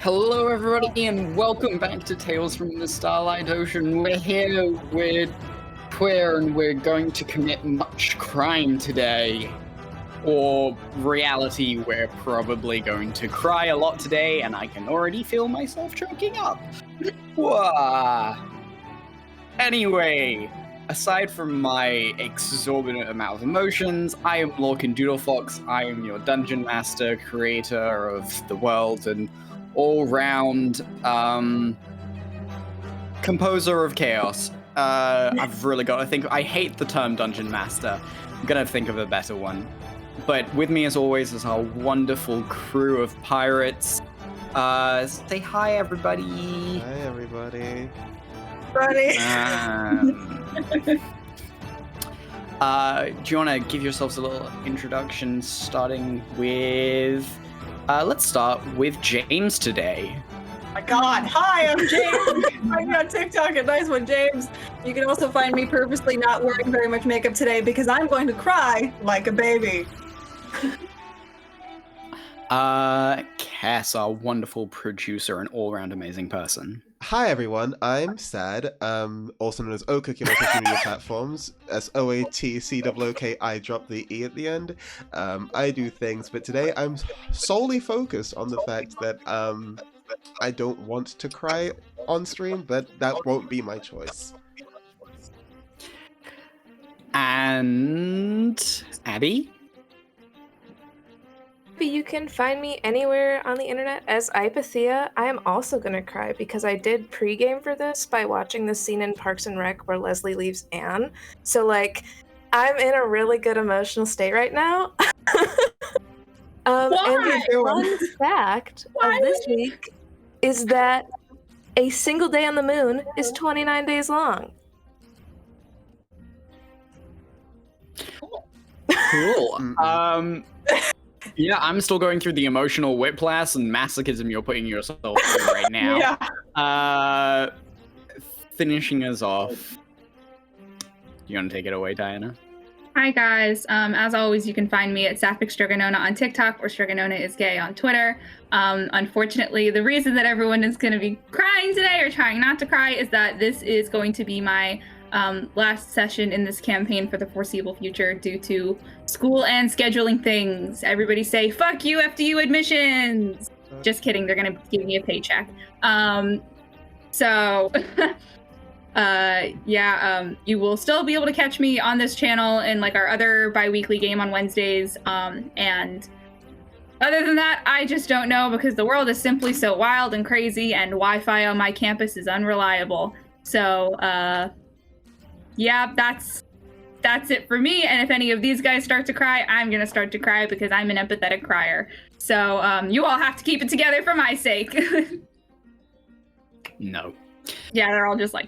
Hello, everybody, and welcome back to Tales from the Starlight Ocean. We're here, we're queer, and we're going to commit much crime today. Or reality, we're probably going to cry a lot today, and I can already feel myself choking up. Wah. Anyway, aside from my exorbitant amount of emotions, I am Lorcan Doodlefox. I am your dungeon master, creator of the world, and all-round composer of chaos. I've really got to think. I hate the term dungeon master. I'm gonna think of a better one. But with me, as always, is our wonderful crew of pirates. Say hi, everybody. Hi, everybody. Buddy. Do you want to give yourselves a little introduction, starting with... let's start with James today. Oh my God. Hi, I'm James. Find me on TikTok at Nice One James. You can also find me purposely not wearing very much makeup today because I'm going to cry like a baby. Cass, our wonderful producer and all-round amazing person. Hi, everyone. I'm Sad, also known as Okuk in all social media platforms. As OATCOOK, I drop the E at the end. I do things, but today I'm solely focused on the fact that I don't want to cry on stream, but that won't be my choice. And Abby? You can find me anywhere on the internet as Ipathea. I am also gonna cry because I did pregame for this by watching the scene in Parks and Rec where Leslie leaves Anne. So I'm in a really good emotional state right now. And the fun fact of this week is that a single day on the moon is 29 days long. Cool. Yeah, I'm still going through the emotional whiplash and masochism you're putting yourself through right now. Yeah. Finishing us off. You want to take it away, Diana? Hi guys, as always you can find me at Sapphic Strigonona on TikTok or Strigonona is gay on Twitter. Unfortunately, the reason that everyone is going to be crying today or trying not to cry is that this is going to be my last session in this campaign for the foreseeable future due to school and scheduling things. Everybody say, fuck you, FDU admissions! Just kidding, they're going to give me a paycheck. You will still be able to catch me on this channel in our other bi-weekly game on Wednesdays. And other than that, I just don't know because the world is simply so wild and crazy and Wi-Fi on my campus is unreliable. So, yeah, that's it for me. And if any of these guys start to cry, I'm going to start to cry because I'm an empathetic crier. So, you all have to keep it together for my sake. No. Yeah, they're all just like,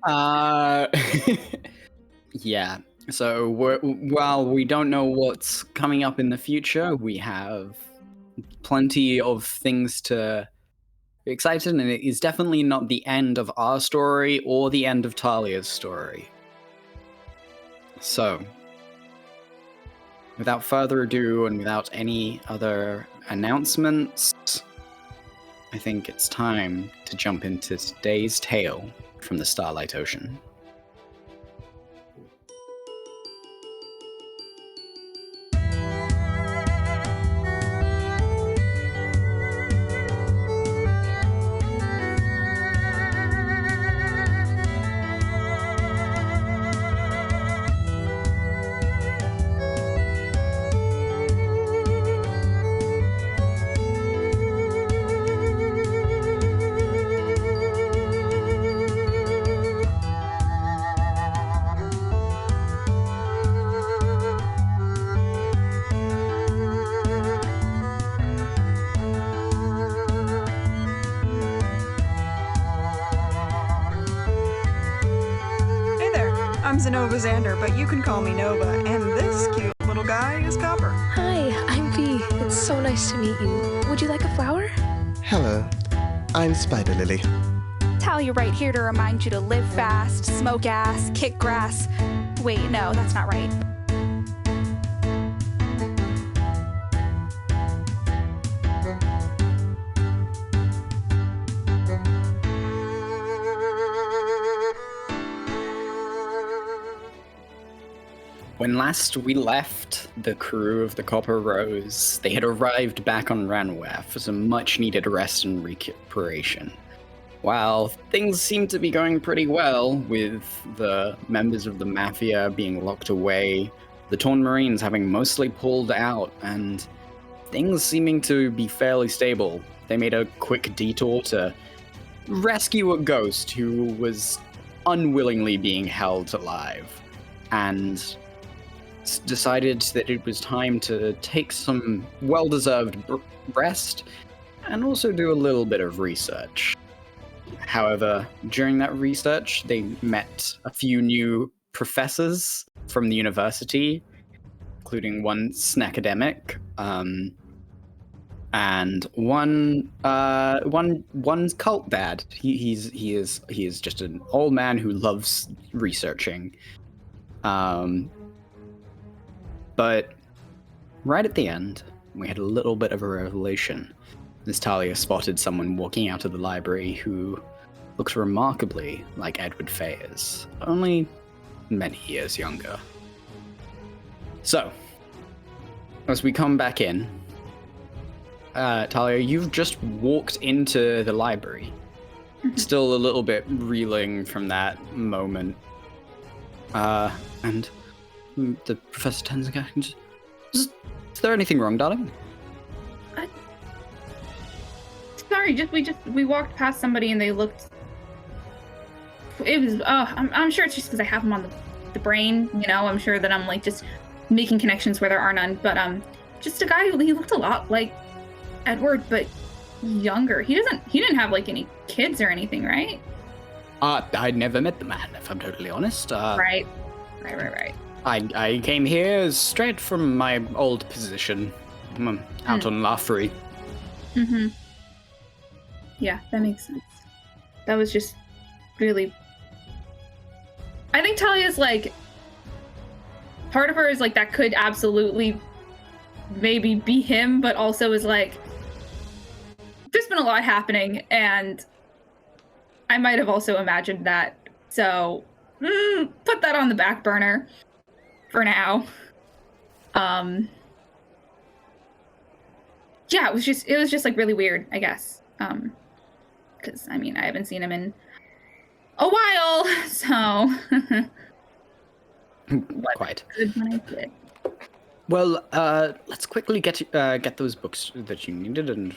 no. Yeah. So while we don't know what's coming up in the future, we have plenty of things to be excited, and it is definitely not the end of our story or the end of Talia's story. So, without further ado and without any other announcements, I think it's time to jump into today's tale from the Starlight Ocean. I'm Zenova Xander, but you can call me Nova, and this cute little guy is Copper. Hi, I'm V. It's so nice to meet you. Would you like a flower? Hello, I'm Spider Lily. Talia right here to remind you to live fast, smoke ass, kick grass. Wait, no, that's not right. When last we left the crew of the Copper Rose, they had arrived back on Ranware for some much-needed rest and recuperation. While things seem to be going pretty well, with the members of the Mafia being locked away, the Torn Marines having mostly pulled out, and things seeming to be fairly stable, they made a quick detour to rescue a ghost who was unwillingly being held alive, and decided that it was time to take some well-deserved rest and also do a little bit of research. However, during that research, they met a few new professors from the university, including one snackademic, and one cult dad. He is just an old man who loves researching. But right at the end, we had a little bit of a revelation. Miss Talia spotted someone walking out of the library who looks remarkably like Edward Fayers, only many years younger. So, as we come back in, Talia, you've just walked into the library. Still a little bit reeling from that moment. And the professor turns again. Is there anything wrong, darling? Sorry, we walked past somebody and they looked. It was. I'm sure it's just because I have them on the brain. You know, I'm sure that I'm like just making connections where there are none. But just a guy who he looked a lot like Edward, but younger. He didn't have like any kids or anything, right? I'd never met the man, if I'm totally honest. Right. I came here straight from my old position, out on Lafrey. Mm-hmm. Yeah, that makes sense. That was just really... I think Talia's like... Part of her is like, that could absolutely maybe be him, but also is like... There's been a lot happening, and I might have also imagined that. So, put that on the back burner for now. Yeah, it was just like really weird, I guess. Because I mean, I haven't seen him in a while, so Quite. Good when I did. Well, let's quickly get those books that you needed, and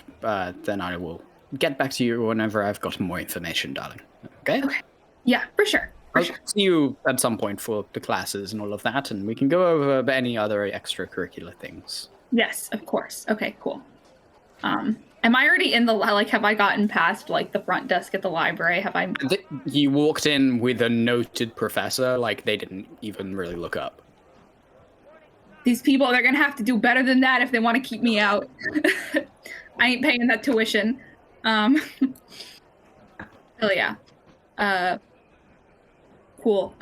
then I will get back to you whenever I've got more information, darling. Okay? Okay. Yeah, for sure. I'll see you at some point for the classes and all of that, and we can go over any other extracurricular things. Yes, of course. Okay, cool. Am I already in the, like, have I gotten past, like, the front desk at the library? Have I... You walked in with a noted professor, like, they didn't even really look up. These people, they're gonna have to do better than that if they want to keep me out. I ain't paying that tuition. Hell yeah. Cool.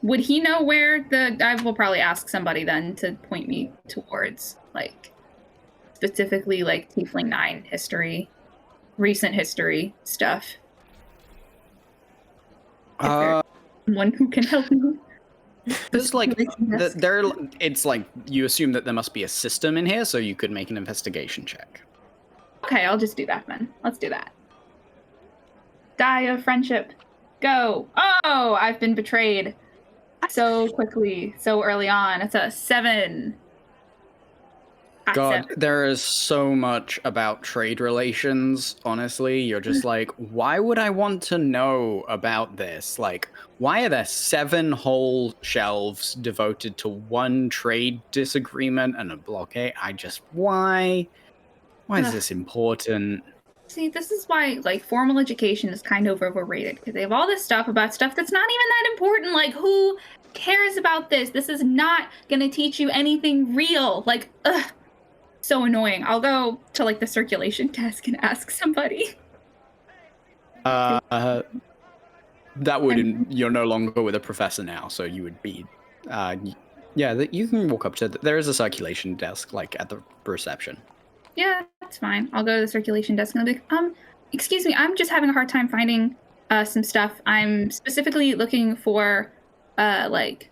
Would he know where I will probably ask somebody then to point me towards, like, specifically, like, Tiefling 9 history, recent history stuff. One who can help me. There's like, it's like, you assume that there must be a system in here, so you could make an investigation check. Okay, I'll just do that then. Let's do that. Die of friendship. Go. Oh, I've been betrayed so quickly, so early on. It's a 7. God, there is so much about trade relations, honestly. You're just like, why would I want to know about this? Like, why are there 7 whole shelves devoted to one trade disagreement and a blockade? Why? Why is this important? See, this is why, like, formal education is kind of overrated, because they have all this stuff about stuff that's not even that important. Like, who cares about this? This is not going to teach you anything real. Like, ugh. So annoying. I'll go to, like, the circulation desk and ask somebody. That wouldn't... You're no longer with a professor now, so you would be... yeah, you can walk up to... There is a circulation desk, like, at the reception. Yeah, that's fine. I'll go to the circulation desk and I'll be like, excuse me, I'm just having a hard time finding some stuff. I'm specifically looking for, like,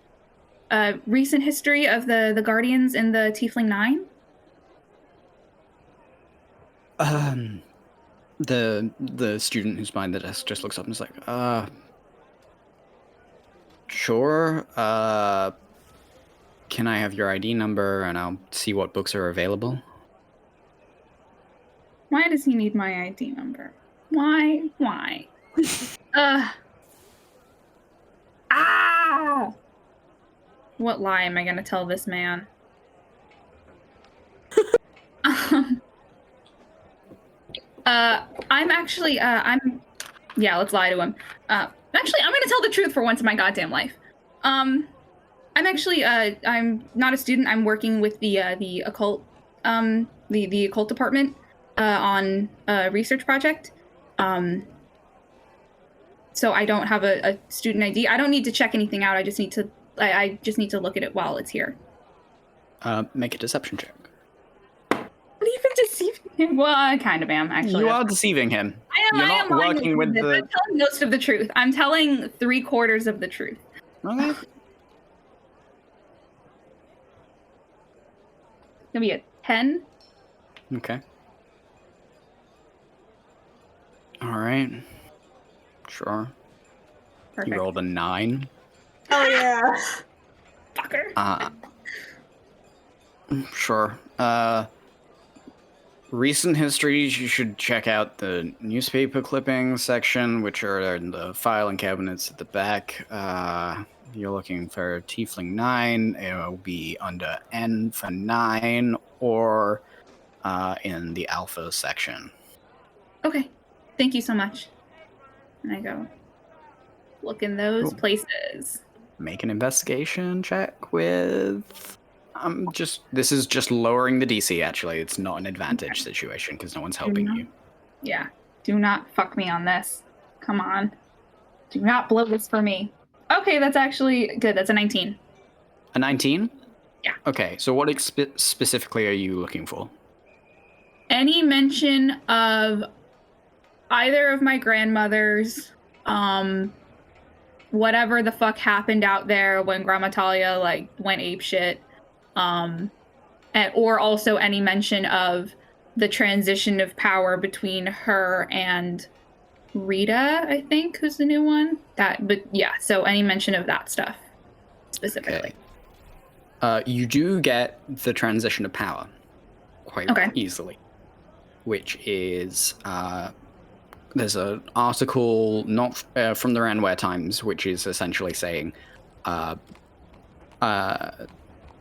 recent history of the Guardians and the Tiefling Nine? The student who's behind the desk just looks up and is like, sure. Can I have your ID number and I'll see what books are available? Why does he need my ID number? Why? Ah! What lie am I gonna tell this man? I'm actually, yeah, let's lie to him. Actually, I'm gonna tell the truth for once in my goddamn life. I'm actually, I'm not a student. I'm working with the occult, the occult department, on a research project. So I don't have a student ID. I don't need to check anything out. I just need to, I just need to look at it while it's here. Make a deception check. What are you even deceiving him? Well, I kind of am, actually. You are deceiving him. I am You're not lying working with I'm telling most of the truth. I'm telling 3/4 of the truth. Okay. Gonna be a 10. Okay. All right. Sure. Perfect. You rolled a 9. Oh yeah. Fucker. Sure. Recent histories, you should check out the newspaper clippings section, which are in the filing cabinets at the back. You're looking for Tiefling 9. It will be under N for 9, or in the Alpha section. Okay. Thank you so much. And I go look in those Cool. places. Make an investigation check with... this is just lowering the DC, actually. It's not an advantage situation, because no one's helping you. Yeah. Do not fuck me on this. Come on. Do not blow this for me. Okay, that's actually good. That's a 19. A 19? Yeah. Okay, so what specifically are you looking for? Any mention of either of my grandmothers, whatever the fuck happened out there when Grandma Talia, like, went apeshit, or also any mention of the transition of power between her and Rita, I think, who's the new one. But yeah, so any mention of that stuff specifically. Okay. You do get the transition of power quite easily, which is there's an article not from the Ranware Times, which is essentially saying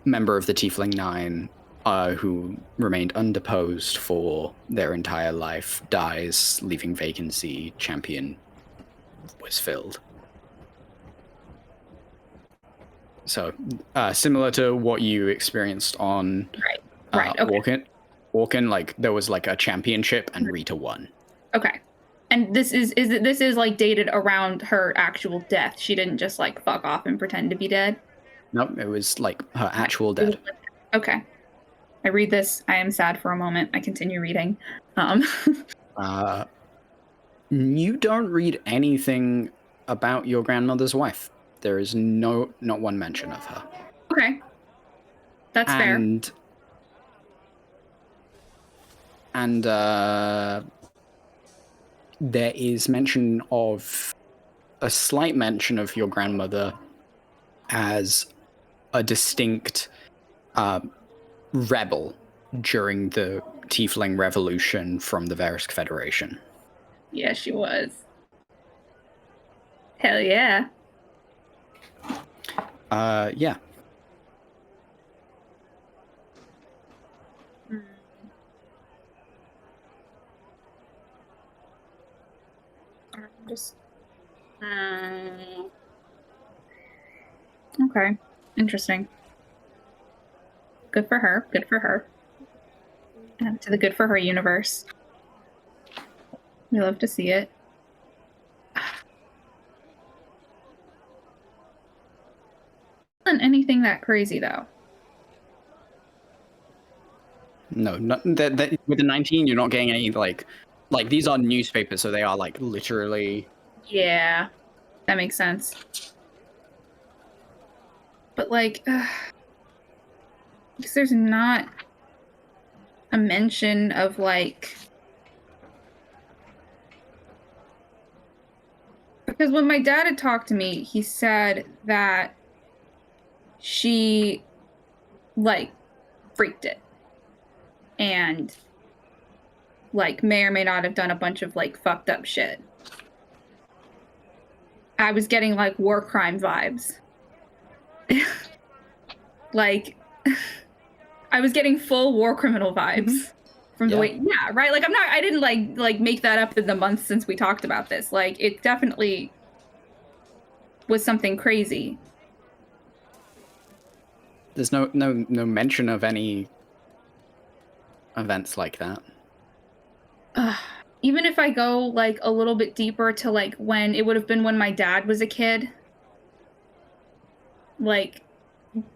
member of the Tiefling 9 who remained undeposed for their entire life dies, leaving vacancy. Champion was filled. So similar to what you experienced on Okay. Walken, like there was like a championship and Rita won. Okay. And this is like dated around her actual death. She didn't just like fuck off and pretend to be dead. Nope, it was like her actual death. Okay. I read this. I am sad for a moment. I continue reading. You don't read anything about your grandmother's wife. There is not one mention of her. Okay. That's fair. And there is mention of a slight mention of your grandmother as a distinct rebel during the Tiefling Revolution from the Verisk Federation. Yeah, she was. Hell yeah. Yeah. Just. Okay. Interesting. Good for her. Good for her. And to the good for her universe. We love to see it. Wasn't anything that crazy though. No, not, that with the 19, you're not getting any like these are newspapers, so they are like literally. Yeah, that makes sense. But like, because there's not a mention of like, because when my dad had talked to me, he said that she like freaked it and like may or may not have done a bunch of like fucked up shit. I was getting like war crime vibes. Like I was getting full war criminal vibes from the way, yeah, right? Like I didn't like make that up in the months since we talked about this. Like it definitely was something crazy. There's no mention of any events like that. Even if I go like a little bit deeper to like when it would have been when my dad was a kid, like,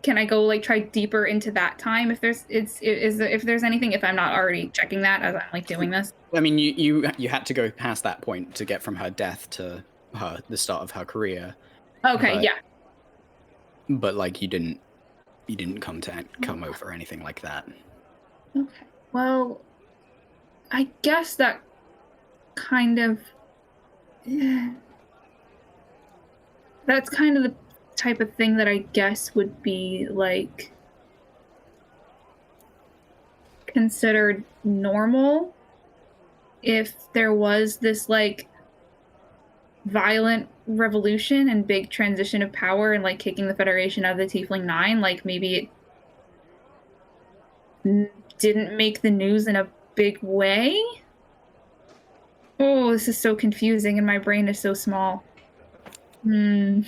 can I go like try deeper into that time if there's if there's anything, if I'm not already checking that as I'm like doing this? I mean, you had to go past that point to get from her death to the start of her career. Okay, but, yeah. But like you didn't come over anything like that. Okay. Well, I guess that kind of that's kind of the type of thing that I guess would be like considered normal if there was this like violent revolution and big transition of power and like kicking the Federation out of the Tiefling Nine. Like maybe it didn't make the news in a big way. Oh, this is so confusing and my brain is so small. I'm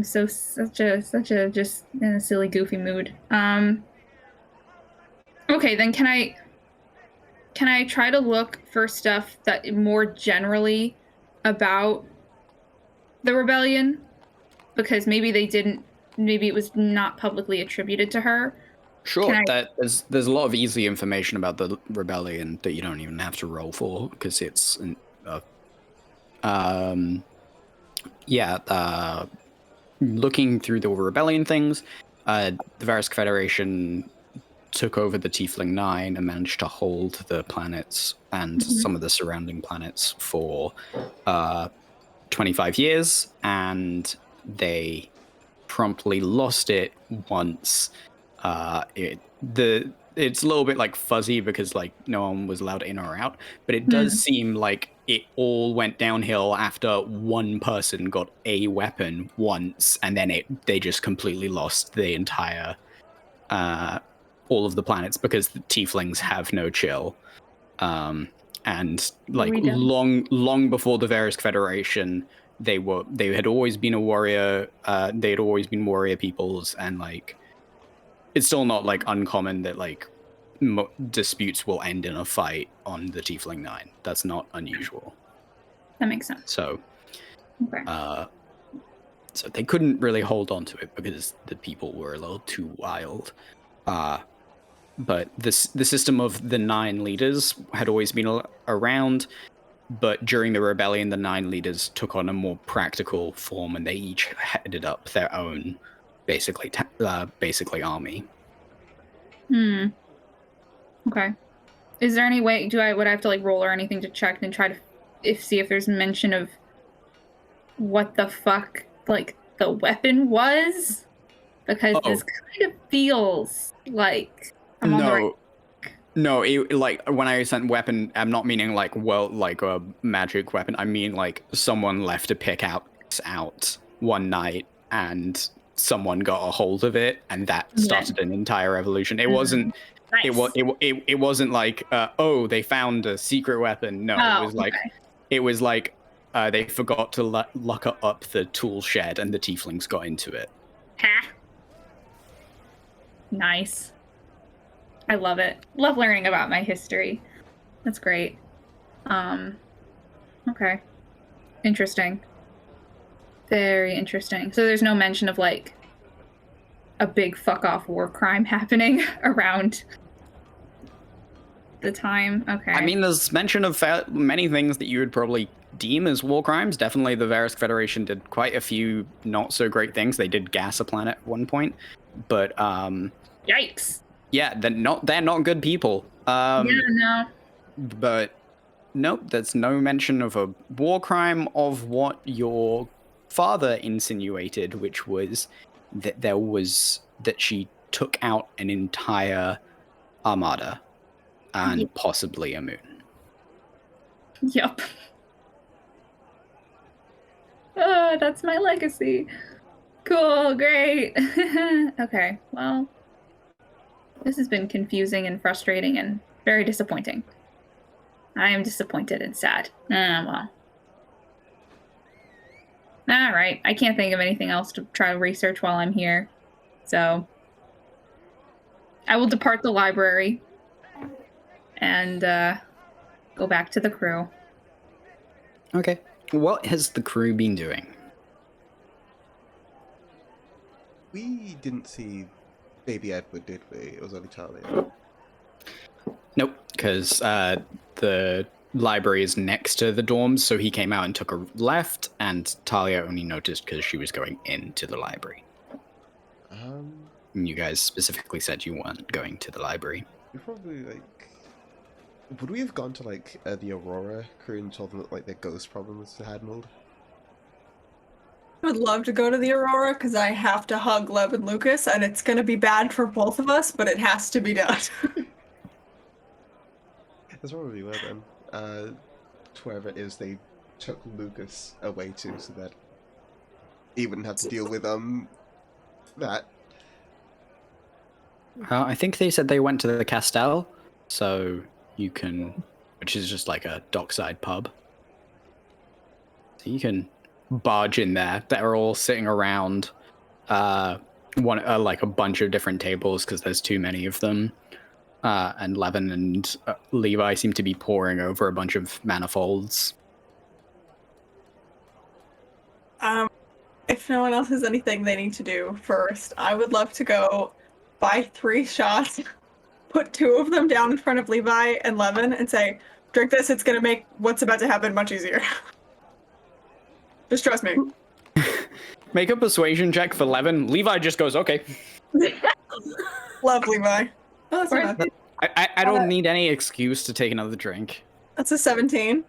such a just in a silly goofy mood. Okay, then can I try to look for stuff that more generally about the rebellion? Because maybe it was not publicly attributed to her. Sure, there's a lot of easy information about the rebellion that you don't even have to roll for, because it's looking through the rebellion things, the Verisk Federation took over the Tiefling Nine and managed to hold the planets and some of the surrounding planets for 25 years, and they promptly lost it once. It's a little bit like fuzzy because like no one was allowed in or out, but it does seem like it all went downhill after one person got a weapon once, and then they just completely lost the entire all of the planets because the Tieflings have no chill. And like long before the Verisk Federation, they had always been a warrior. They had always been warrior peoples, and like it's still not like uncommon that like disputes will end in a fight on the Tiefling Nine. That's not unusual. That makes sense. So, okay. So they couldn't really hold on to it because the people were a little too wild. But the system of the 9 leaders had always been around, but during the rebellion, the 9 leaders took on a more practical form, and they each headed up their own, basically army. Okay. Is there any way? Would I have to like roll or anything to check and try to see if there's mention of what the fuck like the weapon was? Because this kind of feels like I'm on the right. No, like when I sent weapon, I'm not meaning like a magic weapon. I mean like someone left a pickaxe out one night and someone got a hold of it, and that started an entire revolution. It wasn't. Nice. It wasn't like they found a secret weapon. No, it was like they forgot to lock up the tool shed, and the Tieflings got into it. Ha! Nice. I love it. Love learning about my history. That's great. Okay. Interesting. Very interesting. So there's no mention of like a big fuck off war crime happening around the time. Okay. I mean, there's mention of many things that you would probably deem as war crimes. Definitely the Verisk Federation did quite a few not so great things. They did gas a planet at one point, but Yikes. yeah, they're not good people. Yeah, no. But nope, there's no mention of a war crime of what your father insinuated, which was that she took out an entire armada and possibly a moon. Yep. Oh, that's my legacy. Cool, great. Okay, well, this has been confusing and frustrating and very disappointing. I am disappointed and sad. Well. Alright, I can't think of anything else to try to research while I'm here. So, I will depart the library and go back to the crew. Okay. What has the crew been doing? We didn't see Baby Edward, did we? It was only Talia. Nope, because the library is next to the dorms, so he came out and took a left, and Talia only noticed because she was going into the library. And you guys specifically said you weren't going to the library. We probably, would we have gone to, the Aurora crew and told them that, their ghost problem was handled? I would love to go to the Aurora because I have to hug Lev and Lucas, and it's going to be bad for both of us, but it has to be done. That's probably where then. To wherever it is they took Lucas away to, so that he wouldn't have to deal with that. I think they said they went to the Castell, so you can, which is just like a dockside pub. So you can barge in there. They're all sitting around a bunch of different tables because there's too many of them. And Levin and Levi seem to be poring over a bunch of manifolds. If no one else has anything they need to do first, I would love to go buy 3 shots, put 2 of them down in front of Levi and Levin, and say, drink this, it's gonna make what's about to happen much easier. Just trust me. Make a persuasion check for Levin. Levi just goes, okay. Love Levi. Oh, that's not bad. I don't need any excuse to take another drink. That's a 17.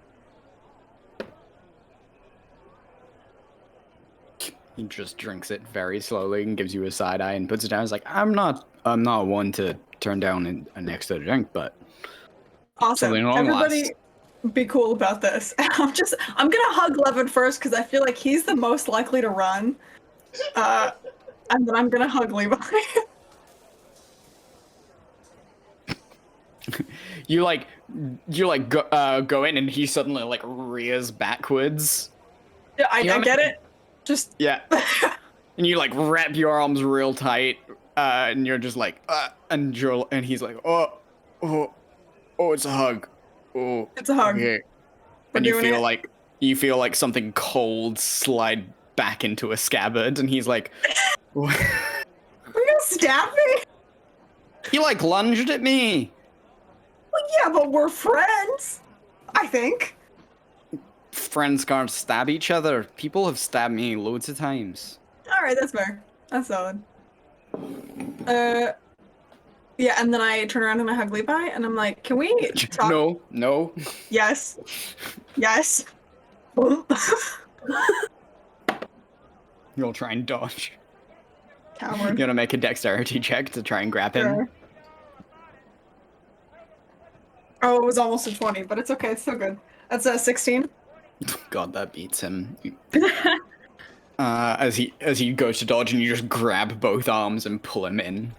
He just drinks it very slowly and gives you a side eye and puts it down. He's like, I'm not one to turn down an extra drink, but awesome. Everybody be cool about this. I'm gonna hug Levin first because I feel like he's the most likely to run. And then I'm gonna hug Levi. You go in and he suddenly rears backwards. Yeah, I get it. Just yeah. And you wrap your arms real tight, and you're just and he's like, oh, it's a hug. Oh, it's a hug. Okay. And you feel like something cold slide back into a scabbard, and he's like, what? Are you gonna stab me? He lunged at me. Well, yeah, but we're friends. I think. Friends can't stab each other. People have stabbed me loads of times. Alright, that's fair. That's solid. Yeah, and then I turn around and I hug Levi, and I'm like, can we talk? No. Yes. Yes. You'll try and dodge. Coward. You're gonna make a dexterity check to try and grab him. Sure. Oh, it was almost a 20, but it's okay. It's still good. That's a 16. God, that beats him. As he goes to dodge, and you just grab both arms and pull him in.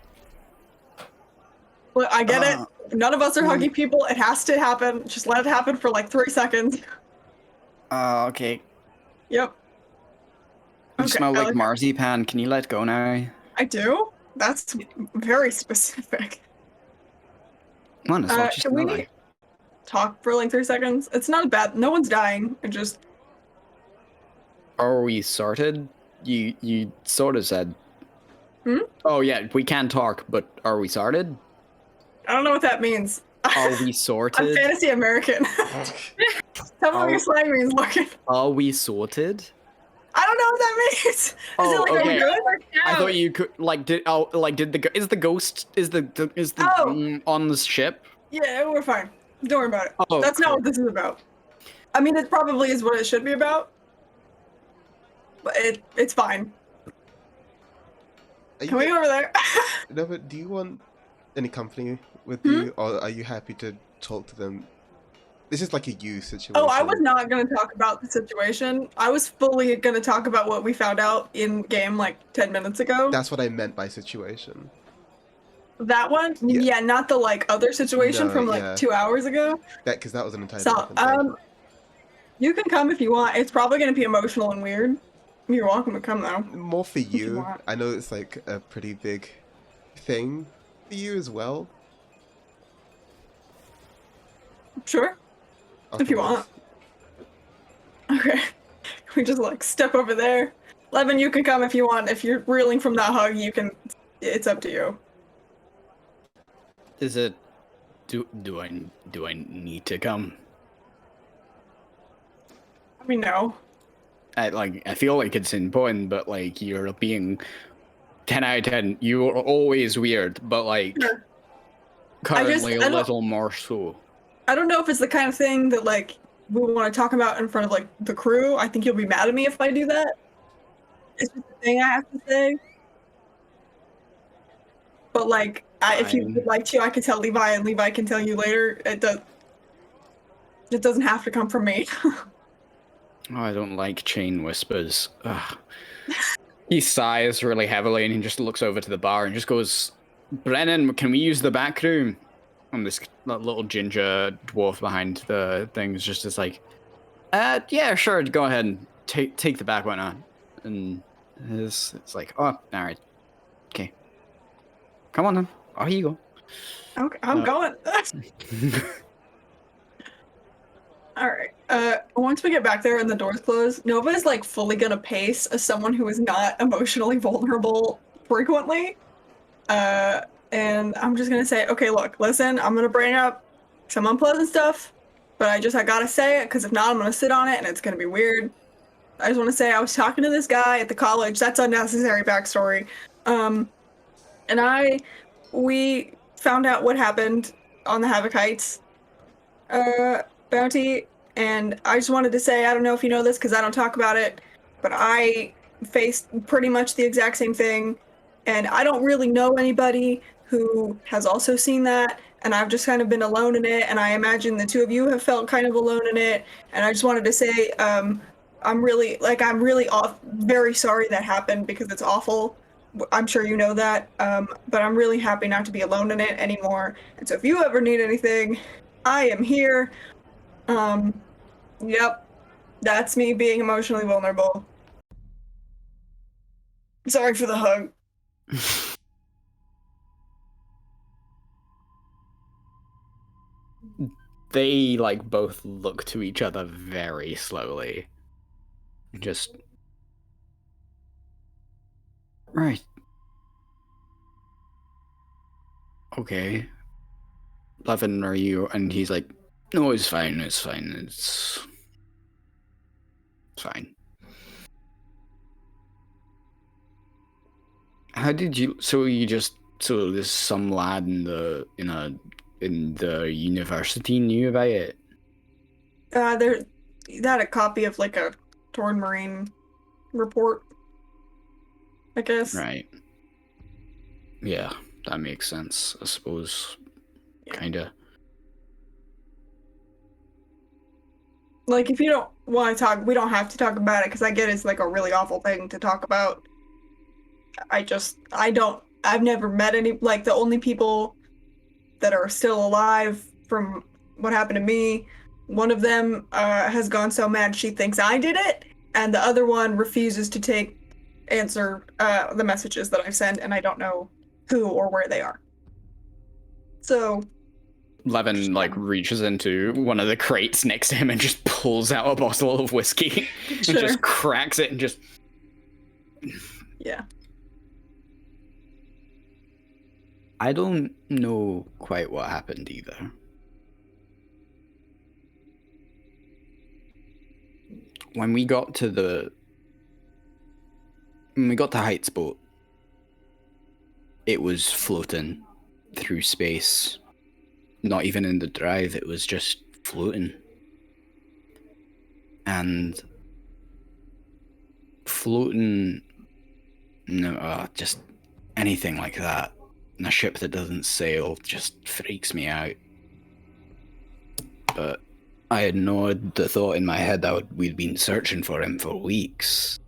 Well, I get it. None of us are hugging people. It has to happen. Just let it happen for 3 seconds. Okay. Yep. You smell like marzipan. Can you let go now? I do? That's very specific. Come on, it's what you can we smell like. Talk for 3 seconds? It's not bad. No one's dying. It just... Are we sorted? You sort of said... Hmm? Oh yeah, we can talk, but are we sorted? I don't know what that means. Are we sorted? I'm fantasy American. Tell me what your slang means, Logan. Are we sorted? I don't know what that means. Is Oh, it like, are we okay. good? I thought you could did the ghost Oh. on the ship? Yeah, we're fine. Don't worry about it. Oh, That's not cool. what this is about. I mean, it probably is what it should be about, but it's fine. Can we go over there? No, but do you want any company with Hmm? you, or are you happy to talk to them? This is like a you situation. Oh, I was not going to talk about the situation. I was fully going to talk about what we found out in game like 10 minutes ago. That's what I meant by situation. That one? Yeah. Yeah, not the like other situation No, from like yeah. 2 hours ago. Because that was an entirely So, different thing. you can come if you want. It's probably going to be emotional and weird. You're welcome to come though. More for you you. want. I know it's like a pretty big thing for you as well. Sure, if you want. Okay. We just like step over there. Levin, you can come if you want. If you're reeling from that hug, you can. It's up to you. Is it? Do I need to come? I mean, no. I feel like it's important, but like you're being 10 out of 10. You're always weird, but like Sure. currently I a don't- little more so. I don't know if it's the kind of thing that like we want to talk about in front of like the crew. I think you'll be mad at me if I do that. It's just a thing I have to say. But like, if you would Fine. like to, I could tell Levi, and Levi can tell you later. It doesn't have to come from me. Oh, I don't like chain whispers. Ugh. He sighs really heavily and he just looks over to the bar and just goes, Brennan, can we use the back room? And this little ginger dwarf behind the thing is just like, yeah, sure, go ahead and take the back one on. And it's like, oh, alright. Okay. Come on then. Oh, here you Okay, I'm going. go. All right. Once we get back there and the doors close, Nova is like fully gonna pace as someone who is not emotionally vulnerable frequently. And I'm just gonna say, okay, look, listen, I'm gonna bring up some unpleasant stuff, but I gotta say it because if not, I'm gonna sit on it and it's gonna be weird. I just want to say I was talking to this guy at the college. That's unnecessary backstory. And we found out what happened on the Havoc Heights bounty, and I just wanted to say, I don't know if you know this because I don't talk about it, but I faced pretty much the exact same thing, and I don't really know anybody who has also seen that, and I've just kind of been alone in it, and I imagine the two of you have felt kind of alone in it, and I just wanted to say, I'm really very sorry that happened because it's awful. I'm sure you know that, but I'm really happy not to be alone in it anymore. And so if you ever need anything, I am here. Yep, that's me being emotionally vulnerable. Sorry for the hug. They like both look to each other very slowly. Just right. Okay. Levin, are you? And he's like, no, it's fine. It's fine. It's fine. How did you? So this some lad in the university knew about it. There, that a copy of like a torn marine report, I guess. Right. Yeah, that makes sense. I suppose. Yeah. Kinda. Like, if you don't want to talk, we don't have to talk about it because I get it's like a really awful thing to talk about. I've never met any, like, the only people that are still alive from what happened to me, one of them has gone so mad she thinks I did it, and the other one refuses to answer the messages that I've sent, and I don't know who or where they are. So Levin like reaches into one of the crates next to him and just pulls out a bottle of whiskey and Sure. just cracks it and just. Yeah. I don't know quite what happened either. when we got to Heights boat, it was floating through space. Not even in the drive, it was just floating. And floating, no, just anything like that. And a ship that doesn't sail just freaks me out. But I had the thought in my head that we'd been searching for him for weeks.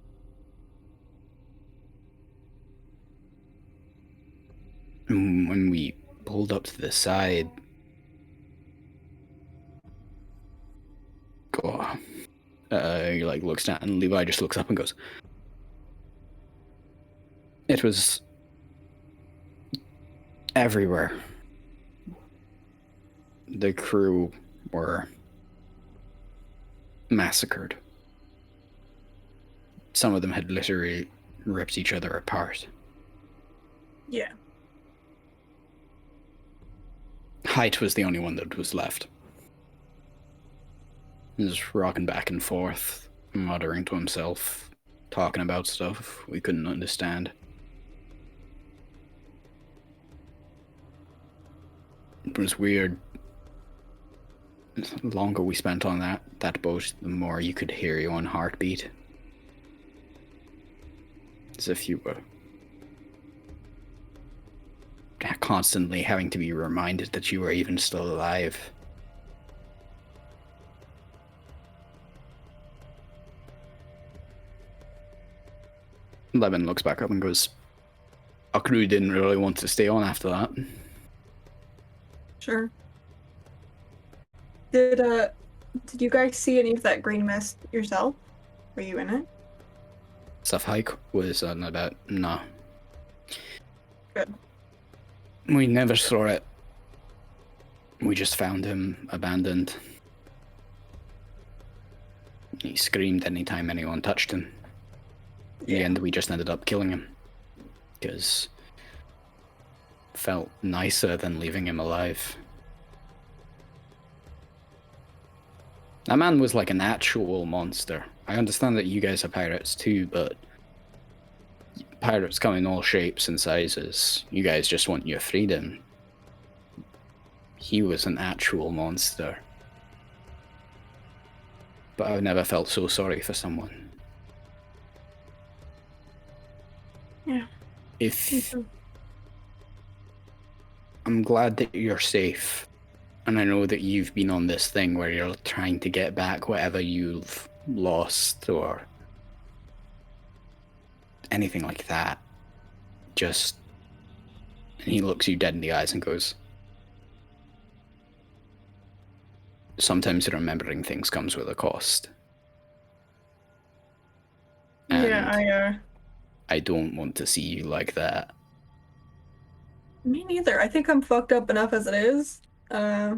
And when we pulled up to the side, he like looks down, and Levi just looks up and goes, "It was everywhere. The crew were massacred. Some of them had literally ripped each other apart." Yeah. Height was the only one that was left. He was rocking back and forth, muttering to himself, talking about stuff we couldn't understand. It was weird. The longer we spent on that boat, the more you could hear your own heartbeat. As if you were constantly having to be reminded that you were even still alive. Levin looks back up and goes, "Our crew didn't really want to stay on after that." Sure. Did you guys see any of that green mist yourself? Were you in it? Stuff Hike was on about, no. Good. We never saw it. We just found him abandoned. He screamed anytime anyone touched him. In the end, we just ended up killing him. Because it felt nicer than leaving him alive. That man was like an actual monster. I understand that you guys are pirates too, but pirates come in all shapes and sizes. You guys just want your freedom. He was an actual monster. But I've never felt so sorry for someone. Yeah. I'm glad that you're safe. And I know that you've been on this thing where you're trying to get back whatever you've lost or anything like that. And he looks you dead in the eyes and goes, "Sometimes remembering things comes with a cost. And Yeah, I don't want to see you like that." me neither. I think I'm fucked up enough as it is. Yeah.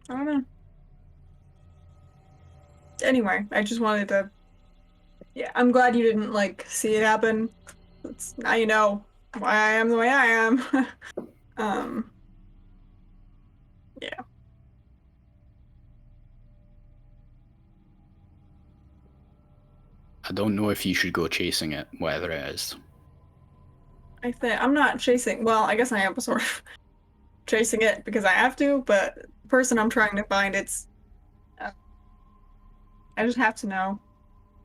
I don't know. Anyway, I just wanted to. Yeah, I'm glad you didn't like see it happen. Now you know why I am the way I am. Yeah. I don't know if you should go chasing it, whatever it is. I think I'm not chasing. Well, I guess I am sort of chasing it because I have to. But the person I'm trying to find, it's. I just have to know.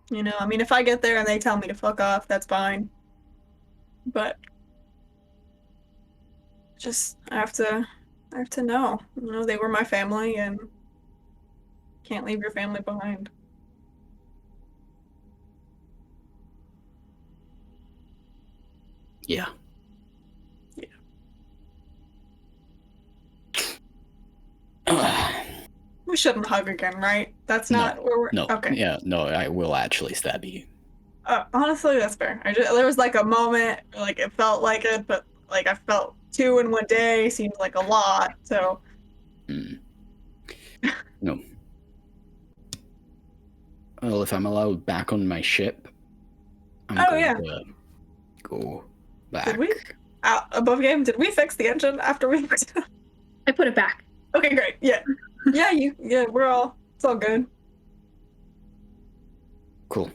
You know, I mean, if I get there and they tell me to fuck off, that's fine. But just I have to know. You know, they were my family, and can't leave your family behind. Yeah. We shouldn't hug again, right? That's not where we're. No. Okay. Yeah, no, I will actually stab you. Honestly, that's fair. There was like a moment, like it felt like it, but like I felt 2 in one day seemed like a lot. So. No. Well, if I'm allowed back on my ship, I'm going to go back. Did we? Above game, did we fix the engine after we? I put it back. Okay, great. Yeah. Yeah, it's all good. Cool.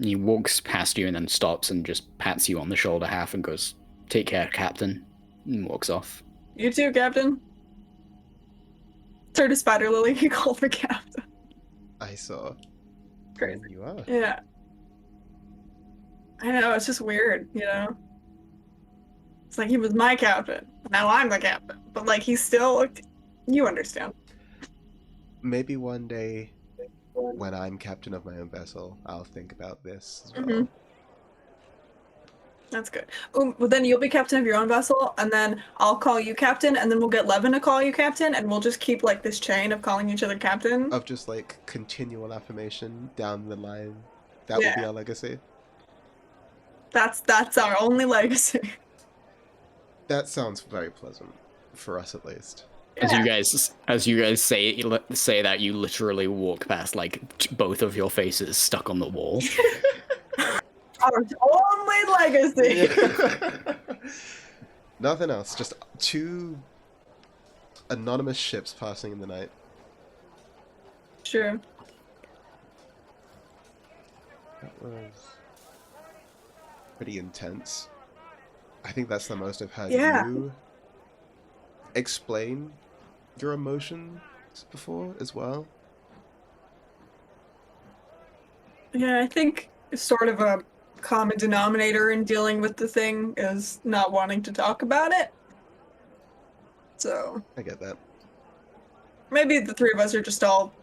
He walks past you and then stops and just pats you on the shoulder half and goes, "Take care, Captain," and walks off. You too, Captain. Turn to Spider Lily, he called for Captain. I saw. Crazy. You are. Yeah. I know, it's just weird, you know? It's like he was my captain. Now I'm the captain. But like he's still you understand. Maybe one day, when I'm captain of my own vessel, I'll think about this as well. Mhm. That's good. Well, then you'll be captain of your own vessel, and then I'll call you captain, and then we'll get Levin to call you captain, and we'll just keep like this chain of calling each other captain. Of just like continual affirmation down the line. That will be our legacy. That's our only legacy. That sounds very pleasant, for us at least. As you guys say that, you literally walk past like both of your faces stuck on the wall. Our only legacy. Nothing else. Just 2 anonymous ships passing in the night. Sure. That was pretty intense. I think that's the most I've heard you explain your emotions before as well. Yeah, I think sort of a common denominator in dealing with the thing is not wanting to talk about it. So I get that. maybe the 3 of us are just all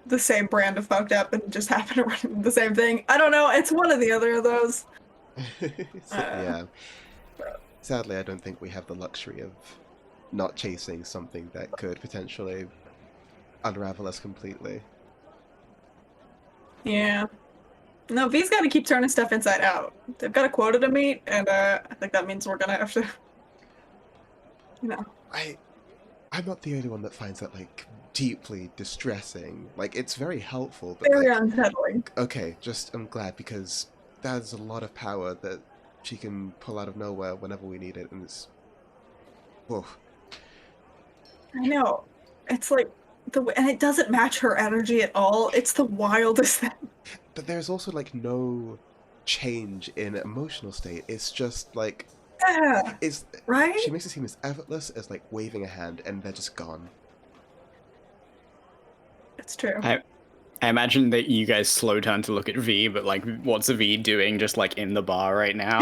the same brand of fucked up and just happen to run into the same thing. I don't know. It's one or the other of those. Yeah. Sadly, I don't think we have the luxury of not chasing something that could potentially unravel us completely. Yeah. No, V's got to keep turning stuff inside out. They've got a quota to meet, and I think that means we're gonna have to, you know. I'm not the only one that finds that like deeply distressing. Like it's very helpful, but Very like, unsettling. okay, I'm glad because there's a lot of power that she can pull out of nowhere whenever we need it, and it's. Whoa. I know. It's like and it doesn't match her energy at all. It's the wildest thing. But there's also like no change in emotional state. It's just like it's right. She makes it seem as effortless as like waving a hand, and they're just gone. It's true. I imagine that you guys slow down to look at V, but like, what's V doing just like in the bar right now?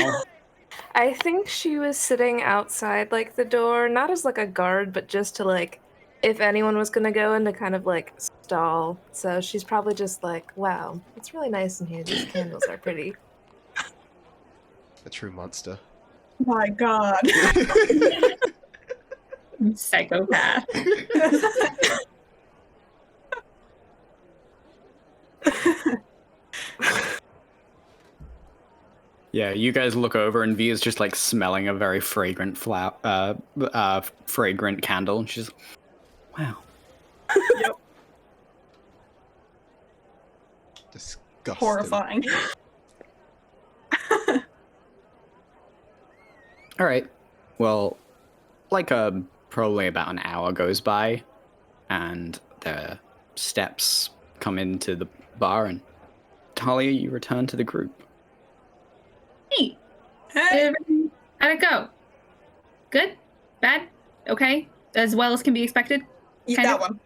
I think she was sitting outside like the door, not as like a guard, but just to like, if anyone was gonna go in, to kind of like stall. So she's probably just like, wow, it's really nice in here. These candles are pretty. A true monster. My God. Psychopath. Yeah, you guys look over and V is just like smelling a very fragrant fragrant candle, and she's, wow. Yep. Disgusting. Horrifying. All right. Well, like probably about an hour goes by, and the steps come into the bar, and Talia, you return to the group. Hey, Hey. how'd it go? Good? Bad? Okay? As well as can be expected? Eat Kind that of? one.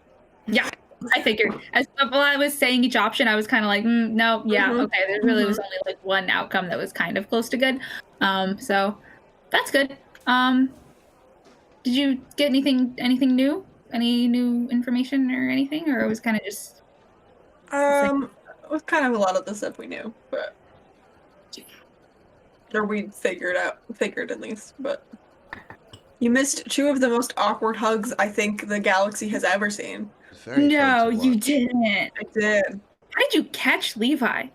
Yeah, I figured. As while I was saying each option, I was kind of like, no, yeah, Mhm. okay. There really was only like one outcome that was kind of close to good. So that's good. Did you get anything new? Any new information or anything, or it was kind of just? It was kind of a lot of the stuff we knew, but or we figured at least. But you missed 2 of the most awkward hugs I think the galaxy has ever seen. Very No, fun to you watch. didn't. I did. How did you catch Levi?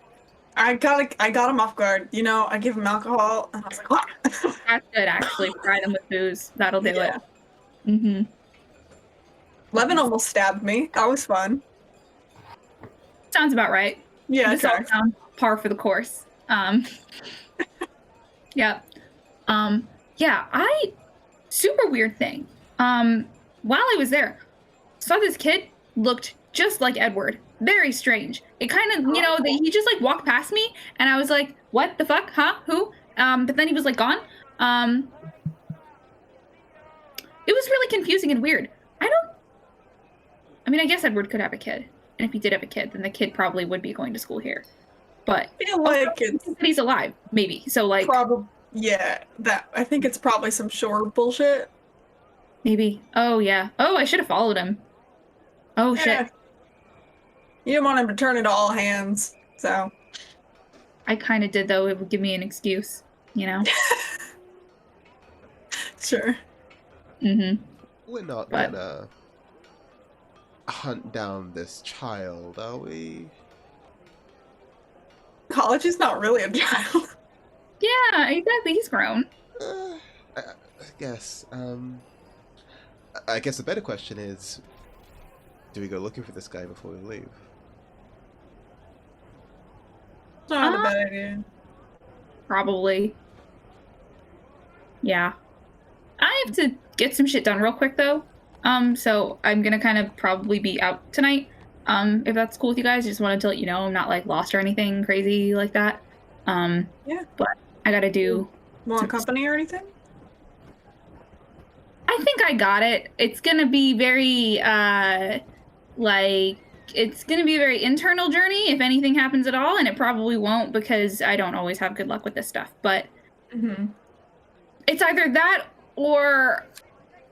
I got him off guard. You know, I give him alcohol, and I was like, "What?" That's good, actually. Fry them with booze. That'll do Yeah. it. Mm-hmm. Levin almost stabbed me. That was fun. Sounds about right. Yeah, This all sounds par for the course. Yeah. Yeah, super weird thing. While I was there, saw this kid looked just like Edward. Very strange. It kind of, he just like walked past me, and I was like, what the fuck? Huh? Who? But then he was like gone. It was really confusing and weird. I guess Edward could have a kid. And if he did have a kid, then the kid probably would be going to school here. But I feel like he's alive, maybe. So like probably, yeah, I think it's probably some shore bullshit. maybe. Oh yeah. Oh, I should have followed him. Oh Yeah. shit. You didn't want him to turn into all hands, so. I kind of did, though. It would give me an excuse, Sure. Mm-hmm. We're not gonna hunt down this child, are we? College is not really a child. Yeah, exactly. He's grown. I guess. I guess the better question is, do we go looking for this guy before we leave? Not a bad idea. Probably. Yeah. I have to get some shit done real quick, though. So I'm gonna kind of probably be out tonight. If that's cool with you guys. Just wanted to let you know I'm not like lost or anything crazy like that. Yeah. But I gotta do. Want company or anything? I think I got it. It's gonna be very it's gonna be a very internal journey if anything happens at all, and it probably won't because I don't always have good luck with this stuff. But it's either that or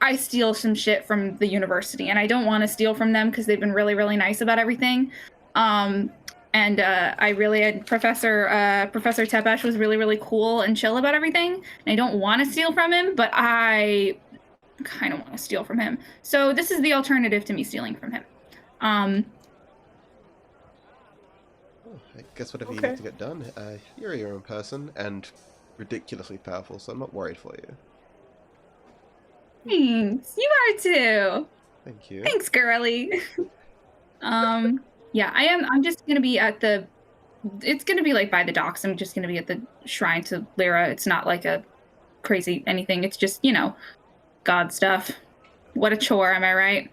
I steal some shit from the university, and I don't want to steal from them because they've been really, really nice about everything. And I really had Professor Tepesh was really, really cool and chill about everything. And I don't want to steal from him, but I kind of want to steal from him. So this is the alternative to me stealing from him. I guess whatever you need to get done. You're your own person and ridiculously powerful, so I'm not worried for you. Thanks. You are too. Thank you. Thanks, girly. Yeah, I am. I'm just gonna be at the. It's gonna be like by the docks. I'm just gonna be at the shrine to Lyra. It's not like a crazy anything. It's just God stuff. What a chore, am I right?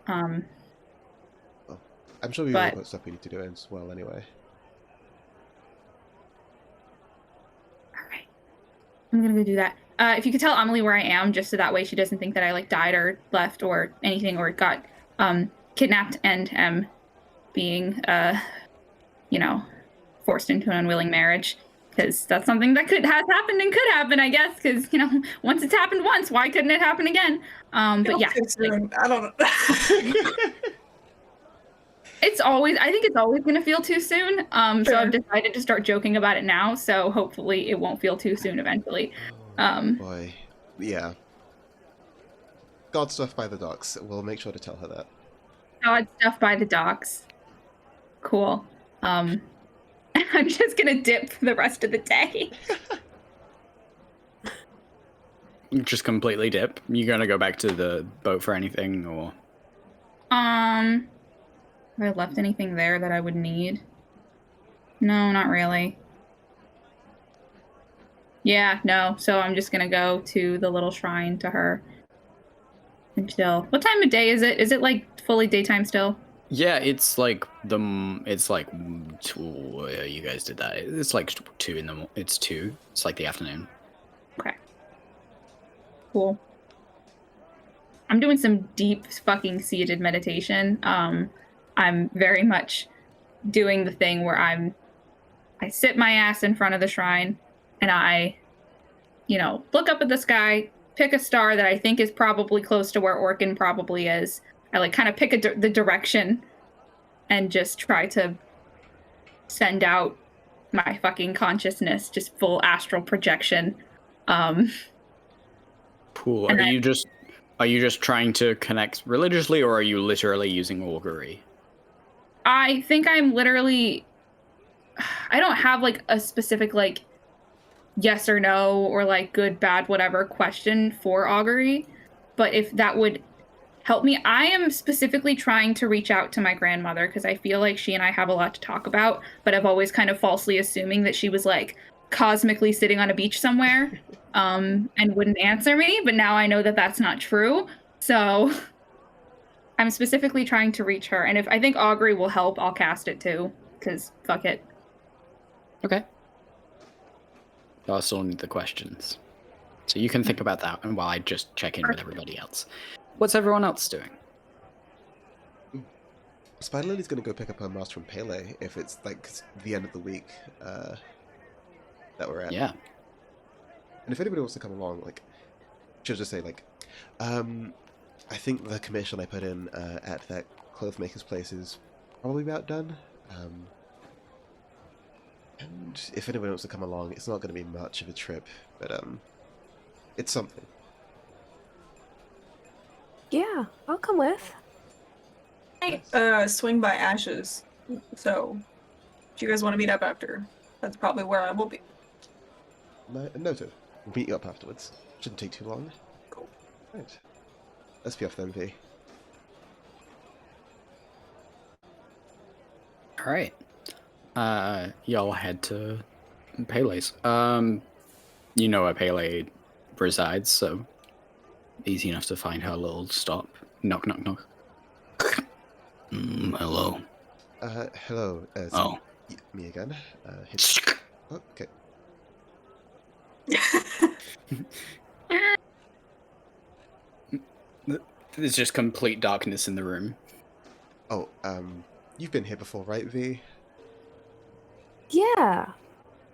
I'm sure we've all got stuff we need to do as well, anyway. All right, I'm gonna go do that. If you could tell Amelie where I am, just so that way she doesn't think that I like died or left or anything or got kidnapped and am being forced into an unwilling marriage, because that's something that has happened and could happen, I guess, because once it's happened once, why couldn't it happen again? But yeah, I don't know. I think it's always going to feel too soon. So I've decided to start joking about it now, so hopefully it won't feel too soon eventually. Boy, yeah. God stuff by the docks. We'll make sure to tell her that. God stuff by the docks. Cool. I'm just gonna dip for the rest of the day. Just completely dip? You gonna go back to the boat for anything, or? Have I left anything there that I would need? No, not really. Yeah, no. So I'm just gonna go to the little shrine to her and chill. What time of day is it? Is it like fully daytime still? Yeah, it's like you guys did that. It's like 2 in the it's 2. It's like the afternoon. Okay. Cool. I'm doing some deep fucking seated meditation. I'm very much doing the thing where I sit my ass in front of the shrine and I, look up at the sky, pick a star that I think is probably close to where Orkin probably is. I like kind of pick the direction and just try to send out my fucking consciousness, just full astral projection. Cool. Are you just trying to connect religiously, or are you literally using augury? I think I'm literally. I don't have like a specific like yes or no or like good, bad, whatever question for augury, but if that would help me, I am specifically trying to reach out to my grandmother because I feel like she and I have a lot to talk about, but I've always kind of falsely assuming that she was like cosmically sitting on a beach somewhere and wouldn't answer me, but now I know that that's not true. So I'm specifically trying to reach her, and if I think Augury will help, I'll cast it too, because fuck it. Okay. I still need the questions. So you can think about that and while I just check in with everybody else. What's everyone else doing? Spider Lily's gonna go pick up her mask from Pele if it's like the end of the week that we're at. Yeah. And if anybody wants to come along, like, she'll just say like, I think the commission I put in at that clothes maker's place is probably about done. And if anybody wants to come along, it's not going to be much of a trip, but it's something. Yeah, I'll come with. Swing by Ashes. So, if you guys want to meet up after, that's probably where I will be. Noted. We'll meet you up afterwards. Shouldn't take too long. Cool. Right. Let's be off then, V. Alright. Y'all head to Pele's. You know where Pele resides, so easy enough to find her little stop. Knock, knock, knock. Hello. Hello. Oh. Me again. Oh, okay. There's just complete darkness in the room. Oh, you've been here before, right, V? Yeah.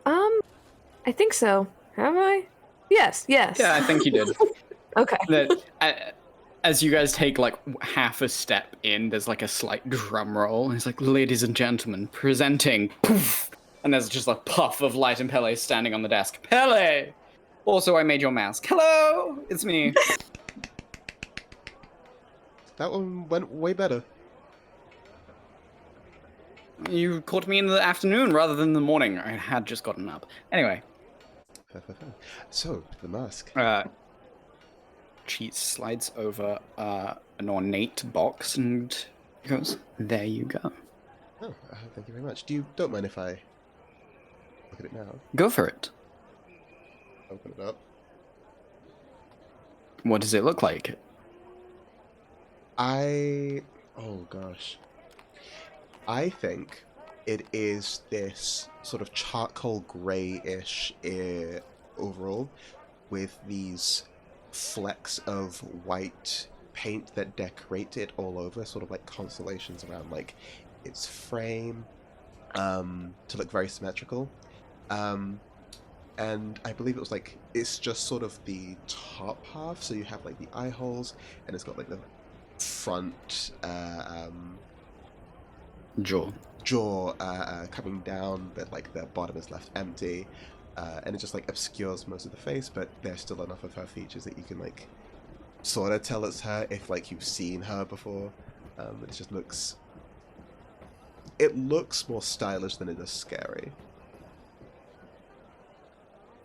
I think so. Have I? Yes, yes. Yeah, I think you did. Okay. As you guys take like half a step in, there's like a slight drum roll. And it's like, ladies and gentlemen, presenting. Poof! And there's just a puff of light and Pele standing on the desk. Pele! Also, I made your mask. Hello! It's me. That one went way better. You caught me in the afternoon rather than the morning. I had just gotten up. Anyway. So, the mask. She slides over an ornate box and goes, there you go. Oh, thank you very much. Don't mind if I look at it now? Go for it. Open it up. What does it look like? Oh gosh. I think it is this sort of charcoal grey-ish overall with these flecks of white paint that decorate it all over, sort of like constellations around like its frame, to look very symmetrical. And I believe it's just sort of the top half, so you have like the eye holes, and it's got like the front jaw coming down, but like the bottom is left empty, and it just like obscures most of the face, but there's still enough of her features that you can like sort of tell it's her if like you've seen her before. It just looks more stylish than it is scary.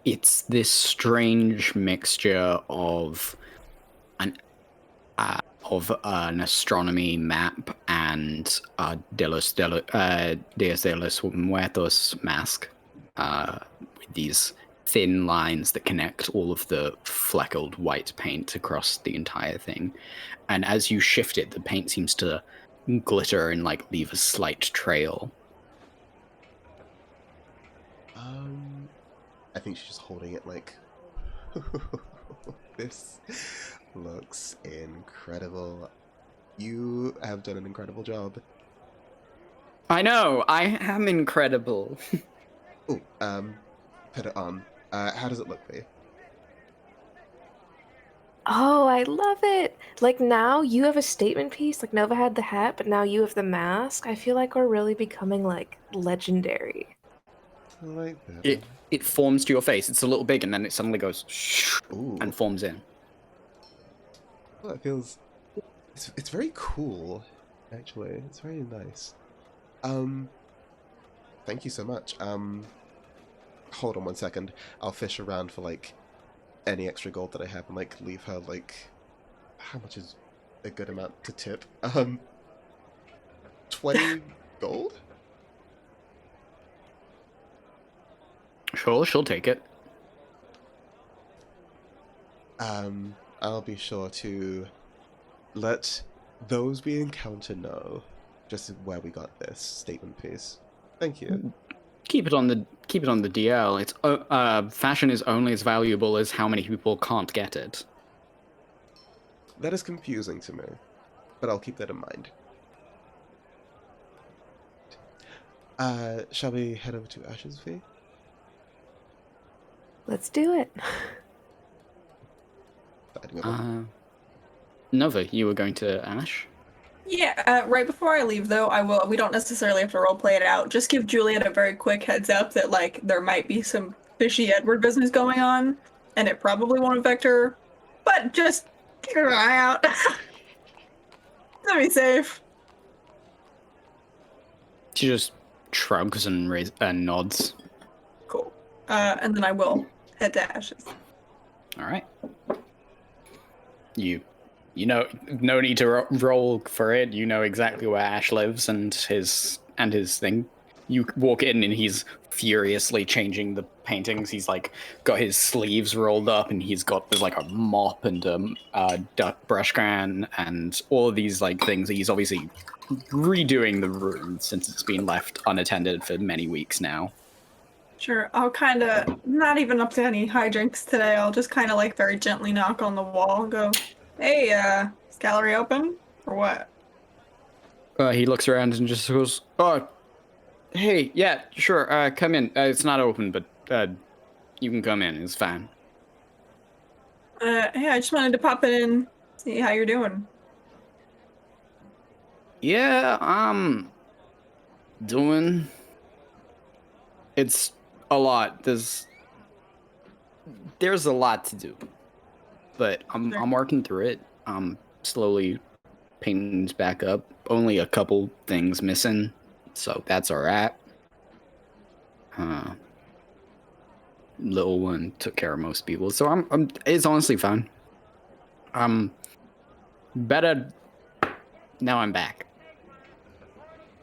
It's this strange mixture of an astronomy map and Dios de los Muertos mask, with these thin lines that connect all of the fleckled white paint across the entire thing. And as you shift it, the paint seems to glitter and like leave a slight trail. I think she's just holding it like, this looks incredible. You have done an incredible job. I know, I am incredible. Oh, put it on. How does it look for you? Oh, I love it. Like now you have a statement piece. Like Nova had the hat, but now you have the mask. I feel like we're really becoming like legendary. I like that. It forms to your face. It's a little big, and then it suddenly goes Ooh. and forms in. Well, it feels... It's very cool, actually. It's very nice. Thank you so much. Hold on one second. I'll fish around for, like, any extra gold that I have and, like, leave her, like... How much is a good amount to tip? 20 gold? Sure, she'll take it. I'll be sure to let Those we encounter know. Just where we got this statement piece. Thank you. Keep it on the DL. It's fashion is only as valuable as how many people can't get it. That is confusing to me, but I'll keep that in mind. Shall we head over to Ash's V? Let's do it. Nova, you were going to Ash? Yeah, right before I leave though, we don't necessarily have to roleplay it out. Just give Juliet a very quick heads up that like there might be some fishy Edward business going on, and it probably won't affect her. But just keep an eye out. Let me safe. She just shrugs and nods. Cool. And then I will head to Ash's. All right. You know, no need to roll for it. You know exactly where Ash lives and his thing. You walk in and he's furiously changing the paintings. He's like got his sleeves rolled up and there's like a mop and a brush can and all of these like things. He's obviously redoing the room since it's been left unattended for many weeks now. Sure, I'll kind of, not even up to any hijinks today, I'll just kind of like very gently knock on the wall and go, hey, is gallery open? Or what? He looks around and just goes, oh, hey, yeah, sure, come in. It's not open, but you can come in, it's fine. Hey, I just wanted to pop in, see how you're doing. Yeah, I'm doing... It's a lot. There's a lot to do, but I'm working through it. I'm slowly painting back up. Only a couple things missing, so that's alright. Little one took care of most people, so I'm it's honestly fine. Better now. I'm back.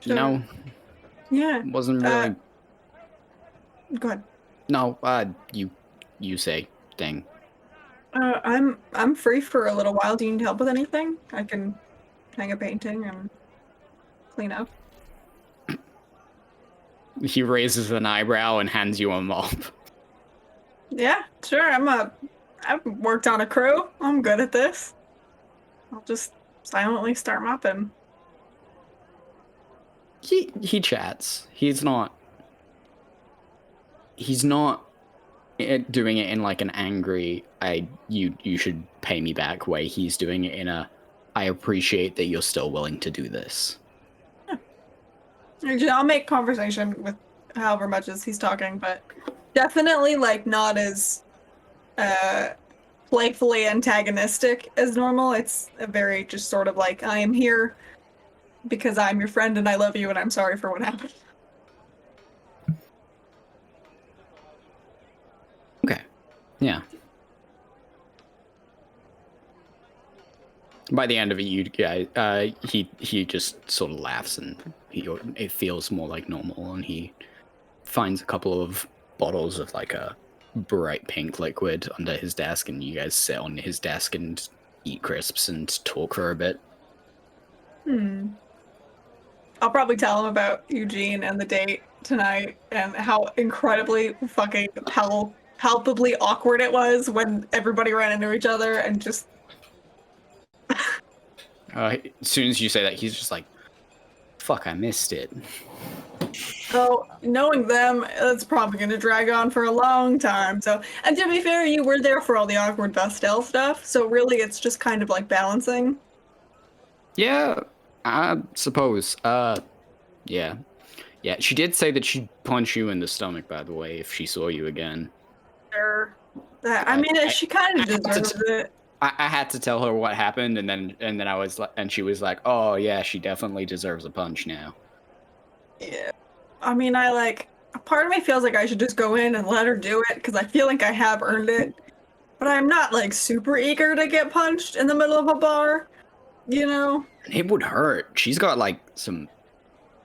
Sure. No, Yeah. wasn't really. Go ahead. No, you say thing. I'm free for a little while. Do you need help with anything? I can hang a painting and clean up. He raises an eyebrow and hands you a mop. Yeah, sure. I've worked on a crew. I'm good at this. I'll just silently start mopping. He chats. He's not doing it in like an angry you should pay me back way. He's doing it in a I appreciate that you're still willing to do this. Yeah. I'll make conversation with however much as he's talking, but definitely like not as playfully antagonistic as normal. It's a very just sort of like, I am here because I'm your friend and I love you and I'm sorry for what happened. Okay. Yeah. By the end of it, he just sort of laughs and it feels more like normal, and he finds a couple of bottles of like a bright pink liquid under his desk, and you guys sit on his desk and eat crisps and talk for a bit. I'll probably tell him about Eugene and the date tonight and how incredibly fucking palpably awkward it was when everybody ran into each other and just... As soon as you say that, he's just like, fuck, I missed it. Oh, knowing them, it's probably going to drag on for a long time. So, and to be fair, you were there for all the awkward Vestel stuff, so really it's just kind of like balancing. Yeah, I suppose. Yeah. Yeah, she did say that she'd punch you in the stomach, by the way, if she saw you again. Sure. I mean, she kind of deserves it. I had to tell her what happened, and then I was like, and she was like, "Oh yeah, she definitely deserves a punch now." Yeah. I mean, a part of me feels like I should just go in and let her do it, because I feel like I have earned it. But I'm not, like, super eager to get punched in the middle of a bar, you know? It would hurt. She's got, like, some...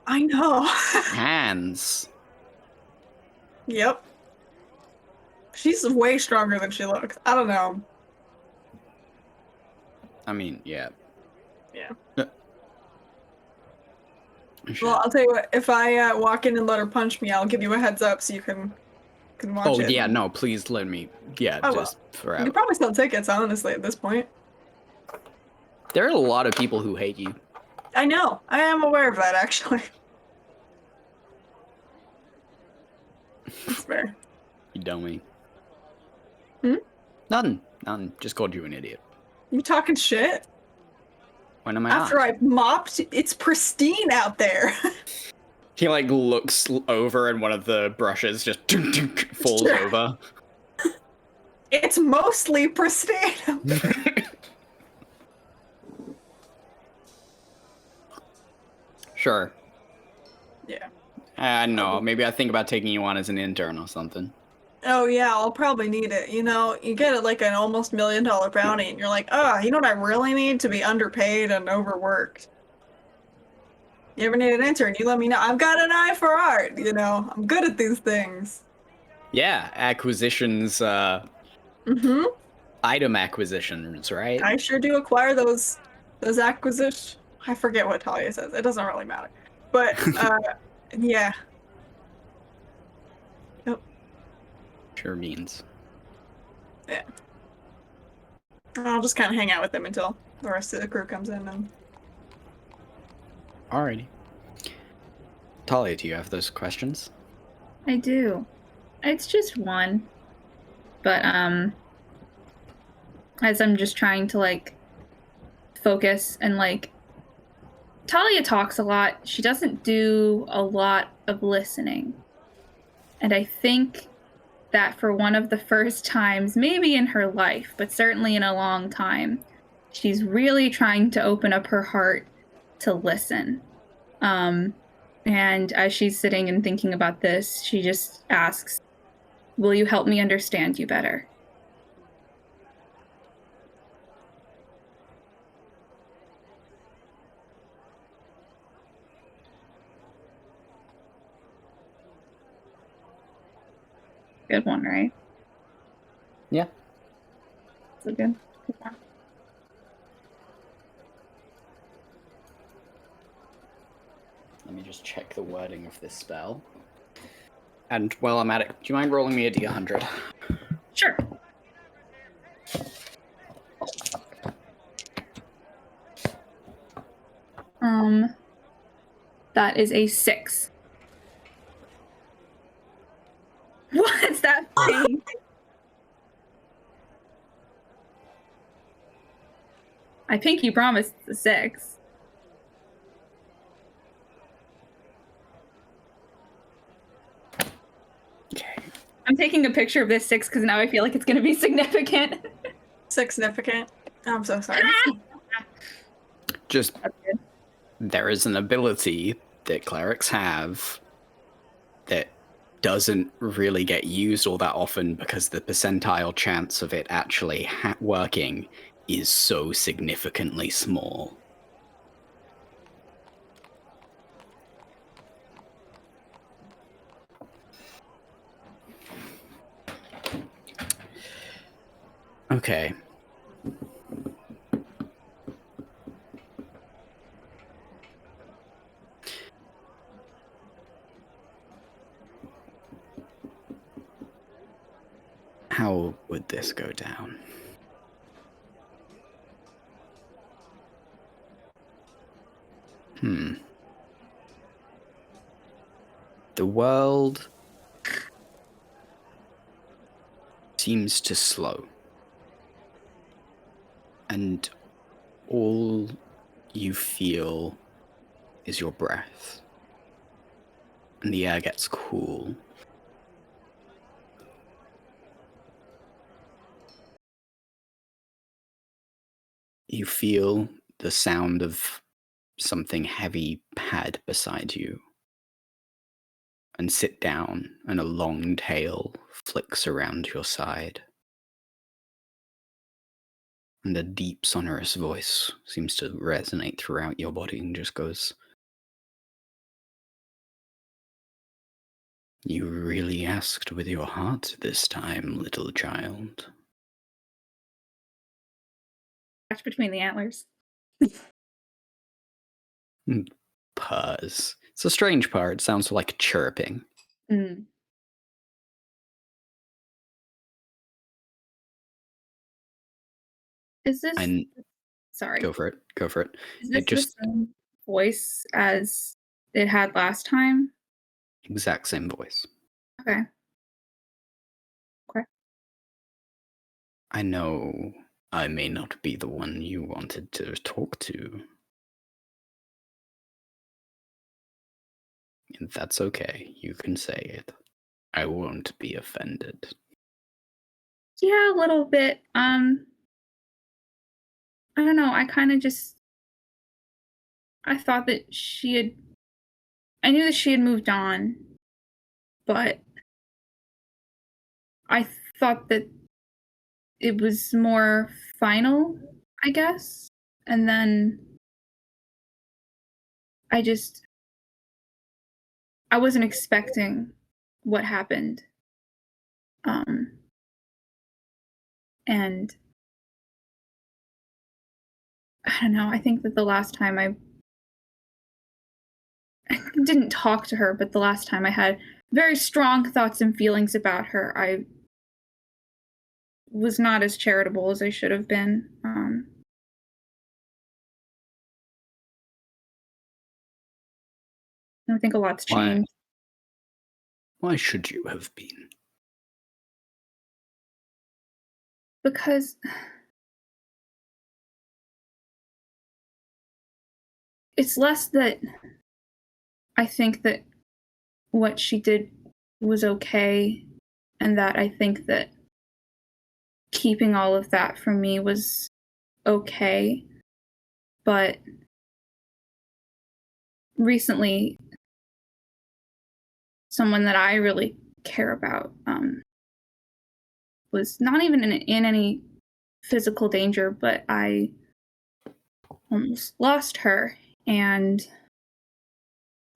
I know. hands. Yep. She's way stronger than she looks. I don't know. I mean, yeah. Sure. Well, I'll tell you what. If I walk in and let her punch me, I'll give you a heads up so you can watch Oh it. yeah, no, please let me. Yeah, I just will. You forever. can probably sell tickets, honestly, at this point. There are a lot of people who hate you. I know. I am aware of that, actually. That's fair. You dummy. Hmm? None. Just called you an idiot. You talking shit? When am I After not? I mopped, it's pristine out there. He like looks over and one of the brushes just falls Sure. over. It's mostly pristine out there. Sure. Yeah. I don't know. Maybe I think about taking you on as an intern or something. Oh yeah, I'll probably need it. You know, you get like an almost $1 million bounty, and you're like, oh, you know what I really need to be underpaid and overworked. You ever need an intern? You let me know. I've got an eye for art. You know, I'm good at these things. Yeah, acquisitions, Mm-hmm. item acquisitions, right? I sure do acquire those acquisitions. I forget what Talia says. It doesn't really matter. But yeah. Sure means. Yeah. I'll just kind of hang out with them until the rest of the crew comes in. And Alrighty. Talia, do you have those questions? I do. It's just one. But as I'm just trying to like focus and like Talia talks a lot. She doesn't do a lot of listening. And I think that for one of the first times, maybe in her life, but certainly in a long time, she's really trying to open up her heart to listen. And as she's sitting and thinking about this, she just asks, "Will you help me understand you better?" Good one, right? Yeah. It's a good one. Let me just check the wording of this spell. And while I'm at it, do you mind rolling me a d100? Sure. That is a 6. What's that thing? I think you promised the 6. Okay. I'm taking a picture of this 6 because now I feel like it's going to be significant. Significant. I'm so sorry. Just, there is an ability that clerics have that doesn't really get used all that often because the percentile chance of it actually working is so significantly small. Okay. How would this go down? The world seems to slow. And all you feel is your breath. And the air gets cool. You feel the sound of something heavy pad beside you. And sit down, and a long tail flicks around your side. And a deep, sonorous voice seems to resonate throughout your body and just goes, "You really asked with your heart this time, little child." Catch between the antlers. Purrs. It's a strange purr. It sounds like chirping. Mm. Is this? And Sorry. go for it. Go for it. Is this It just the same voice as it had last time? exact same voice. Okay. I know I may not be the one you wanted to talk to. And that's okay. You can say it. I won't be offended. Yeah, a little bit. I don't know. I kind of just I thought that I knew that she had moved on, but I thought that it was more final, I guess. And then I wasn't expecting what happened. And I don't know, I think that the last time I didn't talk to her, but the last time I had very strong thoughts and feelings about her, I was not as charitable as I should have been. I think a lot's changed. Why should you have been? Because it's less that I think that what she did was okay, and that I think that keeping all of that from me was okay. But recently, someone that I really care about was not even in any physical danger, but I almost lost her, and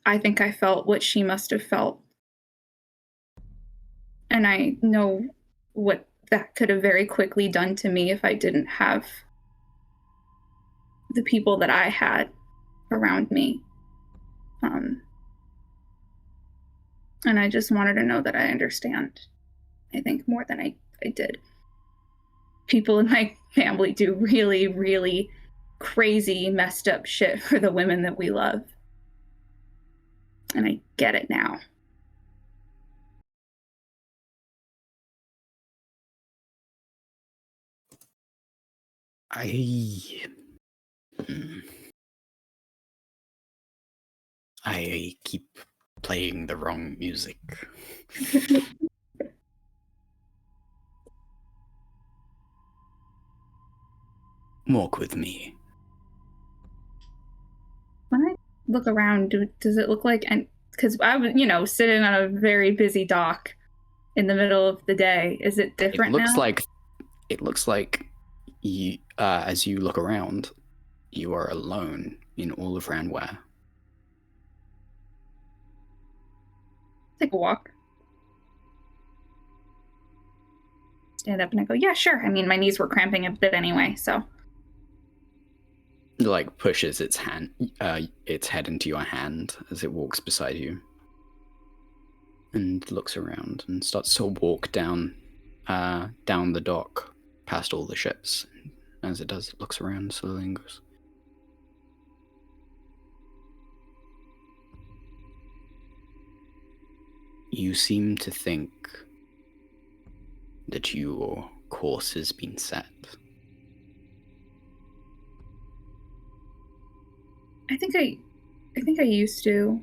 I think I felt what she must have felt. And I know what that could have very quickly done to me if I didn't have the people that I had around me. And I just wanted to know that I understand, I think, more than I did. People in my family do really, really crazy, messed up shit for the women that we love. And I get it now. I keep playing the wrong music. Walk with me. When I look around, does it look like, and because I was, sitting on a very busy dock in the middle of the day, is it different now? It looks like you, as you look around, you are alone in all of Ranware. Take a walk. Stand up and I go, yeah, sure. I mean, my knees were cramping a bit anyway, so. Like pushes its head into your hand as it walks beside you, and looks around and starts to walk down the dock past all the ships. As it does, it looks around slowly and goes, "You seem to think that your course has been set." I think I used to.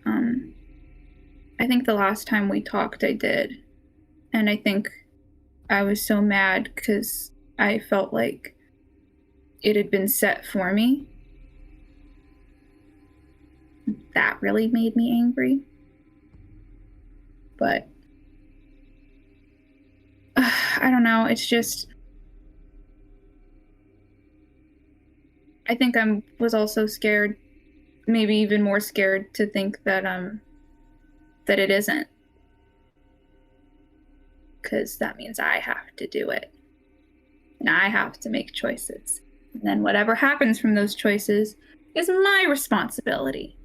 I think the last time we talked I did. And I think I was so mad because I felt like it had been set for me. That really made me angry. But I don't know, it's just, I think I was also scared, maybe even more scared to think that that it isn't. Because that means I have to do it. And I have to make choices. And then whatever happens from those choices is my responsibility.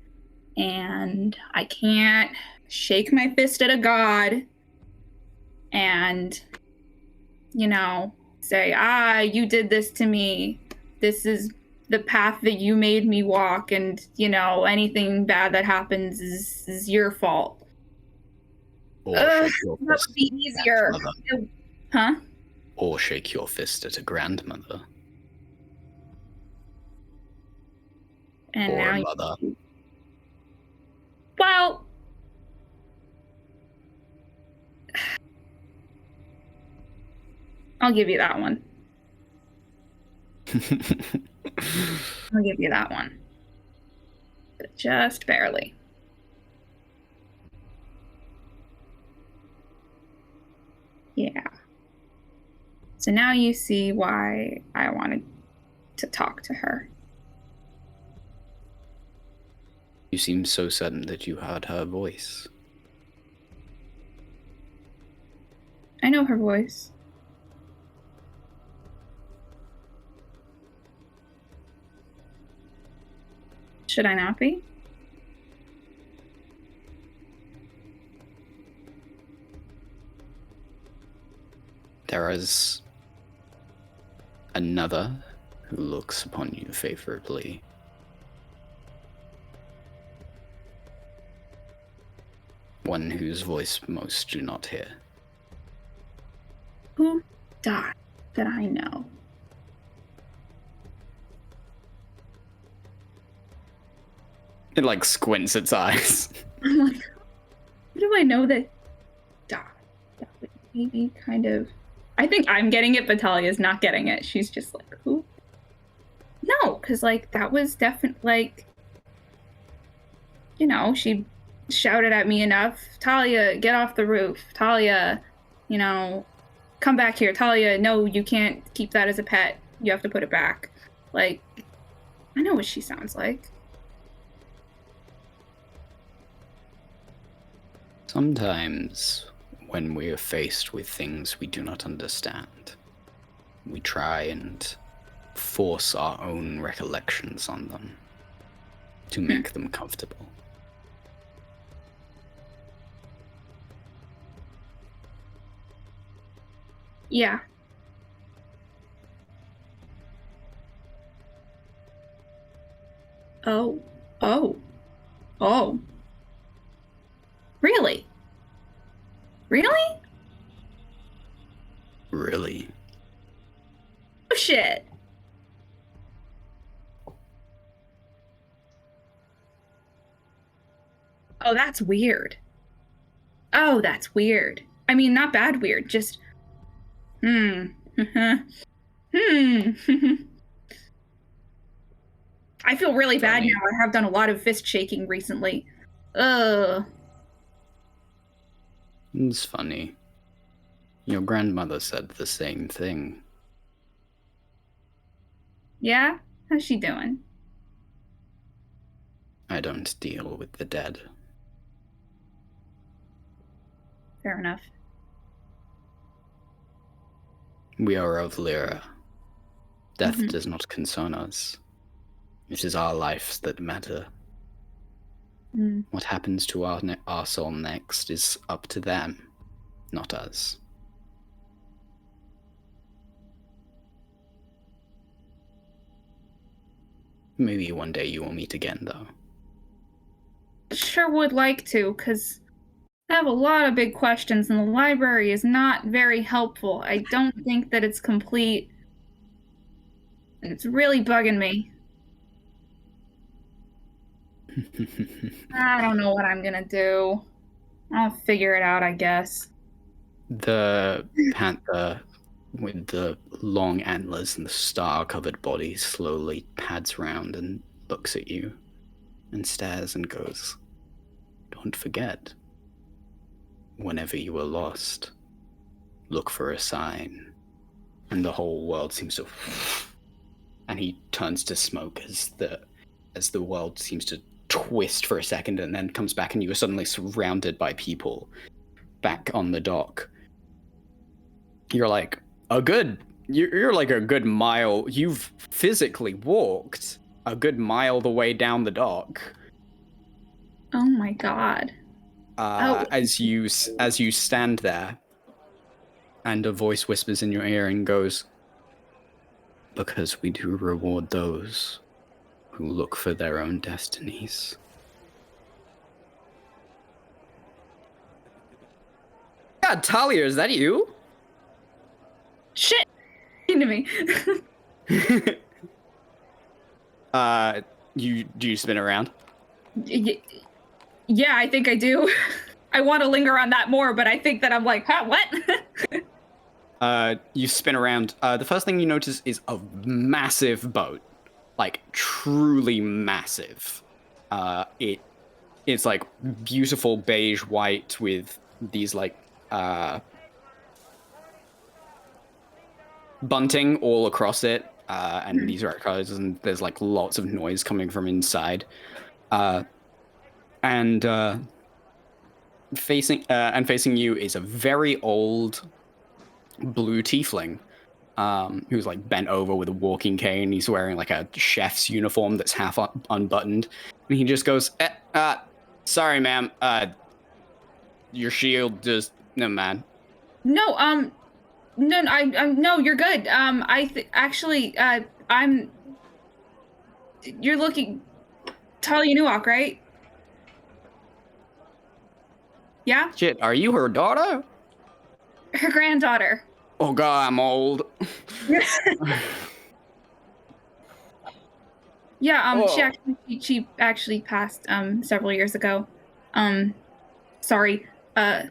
And I can't shake my fist at a god and, say, you did this to me. This is the path that you made me walk, and, anything bad that happens is your fault. Or That shake your would fist be at easier. grandmother. Huh? Or shake your fist at a grandmother. And Or now a you- mother. Well, I'll give you that one. I'll give you that one. But just barely. Yeah. So now you see why I wanted to talk to her. You seem so certain that you heard her voice. I know her voice. Should I not be? There is another who looks upon you favorably. One whose voice most do not hear. Who died that I know? It like squints its eyes. I'm like, who do I know that died? That would maybe kind of. I think I'm getting it, but Talia's not getting it. She's just like, who? No, because that was definitely she shouted at me enough. Talia, get off the roof. Talia, come back here. Talia, no, you can't keep that as a pet. You have to put it back. I know what she sounds like. Sometimes, when we are faced with things we do not understand, we try and force our own recollections on them to make them comfortable. Yeah. Oh. Really? Really? Really? Oh, shit. Oh, that's weird. Oh, that's weird. I mean, not bad weird, just... I feel really bad Funny. now. I have done a lot of fist shaking recently. Ugh. It's funny. Your grandmother said the same thing. Yeah? How's she doing? I don't deal with the dead. Fair enough. We are of Lyra. Death Mhm. does not concern us. It is our lives that matter. Mm. What happens to our soul next is up to them, not us. Maybe one day you will meet again, though. Sure would like to, because I have a lot of big questions, and the library is not very helpful. I don't think that it's complete. And it's really bugging me. I don't know what I'm gonna do. I'll figure it out, I guess. The panther with the long antlers and the star-covered body slowly pads round and looks at you and stares and goes, "Don't forget, whenever you are lost, look for a sign." And the whole world seems to... And he turns to smoke as the world seems to twist for a second and then comes back and you are suddenly surrounded by people back on the dock. You're like, you're like a good mile. You've physically walked a good mile the way down the dock. Oh my god. As you stand there, and a voice whispers in your ear and goes, "Because we do reward those who look for their own destinies." God, Talia, is that you? Shit! To me. Do you spin around? Yeah, I think I do. I want to linger on that more, but I think that I'm like, huh, what? You spin around. The first thing you notice is a massive boat, like truly massive. It's like beautiful beige white with these like bunting all across it, and these red colors, and there's like lots of noise coming from inside. And facing you is a very old blue tiefling, who's like bent over with a walking cane. He's wearing like a chef's uniform that's half unbuttoned, and he just goes, "Sorry, ma'am. Your shield just never mind." No, no, you're good. Actually, you're looking Talia Nuwak, right? Yeah? Shit, are you her daughter? Her granddaughter. Oh god, I'm old. Yeah, Oh. she actually passed several years ago. Sorry. But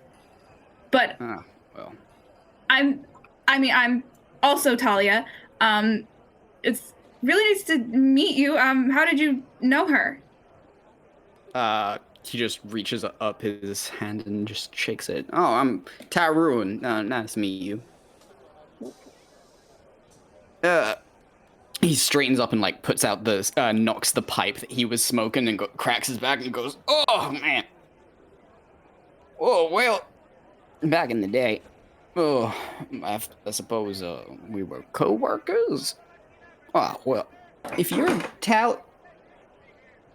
Oh, well. I'm also Talia. It's really nice to meet you. How did you know her? He just reaches up his hand and just shakes it. "Oh, I'm Tyrone. Nice to meet you." He straightens up and like puts out the knocks the pipe that he was smoking and cracks his back and goes, "Oh man. Oh well, back in the day, oh, I suppose we were co-workers. Oh well, if you're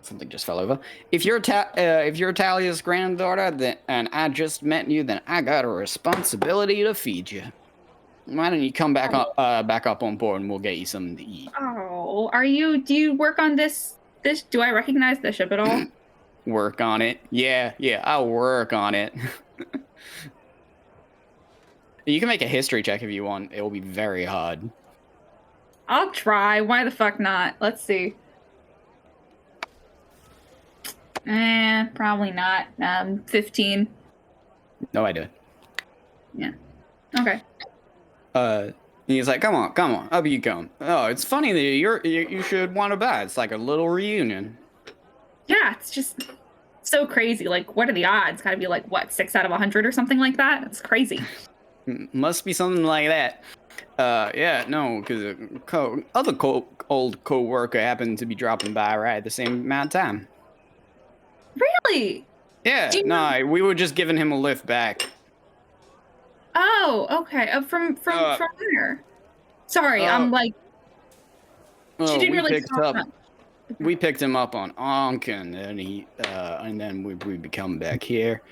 something just fell over. If you're Talia's granddaughter, then and I just met you, then I got a responsibility to feed you. Why don't you come back up on board and we'll get you something to eat." Oh, do you work on this? Do I recognize the ship at all? Work on it. Yeah, I'll work on it. You can make a history check if you want. It will be very hard. I'll try. Why the fuck not? Let's see. Probably not. 15. No idea. Yeah. Okay. He's like, come on, up you come. Oh, it's funny that you should want to buy. It's like a little reunion. Yeah, it's just so crazy. Like, what are the odds? Gotta be like, what, 6 out of 100 or something like that? It's crazy. Must be something like that. Yeah, no, because old co-worker happened to be dropping by right at the same amount of time. Really? Yeah, we were just giving him a lift back. Oh, okay. From where? Sorry, I'm like. She didn't really talk much. We picked him up on Ankh, and then we come back here.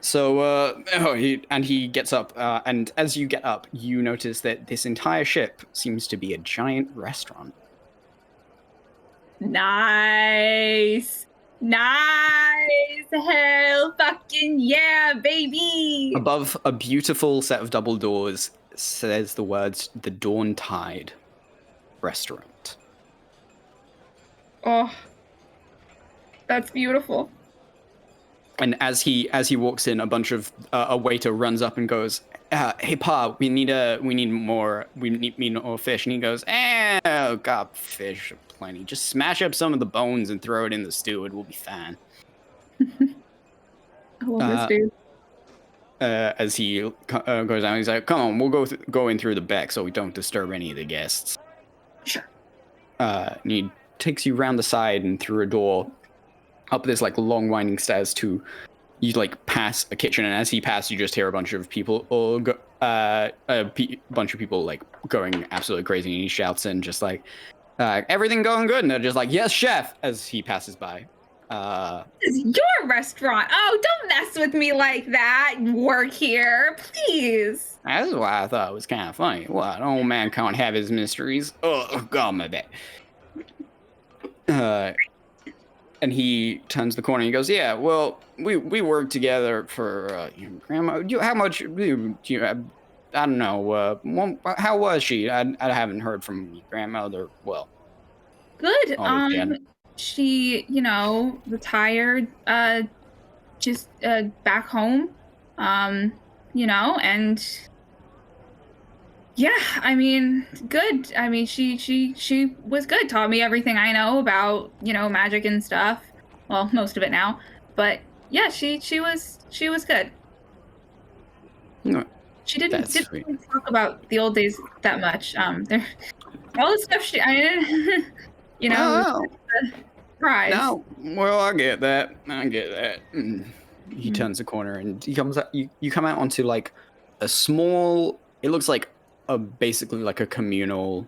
So he gets up, and as you get up, you notice that this entire ship seems to be a giant restaurant. Nice. Hell fucking yeah, baby. Above a beautiful set of double doors says the words "The Dawn Tide Restaurant." Oh, that's beautiful. And as he walks in, a waiter runs up and goes, "Hey Pa, we need more fish." And he goes, "Oh God, fish plenty. Just smash up some of the bones and throw it in the stew. It will be fine." I love this dude. As he goes down, he's like, "Come on, we'll go in through the back so we don't disturb any of the guests." Sure. And he takes you around the side and through a door, up this like long winding stairs to, you like pass a kitchen, and as he passes, you just hear a bunch of people, bunch of people like going absolutely crazy, and he shouts in just like, Everything going good? And they're just like, yes, chef, as he passes by. This is your restaurant. Oh, don't mess with me like that. Work here, please. That's why I thought it was kind of funny. What? An old man can't have his mysteries. Oh, God, my bad. And he turns the corner and he goes, yeah, well, we worked together for your grandma. How much do you I don't know. How was she? I haven't heard from your grandmother. Well, Good. always again. She, retired just back home. And yeah, I mean, good. I mean, she was good. Taught me everything I know about, magic and stuff. Well, most of it now. But yeah, she was good. No, She didn't that's really talk about the old days that much. There, all the stuff I didn't, surprise. No, well, I get that. And he turns the corner and he comes out. You come out onto like a small. It looks like basically like a communal.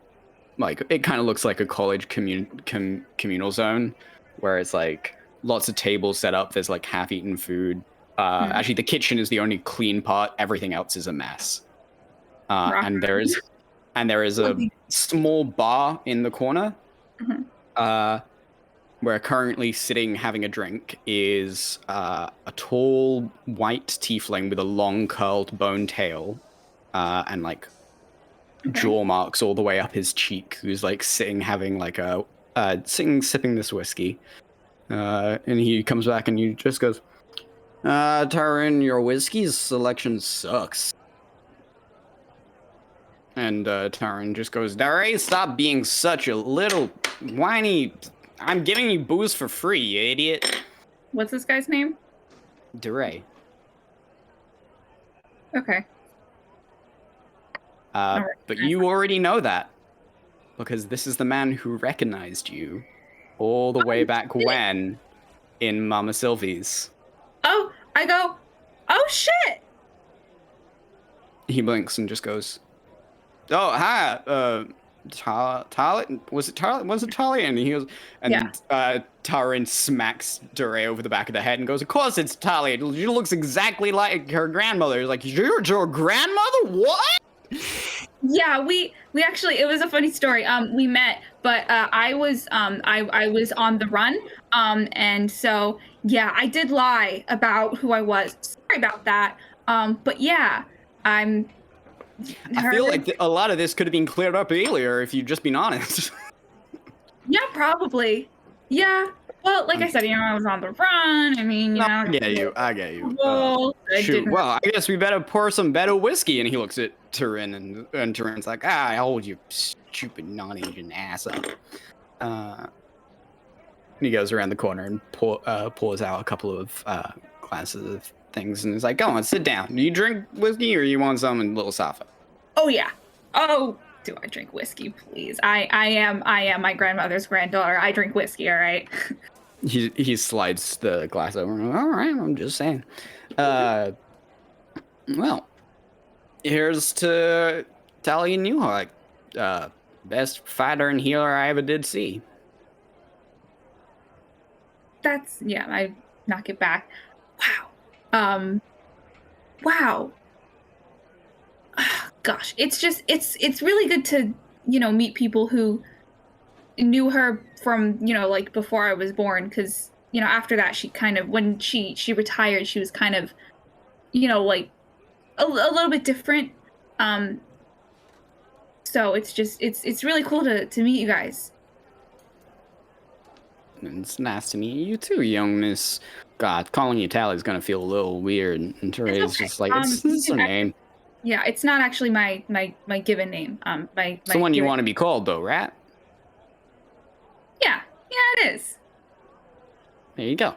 Like it kind of looks like a college communal zone, where it's like lots of tables set up. There's like half-eaten food. Actually, the kitchen is the only clean part. Everything else is a mess. And there is a small bar in the corner. Where currently sitting having a drink is a tall white tiefling with a long curled bone tail and like jaw marks all the way up his cheek, who's like sitting having like sipping this whiskey. And he comes back and he just goes, Taran, your whiskey selection sucks. And Taran just goes, Dare, stop being such a little whiny. I'm giving you booze for free, you idiot. What's this guy's name? Dare. Okay. But you already know that. Because this is the man who recognized you all the way back when in Mama Sylvie's. Oh, I go, oh shit! He blinks and just goes, oh, hi, Talia? Was it Talia? And he goes, and Taran smacks Dure over the back of the head and goes, of course it's Talia. She looks exactly like her grandmother. He's like, you're your grandmother? What? Yeah, we actually, it was a funny story. We met, but I was I was on the run. And so yeah, I did lie about who I was. Sorry about that. But yeah, I feel like a lot of this could have been cleared up earlier if you'd just been honest. Yeah, probably. Yeah. Well, like I said, I was on the run. I mean, I get you. Well, shoot. Well, I guess we better pour some better whiskey. And he looks at Turin, and Turin's like, I hold you stupid non-Asian ass up. And he goes around the corner and pours out a couple of glasses of things, and he's like, go on, sit down. Do you drink whiskey or you want something a little softer? Oh, yeah. Oh, do I drink whiskey, please? I am my grandmother's granddaughter. I drink whiskey, all right? He slides the glass over. All right, I'm just saying. Well, here's to Talia Newhart, best fighter and healer I ever did see. That's, yeah, I knock it back. Wow. Wow. Gosh, it's just, it's really good to, meet people who knew her from, like before I was born. Cause, after that, she kind of, when she retired, she was kind of, like a little bit different. So it's just, it's really cool to meet you guys. It's nice to meet you too, young miss. God, calling you Tally is gonna feel a little weird. And Teresa's just like, it's her name. Yeah, it's not actually my given name. My it's the one you want to be called, though, right? Yeah, it is. There you go.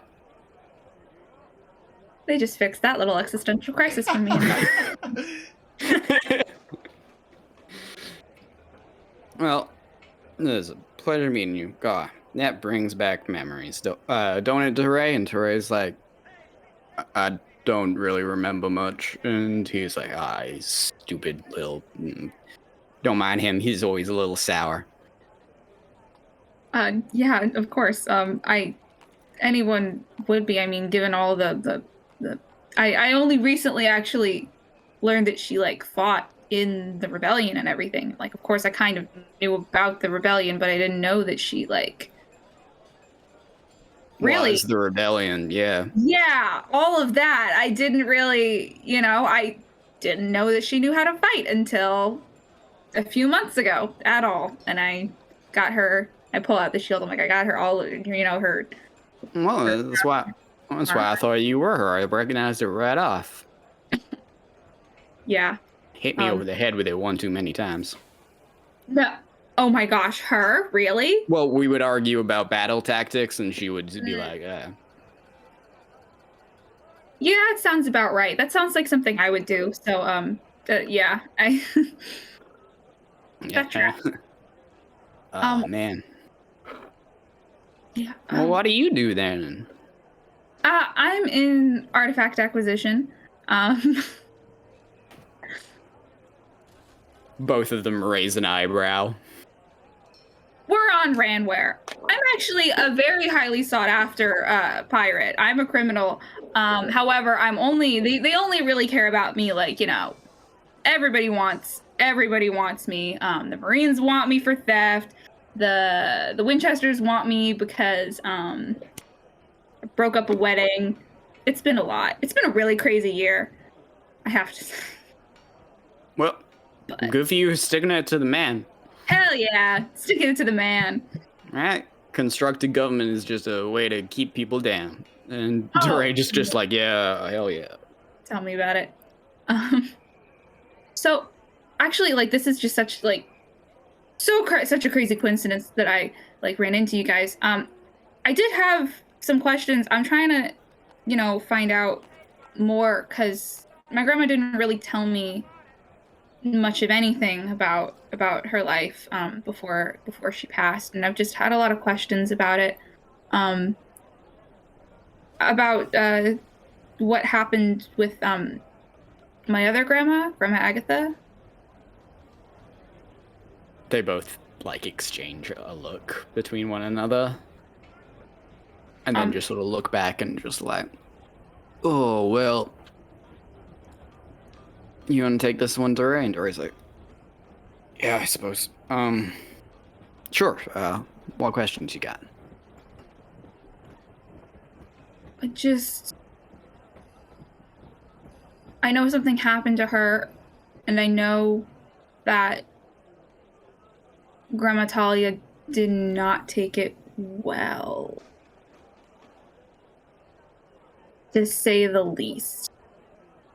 They just fixed that little existential crisis for me. Well, it was a pleasure meeting you. God, that brings back memories. Don't it, Teray? And Teray's like, I don't really remember much. And he's like, he's stupid little. Don't mind him. He's always a little sour. Yeah, of course. Anyone would be. I mean, given all the I only recently actually learned that she like fought in the rebellion and everything. Like, of course, I kind of knew about the rebellion, but I didn't know that she like really. Was the rebellion, yeah. Yeah, all of that. I didn't really, I didn't know that she knew how to fight until a few months ago at all. And I got her. I pull out the shield. I'm like, I got her all. Her. Well, that's why I thought you were her. I recognized it right off. Yeah. Hit me over the head with it one too many times. No. Oh my gosh, her? Really? Well, we would argue about battle tactics, and she would be like, Yeah, it sounds about right. That sounds like something I would do. So, yeah, I. That tracks. Oh, man. Yeah. Well, what do you do then? I'm in artifact acquisition. Both of them raise an eyebrow. We're on Ranware. I'm actually a very highly sought after pirate. I'm a criminal. However, they only really care about me, like, everybody wants me. The Marines want me for theft. The Winchesters want me because I broke up a wedding. It's been a lot. It's been a really crazy year, I have to say. Well, good for you sticking it to the man. Hell yeah, sticking it to the man. Right? Constructed government is just a way to keep people down. And Durage is just like, yeah, hell yeah. Tell me about it. So, actually, like, this is just such a crazy coincidence that I like ran into you guys. I did have some questions. I'm trying to, find out more because my grandma didn't really tell me much of anything about her life before she passed, and I've just had a lot of questions about it. About what happened with my other grandma Agatha. They both like exchange a look between one another, and then just sort of look back and just like, oh well, you want to take this one to Rain? Or he's like, yeah, I suppose. Sure. What questions you got? I know something happened to her, and I know that Grandma Talia did not take it well, to say the least.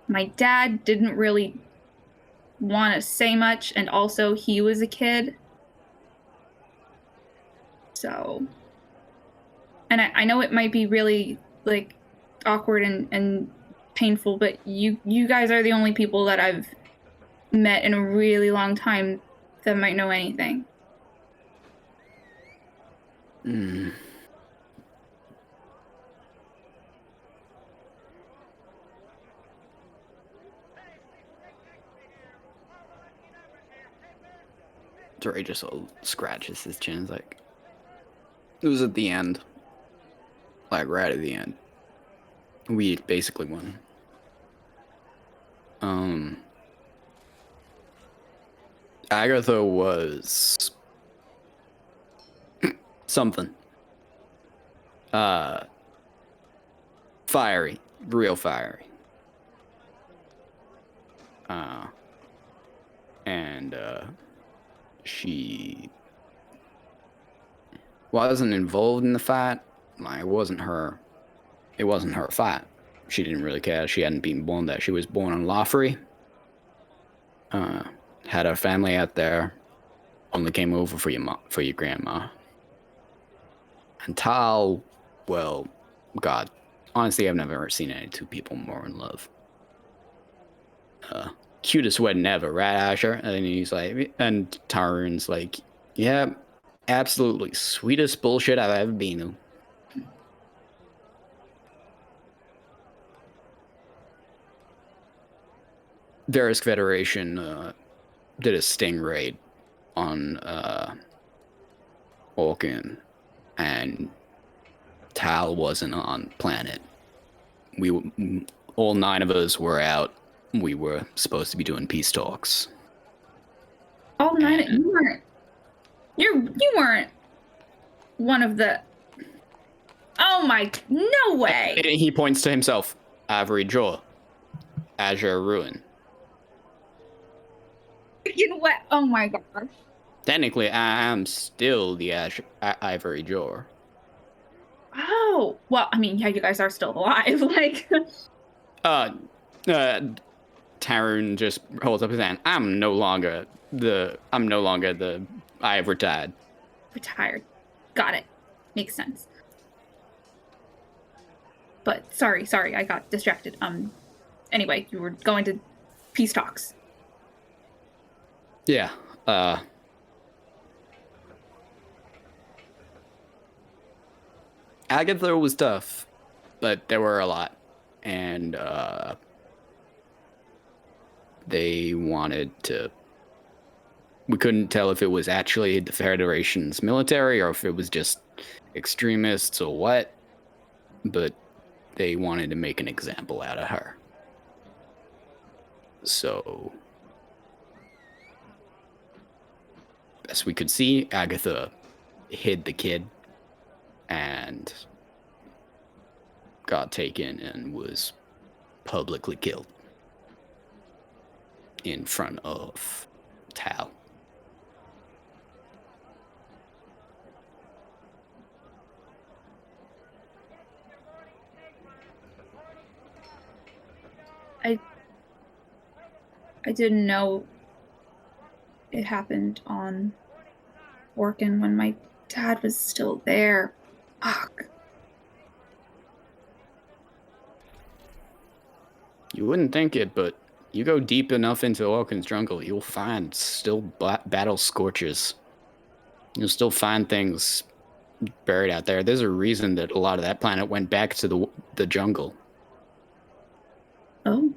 My dad didn't really want to say much, and also he was a kid. So, and I know it might be really like awkward and painful, but you guys are the only people that I've met in a really long time that might know anything. Ray just sort of scratches his chin. It's like, it was at the end. Like, right at the end. We basically won. Agatha was something. Fiery. Real fiery. And she wasn't involved in the fight. Like, it wasn't her fight. She didn't really care. She hadn't been born there. She was born in Laffery. Had her family out there. Only came over for your grandma. And Tal, well, God, honestly, I've never seen any two people more in love. Cutest wedding ever, right, Asher? And he's like, and Taryn's like, yeah, absolutely sweetest bullshit I've ever been to. Verisk Federation did a sting raid on Orkin and Tal wasn't on planet. All 9 of us were out. We were supposed to be doing peace talks. All 9 of you weren't. You weren't one of the. Oh my! No way! He points to himself. Ivory Jaw, Azure Ruin. You know what? Oh my gosh! Technically, I am still the Ivory Jaw. Oh well, I mean, yeah, you guys are still alive. Like, Tarun just holds up his hand. I'm no longer the I have retired. Retired. Got it. Makes sense. But sorry, I got distracted. Anyway, you were going to peace talks. Yeah. Agatha was tough, but there were a lot, and they wanted to. We couldn't tell if it was actually the Federation's military or if it was just extremists or what, but they wanted to make an example out of her. So, as we could see, Agatha hid the kid and got taken and was publicly killed in front of Tal. I didn't know it happened on Orkin when my dad was still there. Fuck. You wouldn't think it, but you go deep enough into Orkin's jungle, you'll find still battle scorches. You'll still find things buried out there. There's a reason that a lot of that planet went back to the jungle. Oh.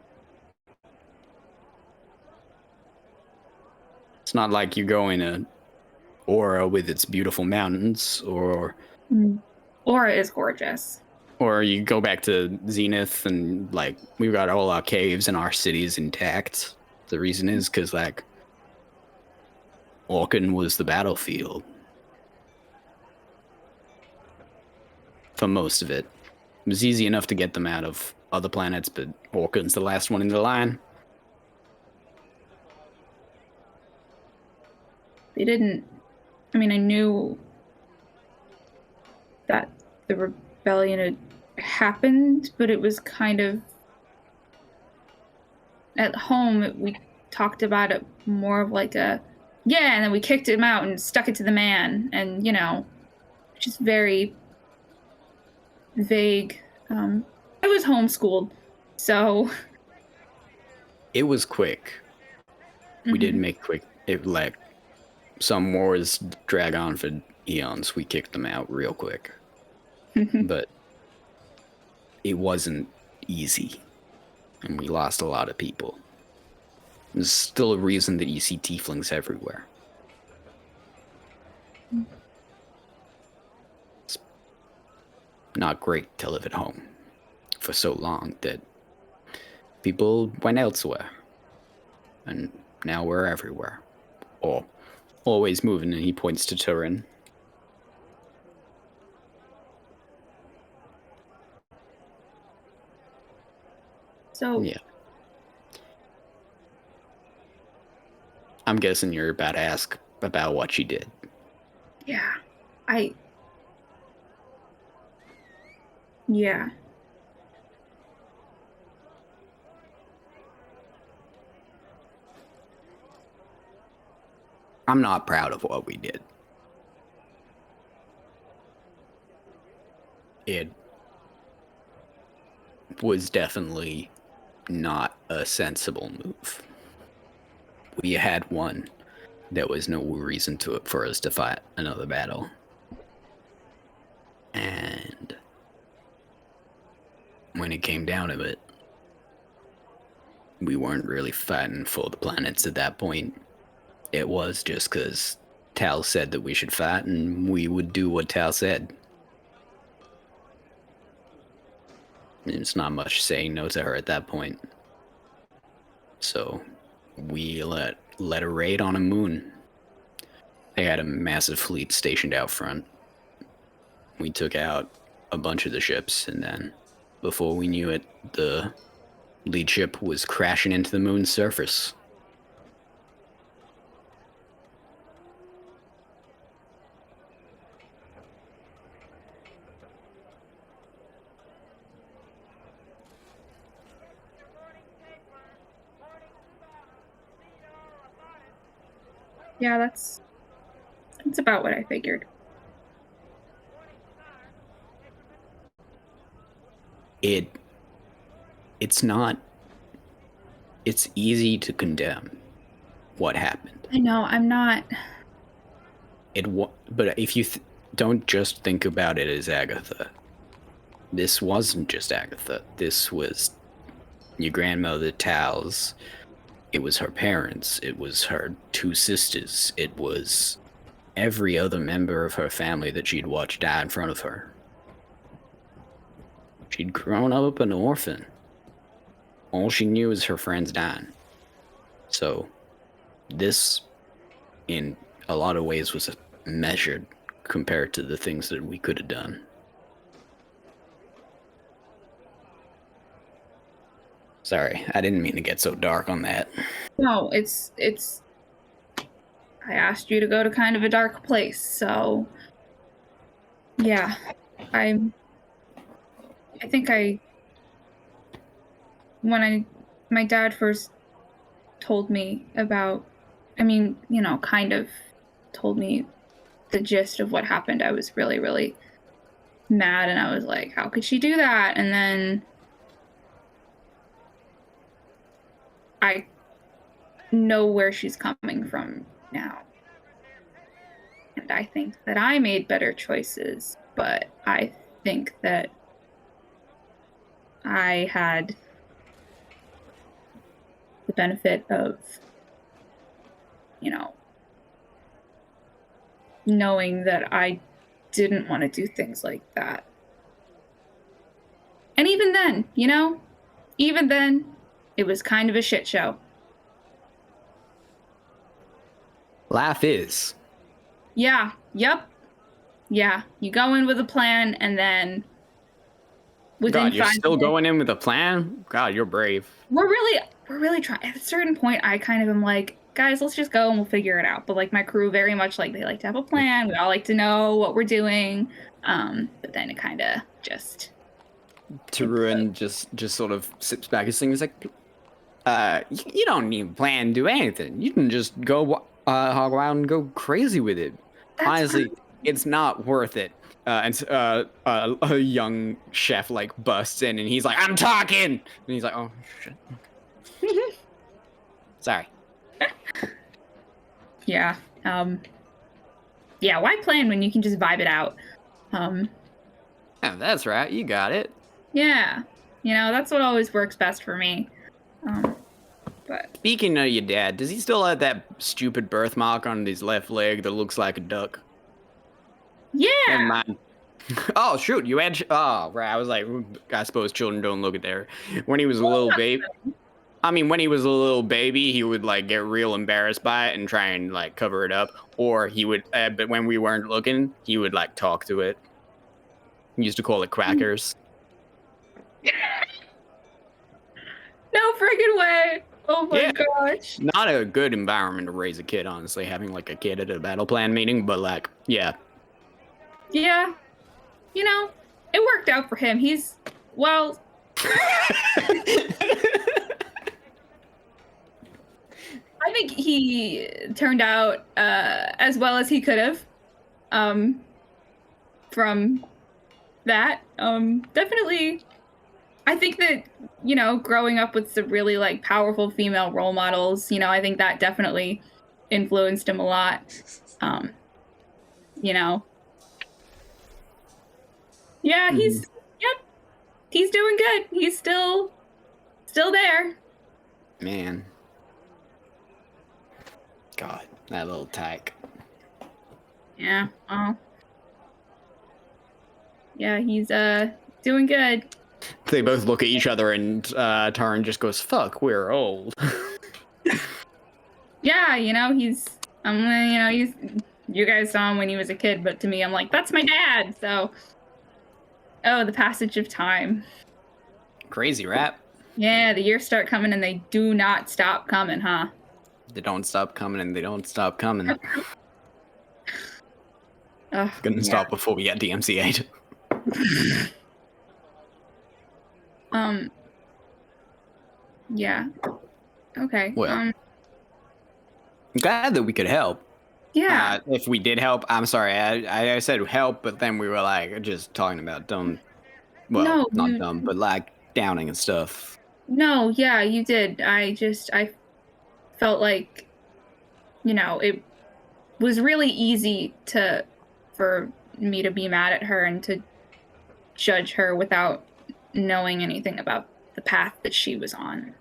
It's not like you go in a Aura with its beautiful mountains, or Aura is gorgeous. Or you go back to Zenith and, like, we've got all our caves and our cities intact. The reason is because, like, Orkin was the battlefield. For most of it. It was easy enough to get them out of other planets, but Orkin's the last one in the line. They didn't. I mean, I knew that the rebellion had happened, but it was kind of. At home, we talked about it more of like a. Yeah, and then we kicked him out and stuck it to the man, and, you know, just very vague. I was homeschooled, so. It was quick. We did make quick. It, like, some wars drag on for eons. We kicked them out real quick. But it wasn't easy. And we lost a lot of people. There's still a reason that you see tieflings everywhere. It's not great to live at home for so long that people went elsewhere. And now we're everywhere. Or always moving, and he points to Turin. So Yeah. I'm guessing you're about to ask about what she did. yeah, yeah. I'm not proud of what we did. It was definitely not a sensible move. We had one. There was no reason for us to fight another battle. And when it came down to it, we weren't really fighting for the planets at that point. It was just because Tal said that we should fight, and we would do what Tal said. It's not much saying no to her at that point. So we let a raid on a moon. They had a massive fleet stationed out front. We took out a bunch of the ships, and then before we knew it, the lead ship was crashing into the moon's surface. Yeah, that's about what I figured. It's not. It's easy to condemn what happened. I know, I'm not. But if you don't just think about it as Agatha. This wasn't just Agatha. This was your grandmother Tal's. It was her parents. It was her 2 sisters. It was every other member of her family that she'd watched die in front of her. She'd grown up an orphan. All she knew was her friends dying. So, this, in a lot of ways, was measured compared to the things that we could have done. Sorry, I didn't mean to get so dark on that. No, it's I asked you to go to kind of a dark place, so yeah. I think when my dad first told me about, kind of told me the gist of what happened, I was really, really mad, and I was like, how could she do that? And then I know where she's coming from now. And I think that I made better choices, but I think that I had the benefit of, knowing that I didn't want to do things like that. And even then, it was kind of a shit show. Life is. Yeah, yep. Yeah, you go in with a plan, and then within God, you're 5 still minutes, going in with a plan? God, you're brave. We're really trying. At a certain point, I kind of am like, guys, let's just go and we'll figure it out. But like my crew very much they like to have a plan. We all like to know what we're doing. But then it kind of just. Tarun just sort of sips back his thing. He's like, you don't need a plan to do anything. You can just go hog wild and go crazy with it. Honestly, it's not worth it. A young chef busts in and he's like, I'm talking! And he's like, oh, shit. Sorry. Yeah. Yeah, why plan when you can just vibe it out? Yeah, that's right. You got it. Yeah. That's what always works best for me. But speaking of your dad, does he still have that stupid birthmark on his left leg that looks like a duck? Yeah. Never mind. Oh shoot, you had. Oh right, I was like, I suppose children don't look at their. When he was a little baby. When he was a little baby, he would get real embarrassed by it and try and cover it up, or he would. But when we weren't looking, he would talk to it. He used to call it crackers. No friggin' way! Oh my gosh! Not a good environment to raise a kid, honestly. Having a kid at a battle plan meeting, but yeah. Yeah, it worked out for him. He's well. I think he turned out as well as he could have. From that, definitely. I think that growing up with some really powerful female role models, I think that definitely influenced him a lot. Yeah, he's doing good. He's still there. Man. God, that little tyke. Yeah. Oh. Yeah, he's doing good. They both look at each other, and Taran just goes, "Fuck, we're old." Yeah, you know, he's you guys saw him when he was a kid, but to me I'm like, that's my dad. So the passage of time. Crazy rap. Yeah, the years start coming and they do not stop coming, huh? They don't stop coming, and they don't stop coming. Gonna stop before we get DMCA'd. Yeah. Okay. Well, I'm glad that we could help. Yeah. If we did help, I'm sorry. I said help, but then we were like just talking about dumb. Well, No, not dumb, but like downing and stuff. No, yeah, you did. I felt like, it was really easy for me to be mad at her and to judge her without knowing anything about the path that she was on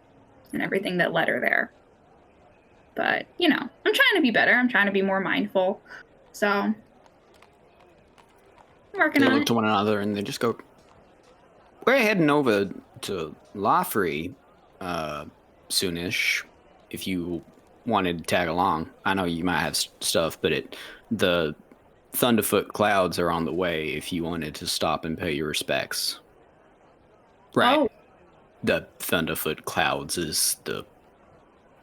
and everything that led her there. But, I'm trying to be better. I'm trying to be more mindful. So, I'm working They on look it. to one another and they just go, "We're heading over to Lafrey soonish. If you wanted to tag along, I know you might have stuff, but the Thunderfoot clouds are on the way. If you wanted to stop and pay your respects, right? Oh. The Thunderfoot clouds is the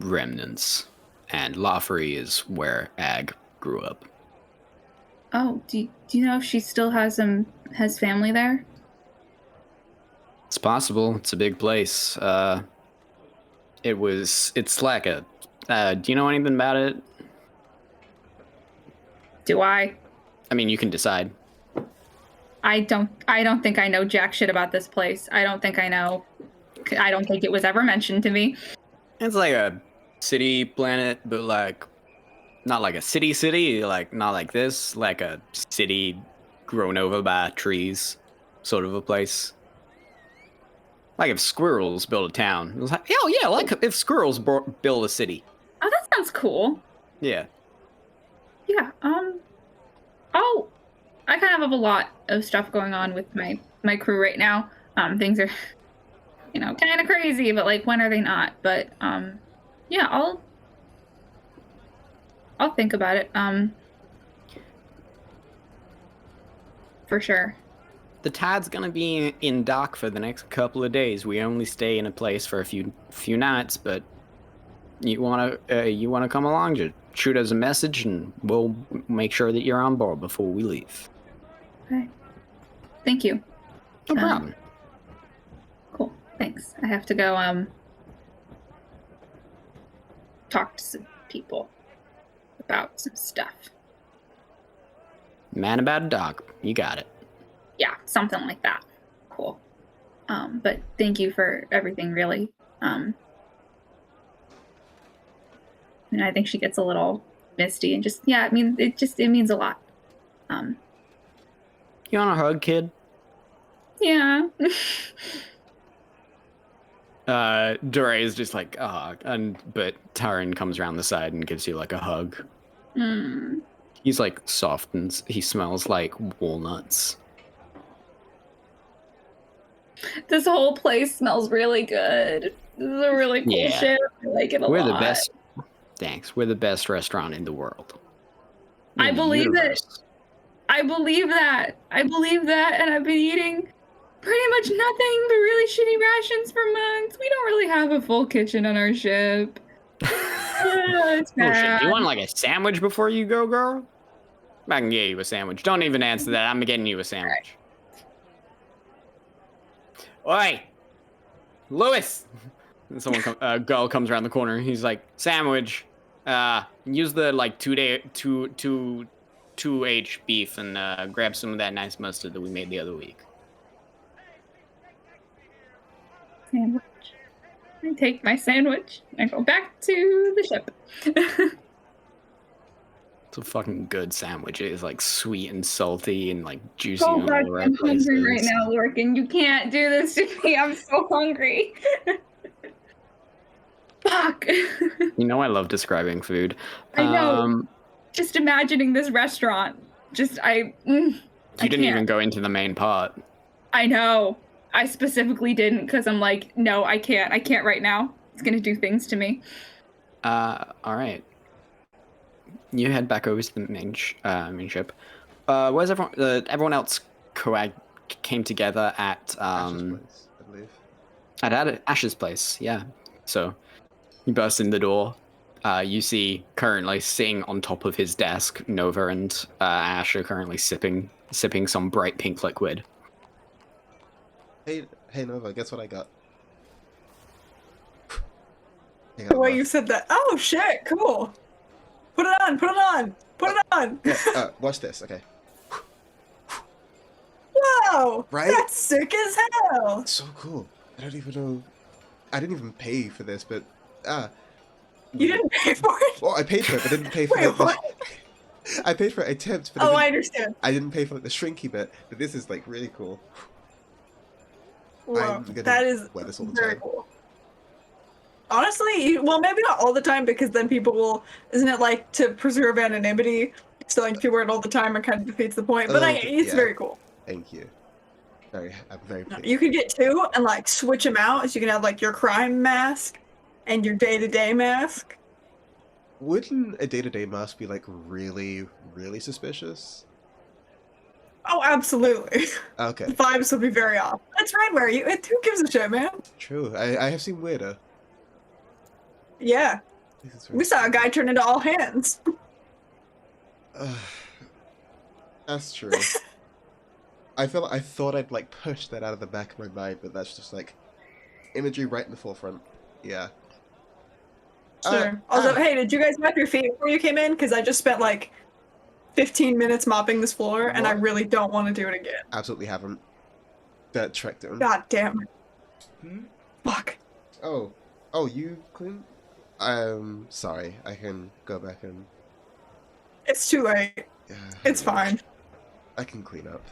remnants, and Lafrey is where Ag grew up." Oh, do you know if she still has family there? It's possible. It's a big place. It's like a. Do you know anything about it? Do I? I mean, you can decide. I don't think I know jack shit about this place. I don't think I know. I don't think it was ever mentioned to me. It's like a city planet, but like not like a city, like not like this, like a city grown over by trees, sort of a place. Like if squirrels build a town. It was like, hell yeah, like if squirrels build a city. Oh, that sounds cool. Yeah. Yeah. I kind of have a lot of stuff going on with my crew right now. Things are, kind of crazy, but like, when are they not? But yeah, I'll think about it. For sure. The tide's gonna be in dock for the next couple of days. We only stay in a place for a few nights, but you wanna come along? Just shoot us a message, and we'll make sure that you're on board before we leave. Okay. Thank you. No problem. Cool. Thanks. I have to go talk to some people about some stuff. Man about a dog. You got it. Yeah, something like that. Cool. But thank you for everything, really. And I think she gets a little misty and just, yeah, I mean, it means a lot. You want a hug, kid? Yeah. Dore is just like, but Taran comes around the side and gives you like a hug. He's like soft and he smells like walnuts. This whole place smells really good. This is a really cool ship. I like it a lot. We're the best. Thanks. We're the best restaurant in the world. I believe it. I believe that, and I've been eating pretty much nothing but really shitty rations for months. We don't really have a full kitchen on our ship. It's bad. Do you want like a sandwich before you go, girl? I can get you a sandwich. Don't even answer that. I'm getting you a sandwich. Oi, Lewis! A girl comes around the corner. He's like, sandwich. Use the like 2H beef and grab some of that nice mustard that we made the other week. Sandwich. I take my sandwich and go back to the ship. It's a fucking good sandwich. It is like sweet and salty and like juicy. Oh, on God, the right I'm hungry places. right now, Lorcan. You can't do this to me. I'm so hungry. Fuck. You know I love describing food. I know. just imagining this restaurant. I You didn't even can't. go into the main part. I know. I specifically didn't because I'm like, no, I can't. I can't right now. It's gonna do things to me. All right. You head back over to the main ship. Where's everyone? Everyone else came together at Ash's place, I believe. at Ash's place. Yeah. So you burst in the door. You see currently sitting on top of his desk, Nova and Ash are currently sipping some bright pink liquid. Hey Nova, guess what I got? The way you said that. Oh shit! Cool. Put it on. Put it on. Put it on. Yeah, watch this. Okay. Wow. Right? That's sick as hell. It's so cool. I don't even know. I didn't even pay for this, but You didn't pay for it. well, I paid for it, but I didn't pay for Wait, the. what? I paid for it. I tipped, but Oh, I I understand. didn't pay for like the shrinky bit. But this is like really cool. Wow, I'm gonna that is wear this all the very time. cool. Honestly, well, maybe not all the time because then people will. Isn't it like to preserve anonymity? So like if you wear it all the time, it kind of defeats the point. But Okay, it's yeah. very cool. Thank you. I'm very pleased. You could get two and like switch them out, so you can have like your crime mask and your day-to-day mask. Wouldn't a day-to-day mask be like really, really suspicious? Oh, absolutely. Okay, The vibes would be very off. That's right, where you? Who gives a shit, man? true. I have seen weirder. Yeah, This is very we saw a guy turn into all hands. That's true. I thought I'd like push that out of the back of my mind, but that's just like imagery right in the forefront. Yeah. Sure. Also, hey, did you guys wipe your feet before you came in? Because I just spent like 15 minutes mopping this floor, and I What? really don't want to do it again. Absolutely haven't. That track down. God damn it. Hmm? Fuck. Oh, you clean? Sorry. I can go back and. It's too late. It's fine. I can clean up.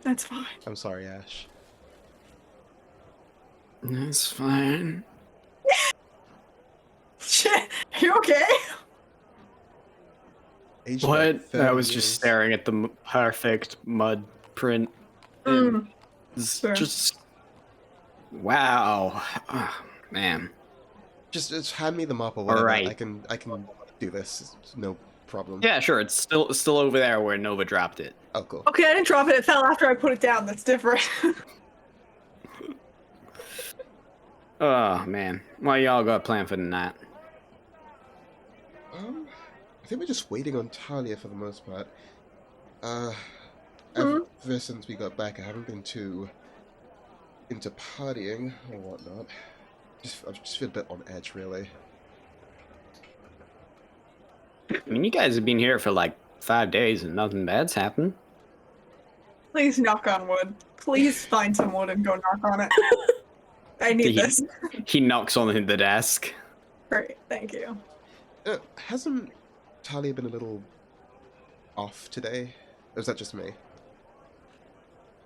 That's fine. I'm sorry, Ash. That's fine. Shit. You okay? Aged What? like 30 I was years. just staring at the perfect mud print. Mm. It's Sure. just wow, man. Just hand me the mop or whatever. Alright. I can do this. It's no problem. Yeah, sure. It's still over there where Nova dropped it. Oh, cool. Okay, I didn't drop it. It fell after I put it down. That's different. Oh man, what y'all got planned for tonight? I think we're just waiting on Talia for the most part. Hmm? Ever since we got back, I haven't been too into partying or whatnot. I just feel a bit on edge, really. I mean, you guys have been here for like 5 days and nothing bad's happened. Please knock on wood. Please find some wood and go knock on it. I need this. He knocks on the desk. Great, thank you. Hasn't Talia been a little off today? Or is that just me?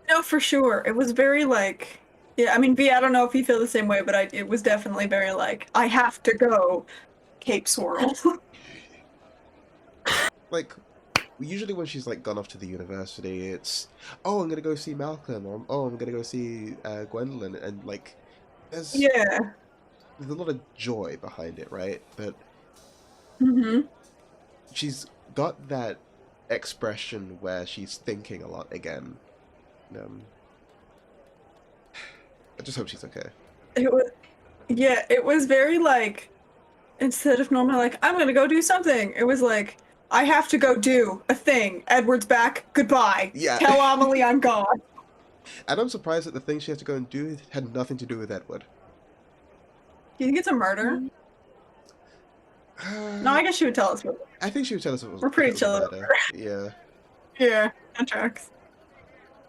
No, for sure. It was very like, yeah. I mean, V, I don't know if you feel the same way, but it was definitely very like, I have to go, Cape Swirl. Like, usually when she's like gone off to the university, it's, oh, I'm gonna go see Malcolm, or oh, I'm gonna go see Gwendolyn, and like, there's Yeah. a lot of joy behind it, right? But Mm-hmm. she's got that expression where she's thinking a lot again. I just hope she's okay. It was, yeah. It was very like, instead of normally like, I'm gonna go do something. It was like, I have to go do a thing. Edward's back. Goodbye. Yeah. Tell Amelie I'm gone. And I'm surprised that the thing she has to go and do had nothing to do with Edward. Do you think it's a murder? No, I guess she would tell us. What... I think she would tell us if it was. We're pretty if it was a chill murder. Yeah. Yeah, that tracks.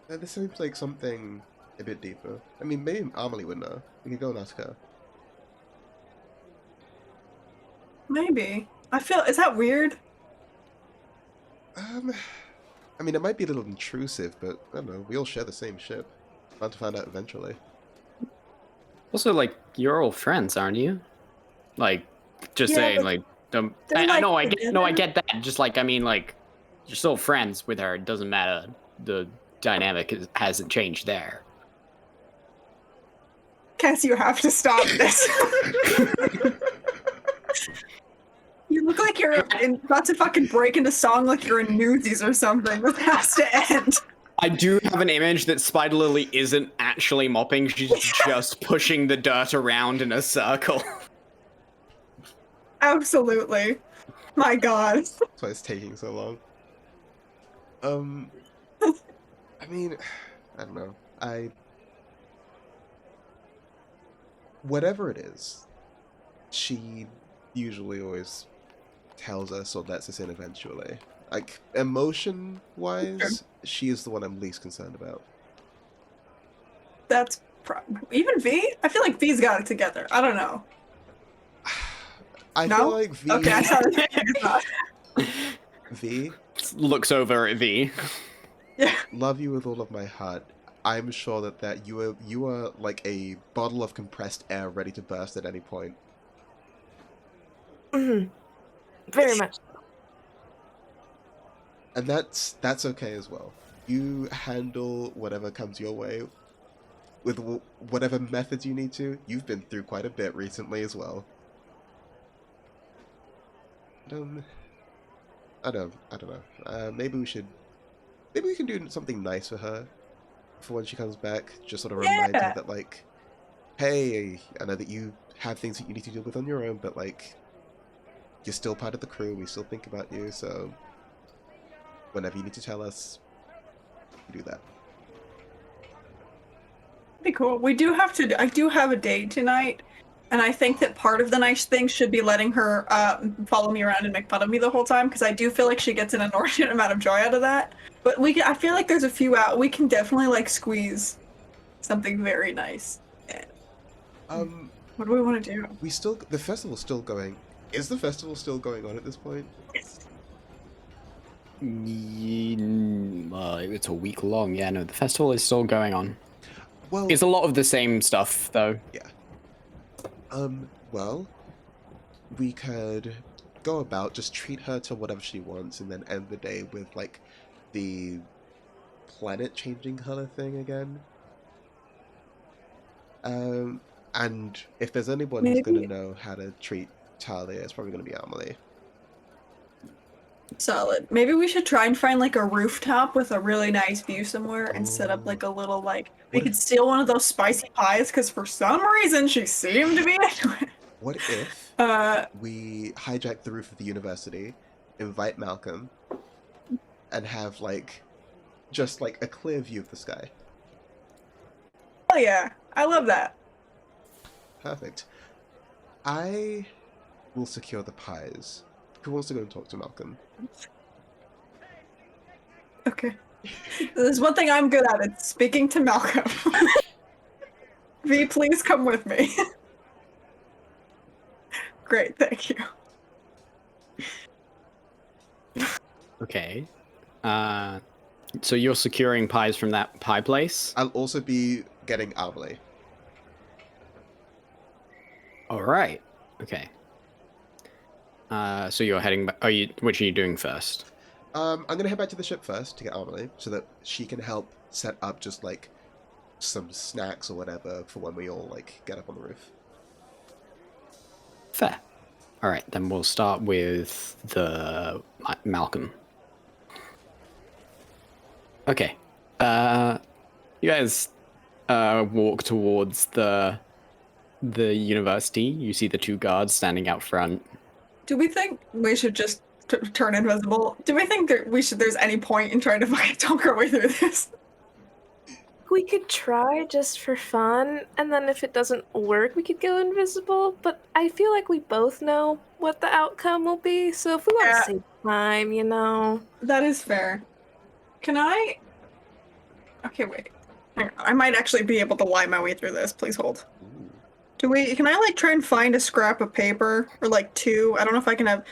This seems like something a bit deeper. I mean, maybe Amelie would know. We could go and ask her. Maybe. I feel. Is that weird? I mean, it might be a little intrusive, but I don't know. We all share the same ship. Bound to find out eventually. Also, like, you're all friends, aren't you? Like, just Yeah, saying, but- like, I like, know, I get, together. no, I get that. Just like, I mean, like, you're still friends with her. It doesn't matter. The dynamic hasn't changed there. Cass, you have to stop this. You look like you're about to fucking break into song like you're in Newsies or something. This has to end. I do have an image that Spider Lily isn't actually mopping. She's just pushing the dirt around in a circle. Absolutely. My God. That's why it's taking so long. I mean, I don't know. Whatever it is, she usually always tells us or lets us in eventually. Like, emotion-wise, she is the one I'm least concerned about. That's even V? I feel like V's got it together. I don't know. I No? feel like V... Okay, I thought V, Looks over at V. Yeah. love you with all of my heart. I'm sure that you are like a bottle of compressed air ready to burst at any point. Mhm. Very much. And that's okay as well. You handle whatever comes your way with whatever methods you need to. You've been through quite a bit recently as well. I don't know. Maybe we can do something nice for her for when she comes back. Just sort of remind her that, like, hey, I know that you have things that you need to deal with on your own, but like, you're still part of the crew. We still think about you. So whenever you need to tell us, you do that. Be cool. I do have a date tonight, and I think that part of the nice thing should be letting her follow me around and make fun of me the whole time, because I do feel like she gets an inordinate amount of joy out of that. But I feel like there's a few out. We can definitely like squeeze something very nice. What do we want to do? The festival's still going. Is the festival still going on at this point? It's a week long. Yeah, no, the festival is still going on. Well, It's a lot of the same stuff, though. yeah. Well, we could go about, just treat her to whatever she wants, and then end the day with, like, the planet-changing color thing again. And if there's anyone who's gonna know how to treat Talia, it's probably gonna be Amelie. Solid. Maybe we should try and find like a rooftop with a really nice view somewhere and set up like a little like we could steal one of those spicy pies because for some reason she seemed to be into it. What if we hijack the roof of the university, invite Malcolm, and have like just like a clear view of the sky? Oh yeah, I love that. Perfect. I will secure the pies. Who wants to go and talk to Malcolm? Okay. There's one thing I'm good at, it's speaking to Malcolm. V, please come with me. Great, thank you. Okay. So you're securing pies from that pie place? I'll also be getting Amelie. All right. Okay. So you're heading back. Which are you doing first? I'm gonna head back to the ship first to get Amelie, so that she can help set up just like some snacks or whatever for when we all like get up on the roof. Fair. All right, then we'll start with the Malcolm. Okay. You guys walk towards the university. You see the two guards standing out front. Do we think we should just turn invisible? Do we think that there's any point in trying to fucking talk our way through this? We could try just for fun, and then if it doesn't work, we could go invisible. But I feel like we both know what the outcome will be, so if we want to save time, you know. That is fair. Can I... Okay, wait. Hang on. I might actually be able to lie my way through this. Please hold. Can I, like, try and find a scrap of paper? Or, like, two? I don't know if I can have...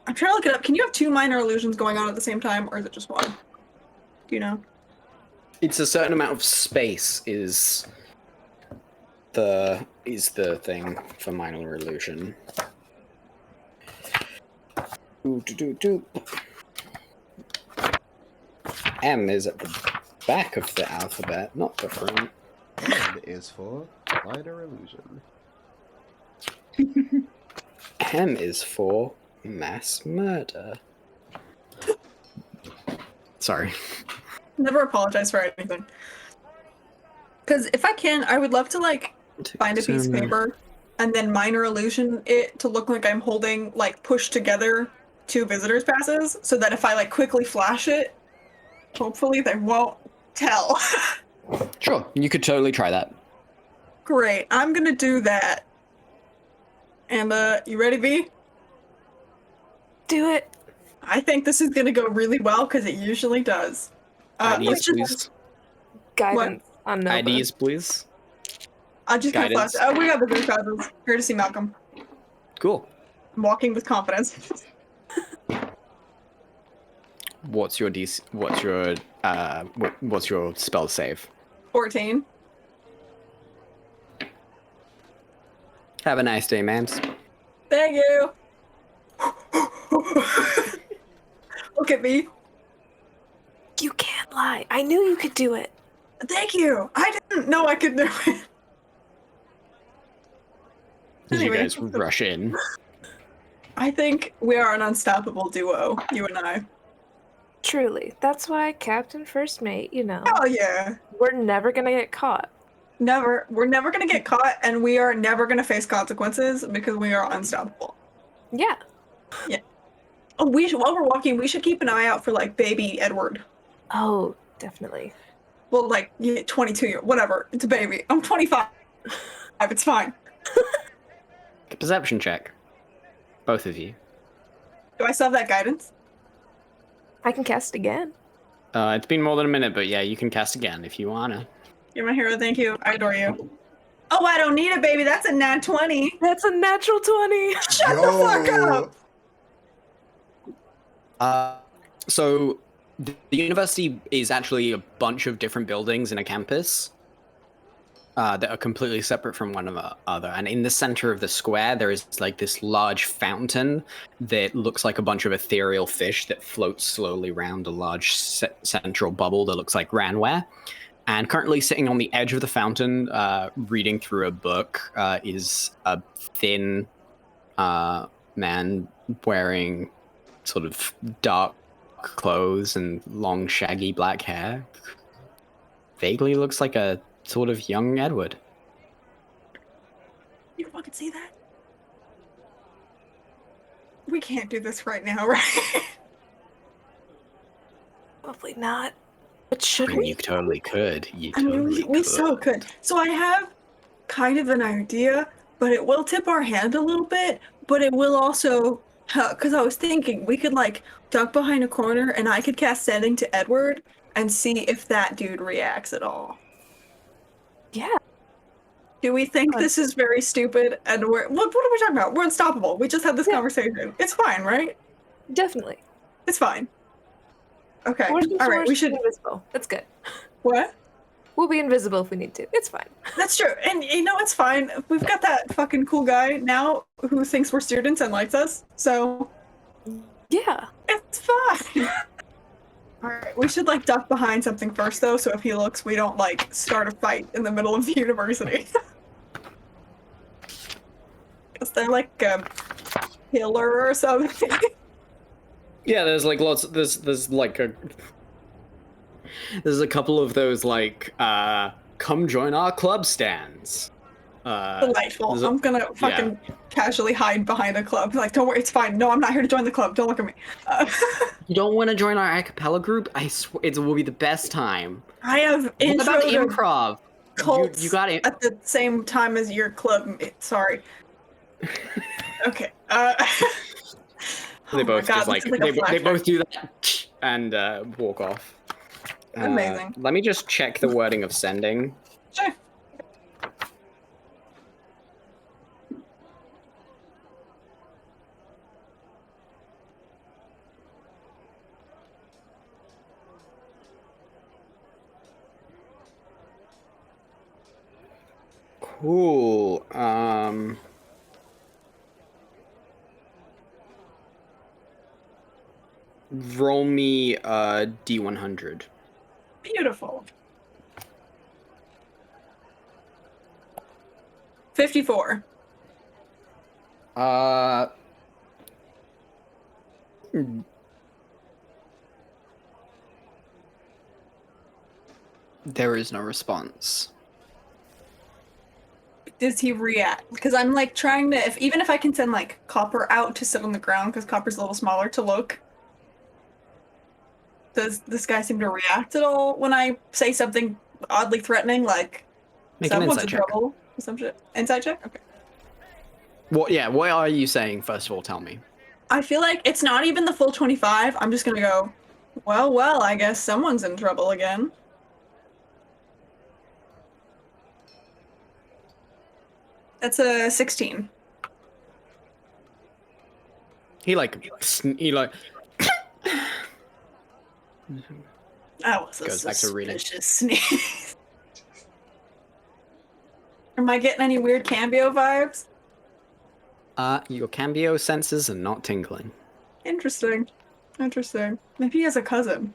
I'm trying to look it up. Can you have two minor illusions going on at the same time, or is it just one? Do you know? It's a certain amount of space is the thing for minor illusion. M is at the back of the alphabet, not the front. N is for minor illusion. M is for mass murder. Sorry. Never apologize for anything. Because if I can, I would love to like find a piece of paper and then minor illusion it to look like I'm holding like pushed together 2 visitors passes, so that if I like quickly flash it, hopefully they won't tell. Sure, you could totally try that. Great, I'm gonna do that. And you ready, B? Do it. I think this is gonna go really well because it usually does. IDs, please. Guidance on Nova. IDs, please. I just got flash. Guidance. Oh, we got the visitors passes. Here to see Malcolm. Cool. I'm walking with confidence. What's your DC? What's your spell save? 14. Have a nice day, ma'ams. Thank you. Look at me. You can't lie. I knew you could do it. Thank you. I didn't know I could do it. As Anyway. you guys rush in. I think we are an unstoppable duo, you and I. Truly. That's why Captain First Mate, you know. Oh yeah. We're never gonna get caught. Never. We're never gonna get caught, and we are never gonna face consequences because we are unstoppable. Yeah. Oh, while we're walking, we should keep an eye out for like baby Edward. Oh, definitely. Well, like 22 whatever. It's a baby. I'm 25. It's fine. Perception check. Both of you. Do I still have that guidance? I can cast again. It's been more than a minute, but yeah, you can cast again if you wanna. You're my hero. Thank you. I adore you. Oh, I don't need it, baby. That's a nat 20. That's a natural 20. Shut the fuck up. So the university is actually a bunch of different buildings in a campus that are completely separate from one another. And in the center of the square, there is like this large fountain that looks like a bunch of ethereal fish that floats slowly around a large central bubble that looks like ranware. And currently sitting on the edge of the fountain, reading through a book, is a thin man wearing sort of dark clothes and long, shaggy black hair. Vaguely looks like a sort of young Edward. You fucking see that? We can't do this right now, right? Probably not. But should I mean, we? you totally could. You I mean, totally we could. so could. So I have kind of an idea, but it will tip our hand a little bit, but it will also, because I was thinking we could like duck behind a corner and I could cast Sending to Edward and see if that dude reacts at all. Yeah. Do we think this is very stupid? And what are we talking about? We're unstoppable. We just had this conversation. It's fine, right? Definitely. It's fine. Okay. We're All right. We should. be invisible. That's good. What? We'll be invisible if we need to. It's fine. That's true. And you know it's fine. We've got that fucking cool guy now who thinks we're students and likes us. So Yeah. it's fine. Alright, we should like duck behind something first though, so if he looks, we don't like start a fight in the middle of the university. Because they're like a pillar or something. Yeah, there's like lots. There's like a. There's a couple of those like come join our club stands. Delightful. I'm gonna fucking casually hide behind a club. Like, don't worry, it's fine. No, I'm not here to join the club. Don't look at me. You don't want to join our a cappella group? I swear it will be the best time. I have What intro about to improv? cults You got it. at the same time as your club. Sorry. Okay. They both just like this is a they flashback. both do that and walk off. Amazing. Let me just check the wording of sending. Sure. Cool. Roll me a D100. Beautiful. 54. There is no response. Does he react? Because I'm like trying to, even if I can send like Copper out to sit on the ground, because Copper's a little smaller to look. Does this guy seem to react at all when I say something oddly threatening, like Make an someone's in insight check. trouble or some shit? Inside check? Okay. What are you saying, first of all, tell me? I feel like it's not even the full 25. I'm just gonna go, well, I guess someone's in trouble again. That's a 16. He like That was a Goes back to reading. suspicious sneeze. Am I getting any weird Cambio vibes? Your Cambio senses are not tingling. Interesting. Interesting. Maybe he has a cousin.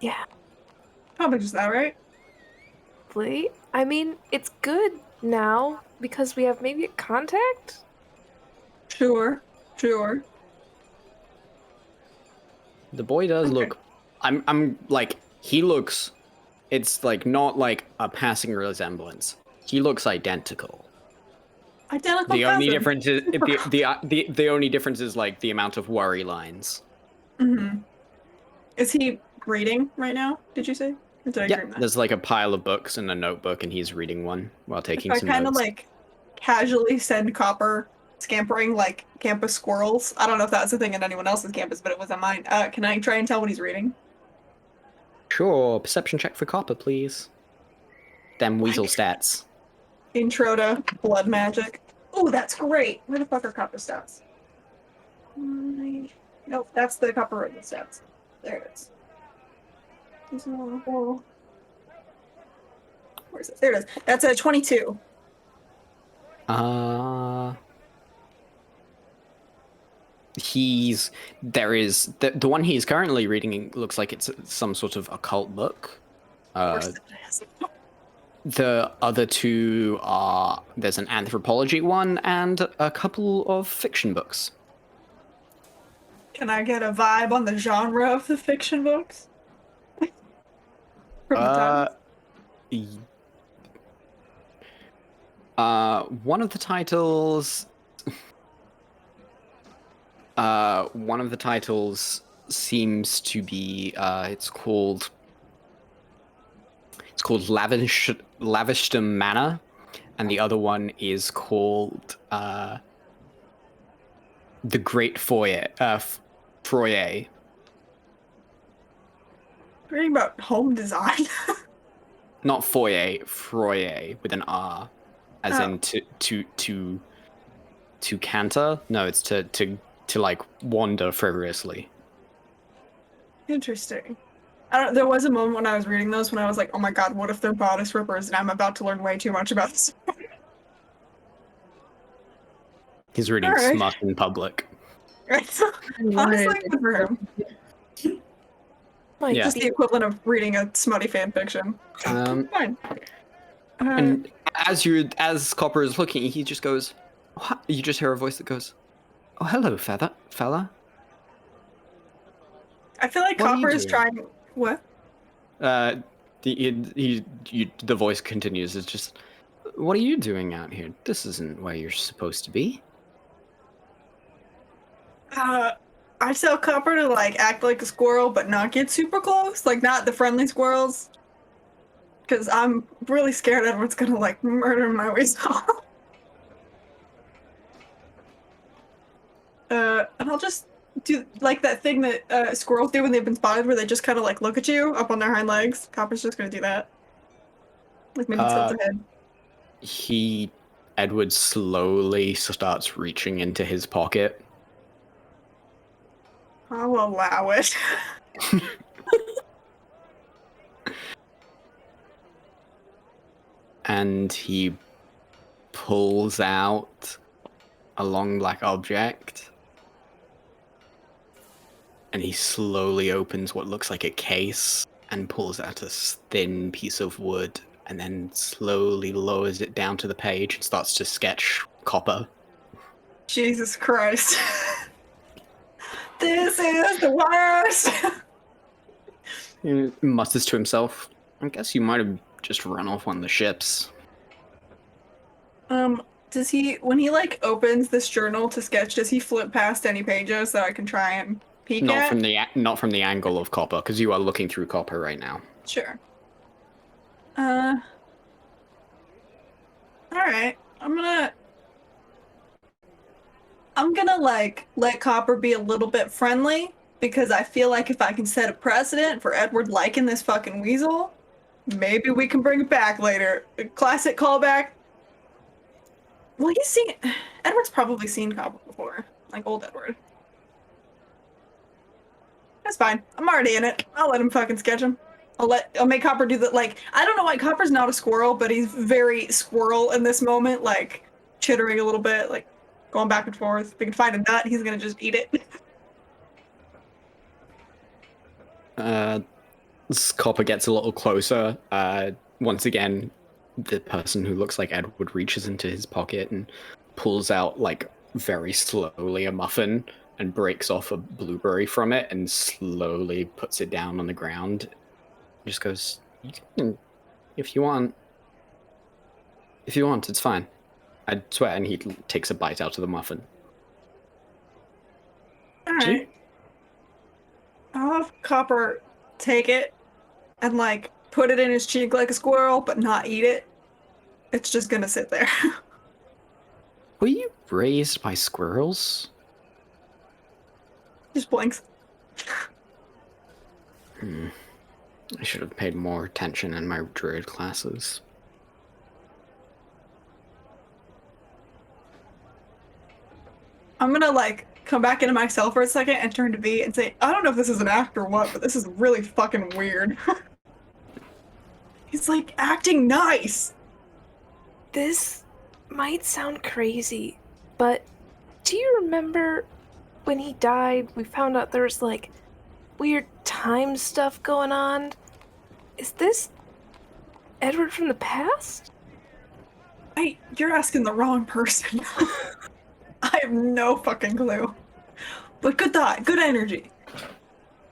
Yeah. Probably just that, right? Wait, I mean, it's good now because we have maybe a contact? Sure. The boy does Okay. look. I'm like he looks. It's like not like a passing resemblance. He looks identical. Identical The only cousin. difference is the only difference is like the amount of worry lines. Mm-hmm. Is he reading right now, did you say? Or did I Yeah, dream that? there's like a pile of books and a notebook, and he's reading one while taking If I some kind of notes. like casually send Copper scampering like campus squirrels. I don't know if that's a thing in anyone else's campus, but it was on mine. Can I try and tell what he's reading? Sure, perception check for Copper, please. Them weasel stats. Intro to blood magic. Oh, that's great. Where the fuck are Copper stats? Nope, that's the Copper written stats. There it is. Where is it? There it is. That's a 22. The one he's currently reading looks like it's some sort of occult book. Of course it is. The other two are there's an anthropology one and a couple of fiction books. Can I get a vibe on the genre of the fiction books? From the titles? One of the titles seems to be it's called Lavishton Manor, and the other one is called The Great Foyer. Foyer. Reading about home design. Not foyer, Foyer with an R, as Oh. in to canter. No, it's to like wander frivolously. Interesting. There was a moment when I was reading those when I was like, oh my god, what if they're bodice rippers and I'm about to learn way too much about this? He's reading Alright. smut in public. Right? Honestly, good for him. Like, Yeah. Just the equivalent of reading a smutty fan fiction. Fine. And as Copper is looking, he just goes. You just hear a voice that goes, "Oh, hello, fella." I feel like what are you Copper is doing? trying. What? The voice continues. It's just, what are you doing out here? This isn't where you're supposed to be. I tell Copper to like act like a squirrel, but not get super close. Like not the friendly squirrels. Because I'm really scared Edward's gonna like murder my weasel. And I'll just do like that thing that squirrels do when they've been spotted, where they just kind of like look at you up on their hind legs. Copper's just gonna do that. Like maybe tilt the head. Edward slowly starts reaching into his pocket. I'll allow it. And he pulls out a long black object. and he slowly opens what looks like a case and pulls out a thin piece of wood, and then slowly lowers it down to the page and starts to sketch Copper. Jesus Christ. This is the worst. He mutters to himself, I guess you might have just run off one of the ships. Does he, when he like opens this journal to sketch, does he flip past any pages so I can try and peek Not at? from the angle of Copper, because you are looking through Copper right now. Sure. Alright. I'm gonna like let Copper be a little bit friendly, because I feel like if I can set a precedent for Edward liking this fucking weasel, maybe we can bring it back later. A classic callback. Well, Edward's probably seen Copper before, like old Edward. That's fine. I'm already in it. I'll let him fucking sketch him. I'll make Copper do that. Like, I don't know why Copper's not a squirrel, but he's very squirrel in this moment, like chittering a little bit, like going back and forth. If we can find a nut, he's gonna just eat it. Copper gets a little closer. Once again, the person who looks like Edward reaches into his pocket and pulls out, like, very slowly a muffin and breaks off a blueberry from it and slowly puts it down on the ground. Just goes, if you want, it's fine. I swear. And he takes a bite out of the muffin. Alright. I'll have Copper take it and, like, put it in his cheek like a squirrel, but not eat it. It's just gonna sit there. Were you raised by squirrels? Just blinks. I should have paid more attention in my druid classes. I'm gonna, like, come back into myself for a second and turn to V and say, I don't know if this is an act or what, but this is really fucking weird. He's, like, acting nice. This might sound crazy, but do you remember when he died, we found out there was, like, weird time stuff going on? Is this Edward from the past? You're asking the wrong person. I have no fucking clue. But good thought, good energy.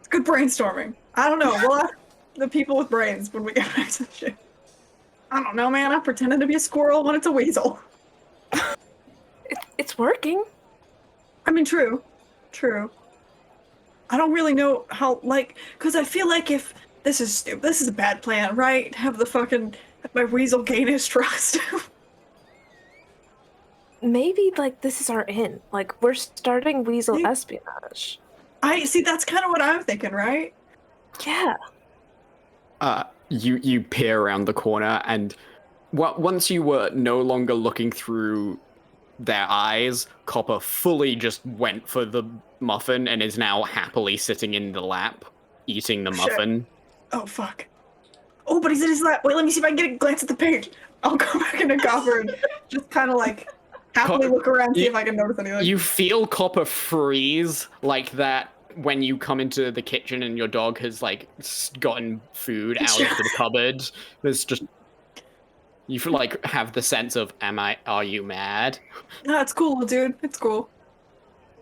It's good brainstorming. I don't know, we'll ask the people with brains when we get back to the ship. I don't know, man. I pretended to be a squirrel when it's a weasel. It's working. I mean, true. True. I don't really know how, like, because I feel like if this is stupid, this is a bad plan, right? Have my weasel gain his trust. Maybe, like, this is our in. Like, we're starting weasel espionage. See, that's kind of what I'm thinking, right? Yeah. You peer around the corner, and once you were no longer looking through their eyes, Copper fully just went for the muffin and is now happily sitting in the lap, eating the muffin. Oh, fuck. Oh, but he's in his lap. Wait, let me see if I can get a glance at the page. I'll go back into Copper and just kind of, like, happily look around, see if I can notice anything. You feel Copper freeze like that when you come into the kitchen and your dog has, like, gotten food out of the cupboard. There's just... You feel like have the sense of, are you mad? No, it's cool, dude. It's cool.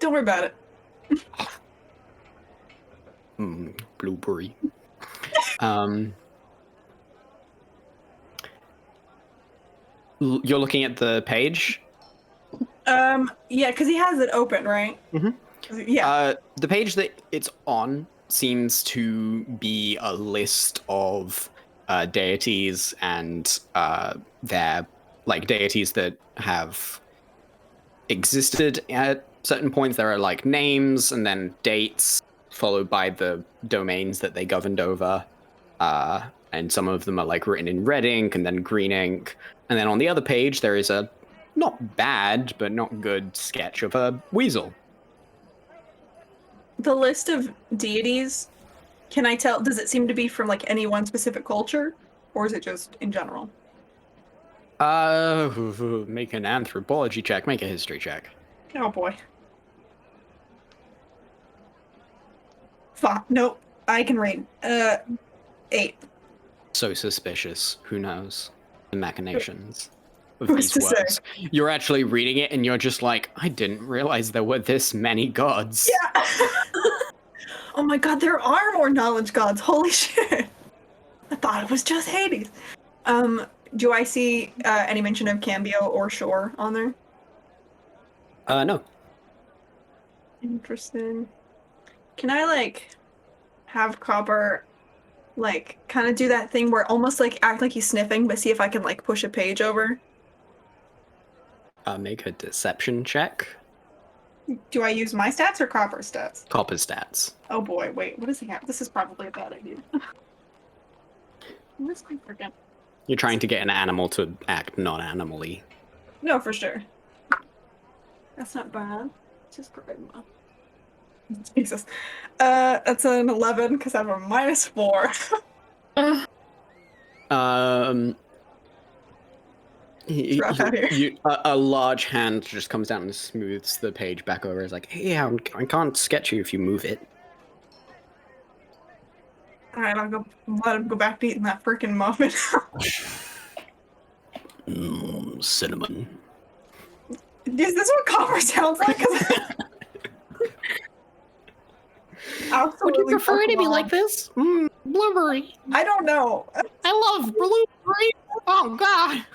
Don't worry about it. Blueberry. You're looking at the page? Yeah, because he has it open, right? Mm-hmm. Yeah. The page that it's on seems to be a list of deities and their, like, deities that have existed at certain points. There are, like, names and then dates followed by the domains that they governed over, and some of them are, like, written in red ink and then green ink. And then on the other page there is a not bad but not good sketch of a weasel. The list of deities, can I tell, does it seem to be from, like, any one specific culture? Or is it just in general? Make an anthropology check, make a history check. Oh boy. Nope. I can read. 8. So suspicious. Who knows the machinations of Who's these to say? words? You're actually reading it, and you're just like, I didn't realize there were this many gods. Yeah. Oh my god, there are more knowledge gods. Holy shit. I thought it was just Hades. Do I see any mention of Cambio or Shore on there? No. Interesting. Can I like have Copper like kind of do that thing where almost like act like he's sniffing, but see if I can like push a page over? Make a deception check. Do I use my stats or Copper's stats? Copper stats. Oh boy, wait, what does he have? This is probably a bad idea. Where's my freaking... You're trying to get an animal to act non-animally. No, for sure. That's not bad. Just charisma. Jesus. That's an 11 because I have a -4. Rough out here. A large hand just comes down and smooths the page back over. It's like, hey, I can't sketch you if you move it. Alright, I'll go let him go back to eating that freaking muffin. Cinnamon. Is this what Copper sounds like? Would you prefer it to be like this? Blueberry. I don't know. I love blueberry. Oh, God.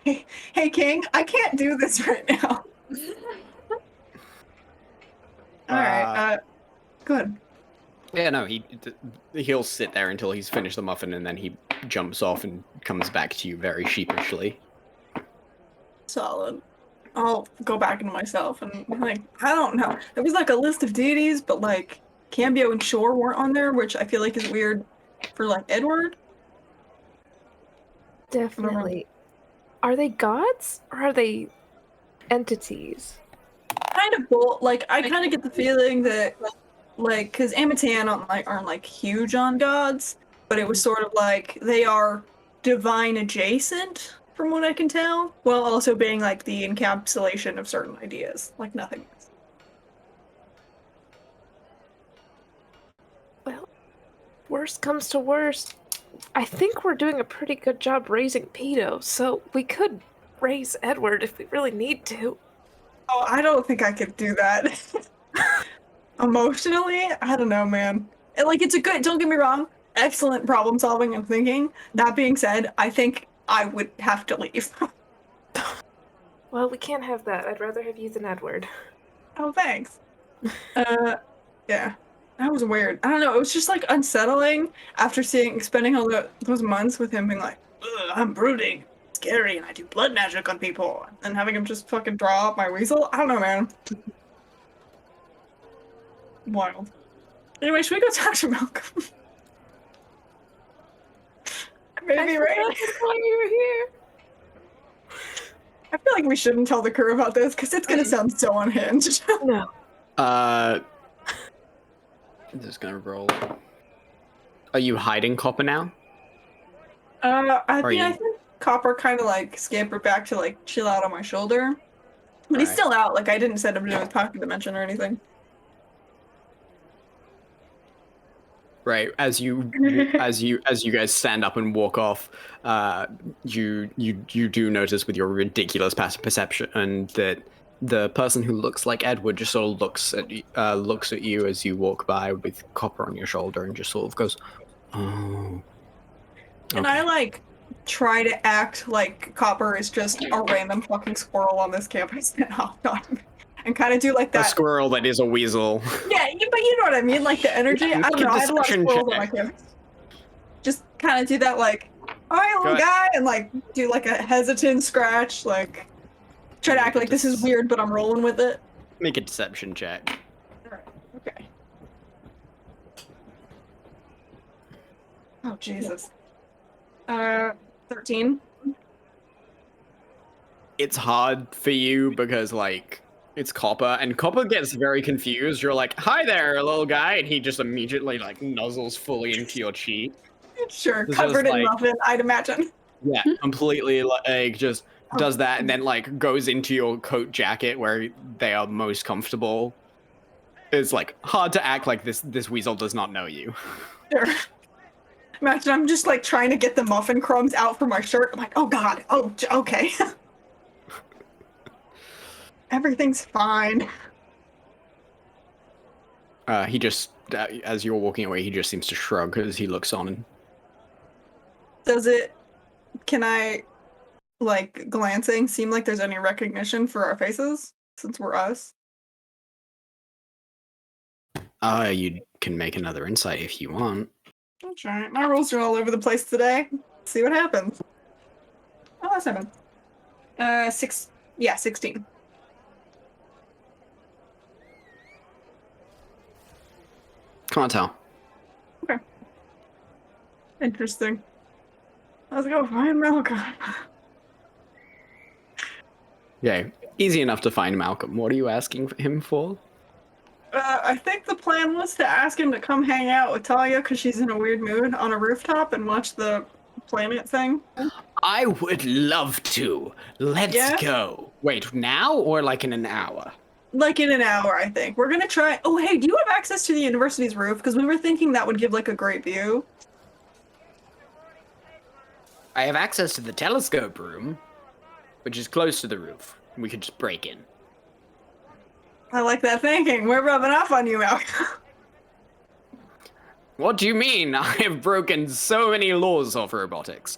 Hey, King, I can't do this right now. Alright, good. Yeah, no, he'll sit there until he's finished the muffin, and then he jumps off and comes back to you very sheepishly. Solid. I'll go back into myself and like, I don't know. There was like a list of deities, but like Cambio and Shore weren't on there, which I feel like is weird for like Edward. Definitely. Are they gods or are they entities? Kind of both. Like I kind of get the feeling that like because Amitian aren't like huge on gods, but it was sort of like they are divine adjacent from what I can tell, while also being like the encapsulation of certain ideas, like nothing else. Well, worst comes to worst, I think we're doing a pretty good job raising Pedo, so we could raise Edward if we really need to. Oh, I don't think I could do that. Emotionally, I don't know, man. Like, it's a good, don't get me wrong, excellent problem solving and thinking. That being said, I think I would have to leave. Well, we can't have that. I'd rather have you than Edward. Oh, thanks. Yeah. That was weird. I don't know, it was just, like, unsettling after spending all those months with him being like, ugh, I'm brooding, scary, and I do blood magic on people, and having him just fucking draw up my weasel. I don't know, man. Wild. Anyway, should we go talk to Malcolm? Maybe, right? That's why you were here. I feel like we shouldn't tell the crew about this because it's gonna sound so unhinged. No. I'm just gonna roll. Are you hiding Copper now? I think Copper kind of like scampered back to like chill out on my shoulder, but he's still out. Like I didn't send him to his pocket dimension or anything. Right. As you guys stand up and walk off, you do notice with your ridiculous passive perception and that the person who looks like Edward just sort of looks at you as you walk by with Copper on your shoulder and just sort of goes, "Oh." Can I like try to act like Copper is just a random fucking squirrel on this campus and kind of do like that. A squirrel that is a weasel. Yeah, but you know what I mean, like the energy. I don't know. I had a lot of squirrels on my campus. Just kind of do that, like, all right, little guy, and like do like a hesitant scratch, like try to act like this is weird, but I'm rolling with it. Make a deception check. All right. Okay. Oh Jesus. 13. It's hard for you because like it's Copper, and Copper gets very confused. You're like, "Hi there, little guy," and he just immediately like nuzzles fully into your cheek. Sure, This covered is in like- muffin, I'd imagine. Yeah, completely like just does that and then like goes into your coat jacket where they are most comfortable. It's like hard to act like this weasel does not know you. Sure. Imagine I'm just like trying to get the muffin crumbs out from my shirt. I'm like, oh god, okay. Everything's fine. He just, as you're walking away, he just seems to shrug as he looks on. And Can I, like, glancing, seem like there's any recognition for our faces, since we're us? You can make another insight if you want. I'll try. My rolls are all over the place today. See what happens. Oh, that's not bad. 16. Can't tell. Okay. Interesting. Let's go find Malcolm. Yeah, easy enough to find Malcolm. What are you asking him for? I think the plan was to ask him to come hang out with Talia because she's in a weird mood on a rooftop and watch the planet thing. I would love to. Let's go. Wait, now or like in an hour? Like in an hour, I think. We're gonna try. Oh, hey, do you have access to the university's roof? Because we were thinking that would give like a great view. I have access to the telescope room, which is close to the roof. We could just break in. I like that thinking. We're rubbing off on you, Malcolm. What do you mean? I have broken so many laws of robotics.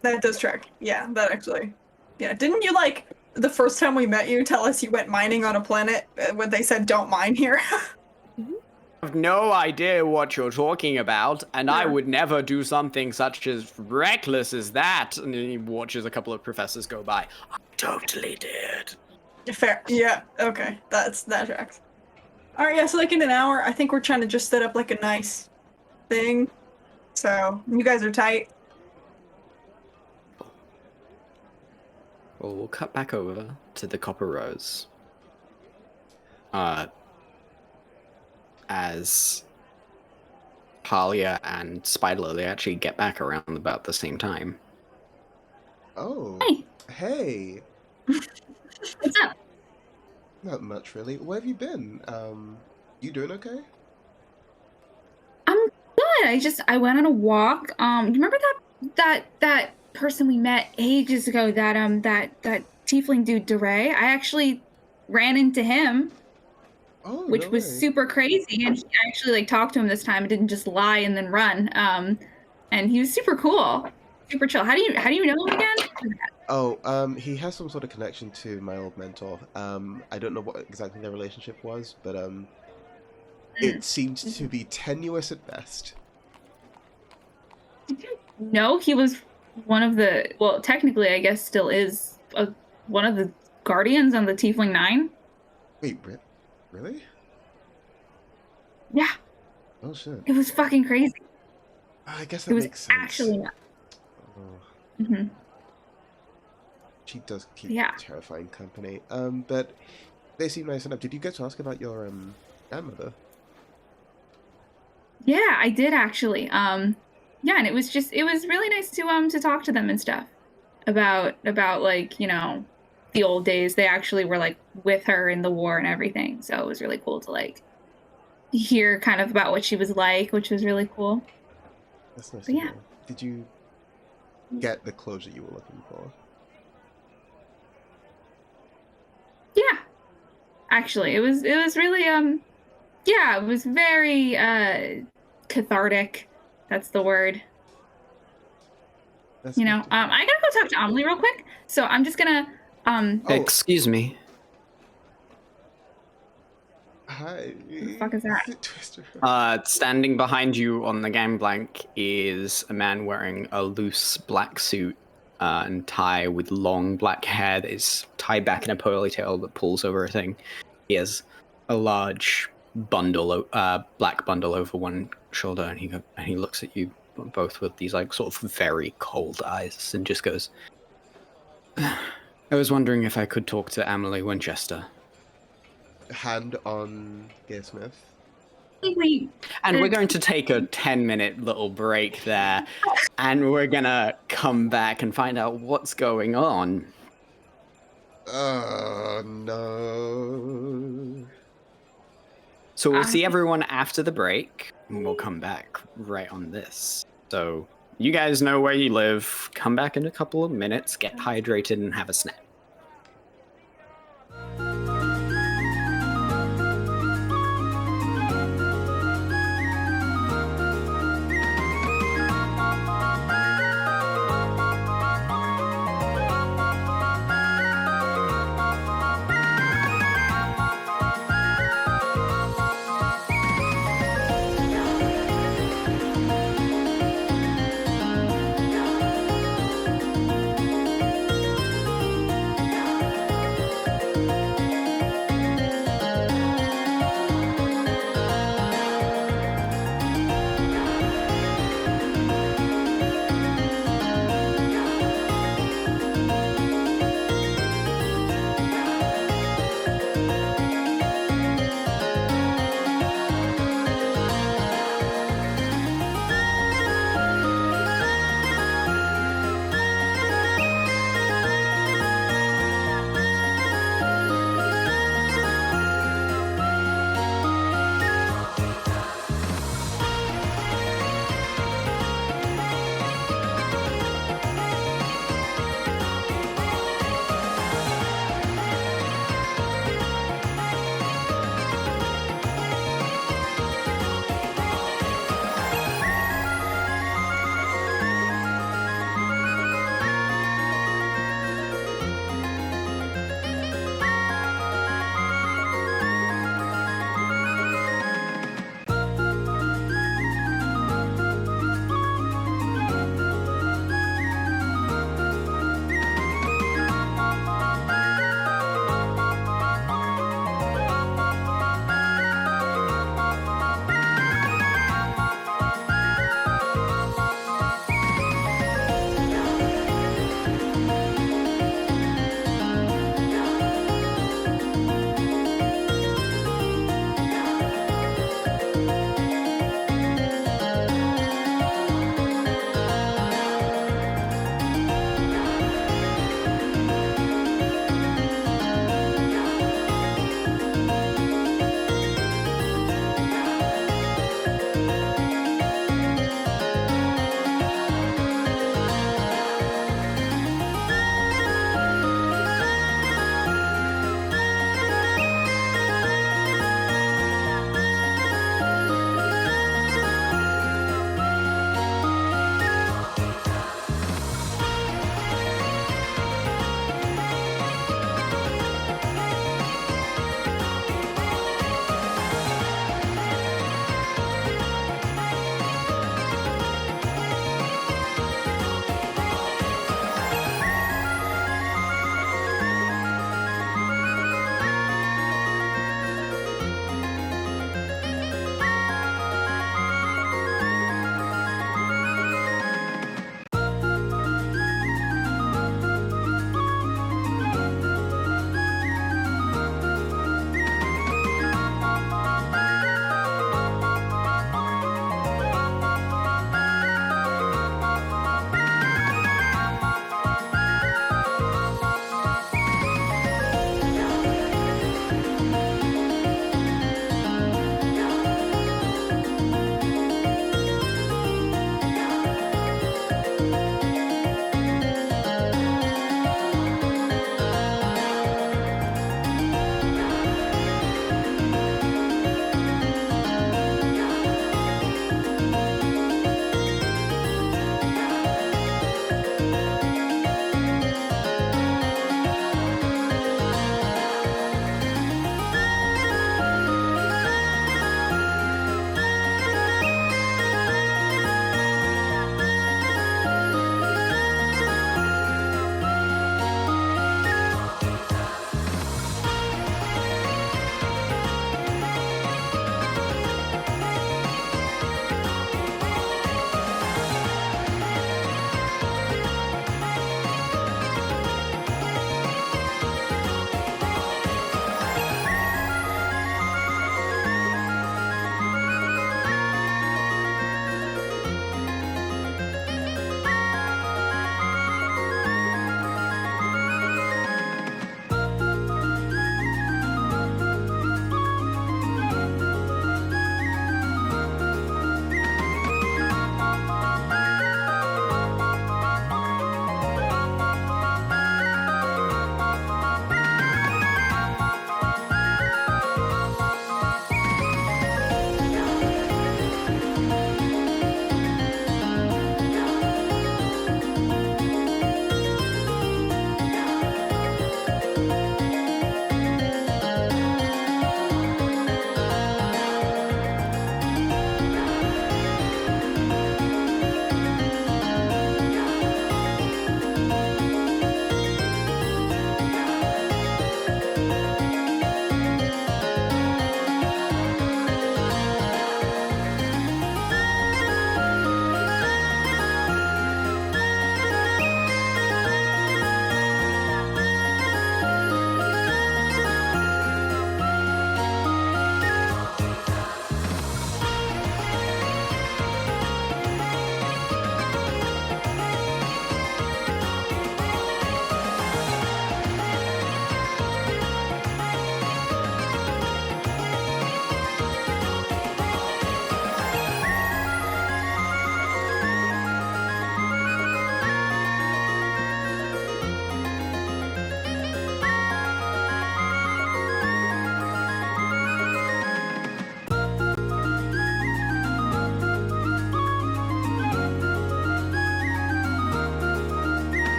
That does track. Yeah, that actually. Yeah, didn't you like the first time we met you tell us you went mining on a planet when they said don't mine here? I have no idea what you're talking about, and I would never do something such as reckless as that. And then he watches a couple of professors go by. I totally did. Fair. Yeah, okay. That tracks. Alright, yeah, so like in an hour, I think we're trying to just set up like a nice thing. So, you guys are tight. Well, we'll cut back over to the Copper Rose. As Talia and Spider Lily actually get back around about the same time. Oh. Hey. What's up? Not much, really. Where have you been? You doing okay? I'm good. I went on a walk. Do you remember that person we met ages ago? That tiefling dude, DeRay? I actually ran into him. Oh, which no was way. super crazy, and he actually like talked to him this time and didn't just lie and then run. And he was super cool, super chill. How do you know him again? Oh, he has some sort of connection to my old mentor. I don't know what exactly their relationship was, but it seemed to be tenuous at best. Did you know he was one of the, well, technically I guess still is one of the guardians on the Tiefling 9? Wait, really? Yeah. Oh shit. It was fucking crazy. I guess that makes sense. Actually not. Oh. Mm-hmm. She does keep terrifying company. But they seem nice enough. Did you get to ask about your grandmother? Yeah, I did actually. Yeah, and it was really nice to talk to them and stuff about like, you know, the old days. They actually were like with her in the war and everything. So it was really cool to like hear kind of about what she was like, which was really cool. That's nice to hear. Did you get the closure you were looking for? Yeah. Actually, it was really yeah, it was very cathartic. That's the word. That's I gotta go talk to Amelie real quick. So I'm just gonna Excuse me. Hi. What the fuck is that? Twister. Standing behind you on the gangplank is a man wearing a loose black suit and tie with long black hair that is tied back in a ponytail that pulls over a thing. He has a large bundle, black bundle over one shoulder, and he looks at you both with these like sort of very cold eyes and just goes, I was wondering if I could talk to Amelie Winchester. Hand on Gearsmith. And we're going to take a 10-minute little break there, and we're gonna come back and find out what's going on. Oh no. So we'll see everyone after the break, and we'll come back right on this. So you guys know where you live. Come back in a couple of minutes, get hydrated, and have a snack.